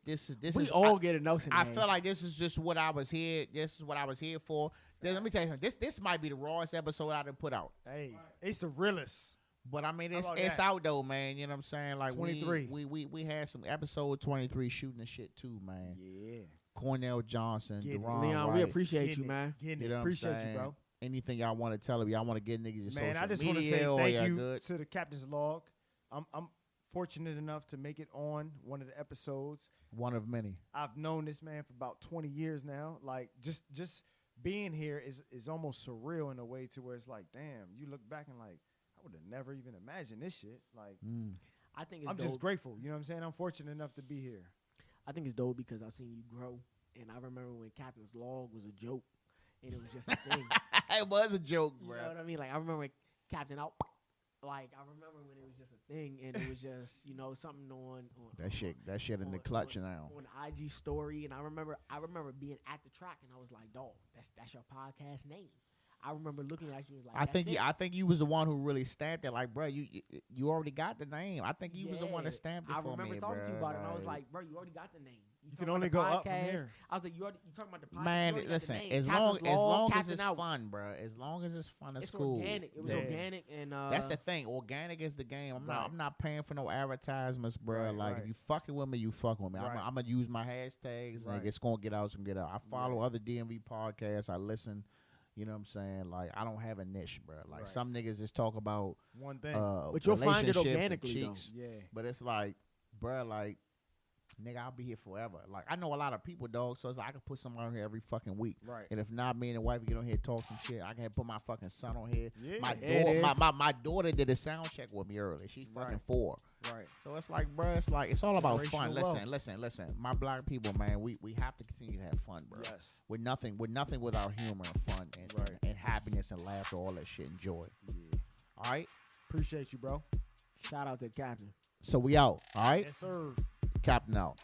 We is all get a notion. I feel like this is just what I was here. This is what I was here for. Let me tell you something. This might be the rawest episode I done put out. Hey, it's the realest. But I mean, How it's about it's that? out though, man. You know what I'm saying? Like 23. we had some episode 23 shooting and shit too, man. Yeah. Cornell Johnson, Get it. Deron, Leon, we Wright. appreciate Getting you, it. man. Getting You it. know what I'm Appreciate you, saying? bro. Anything y'all want to tell me? Y'all want to get niggas your Man, social I just want to media, say or thank y'all you good? to the Captain's Log. I'm fortunate enough to make it on one of the episodes. One of many. I've known this man for about 20 years now. Like just being here is almost surreal in a way to where it's like, damn, you look back and like, I would have never even imagined this shit. Like, I think it's I'm dope. just grateful. You know what I'm saying? I'm fortunate enough to be here. I think it's dope because I've seen you grow, and I remember when Captain's Log was a joke, and it was just a thing. It was a joke, You bro. know what I mean? Like I remember when Captain out. Like I remember when it was just a thing, and it was just something on That shit in the clutch now. on the IG story, and I remember being at the track, and I was like, "Dog, that's your podcast name." I remember looking at you and was like, I think you was the one who really stamped it. Like, bro, you already got the name. I think you was the one that stamped it I for remember me, talking to you bruh. about it, and I was like, "Bro, you already got the name. You talking can only about go the up from podcast." here. I was like, "You talking about the podcast?" Man, you already got the listen, name. as Captain's long as Captain it's out. fun, bro. As long as it's fun, it's It's cool. organic. It was Yeah. organic, and That's the thing. Organic is the game. Right. I'm not paying for no advertisements, bro. Right, like right. if you fucking with me, you fucking with me. Right. I'm gonna use my hashtags. Right. Like it's gonna get out. It's gonna get out. I follow Right. other DMV podcasts. I listen. You know what I'm saying? Like I don't have a niche, bro. Like Right. some niggas just talk about One thing. But you'll find it relationships and organically, though. cheeks. Yeah. But it's like, bro, like, nigga, I'll be here forever. Like, I know a lot of people, dog, so it's like I can put someone on here every fucking week. Right. And if not, me and the wife get on here and talk some shit. I can put my fucking son on here. Yeah. My, There it daughter, is. my daughter did a sound check with me earlier. She's fucking Right. 4. Right. So it's like, bro, it's all about fun. Generational Listen. My black people, man, we have to continue to have fun, bro. Yes. With nothing without humor and fun and, Right. and happiness and laughter, all that shit and joy. Yeah. All right? Appreciate you, bro. Shout out to the captain. So we out. All right? Yes, sir. Captain out.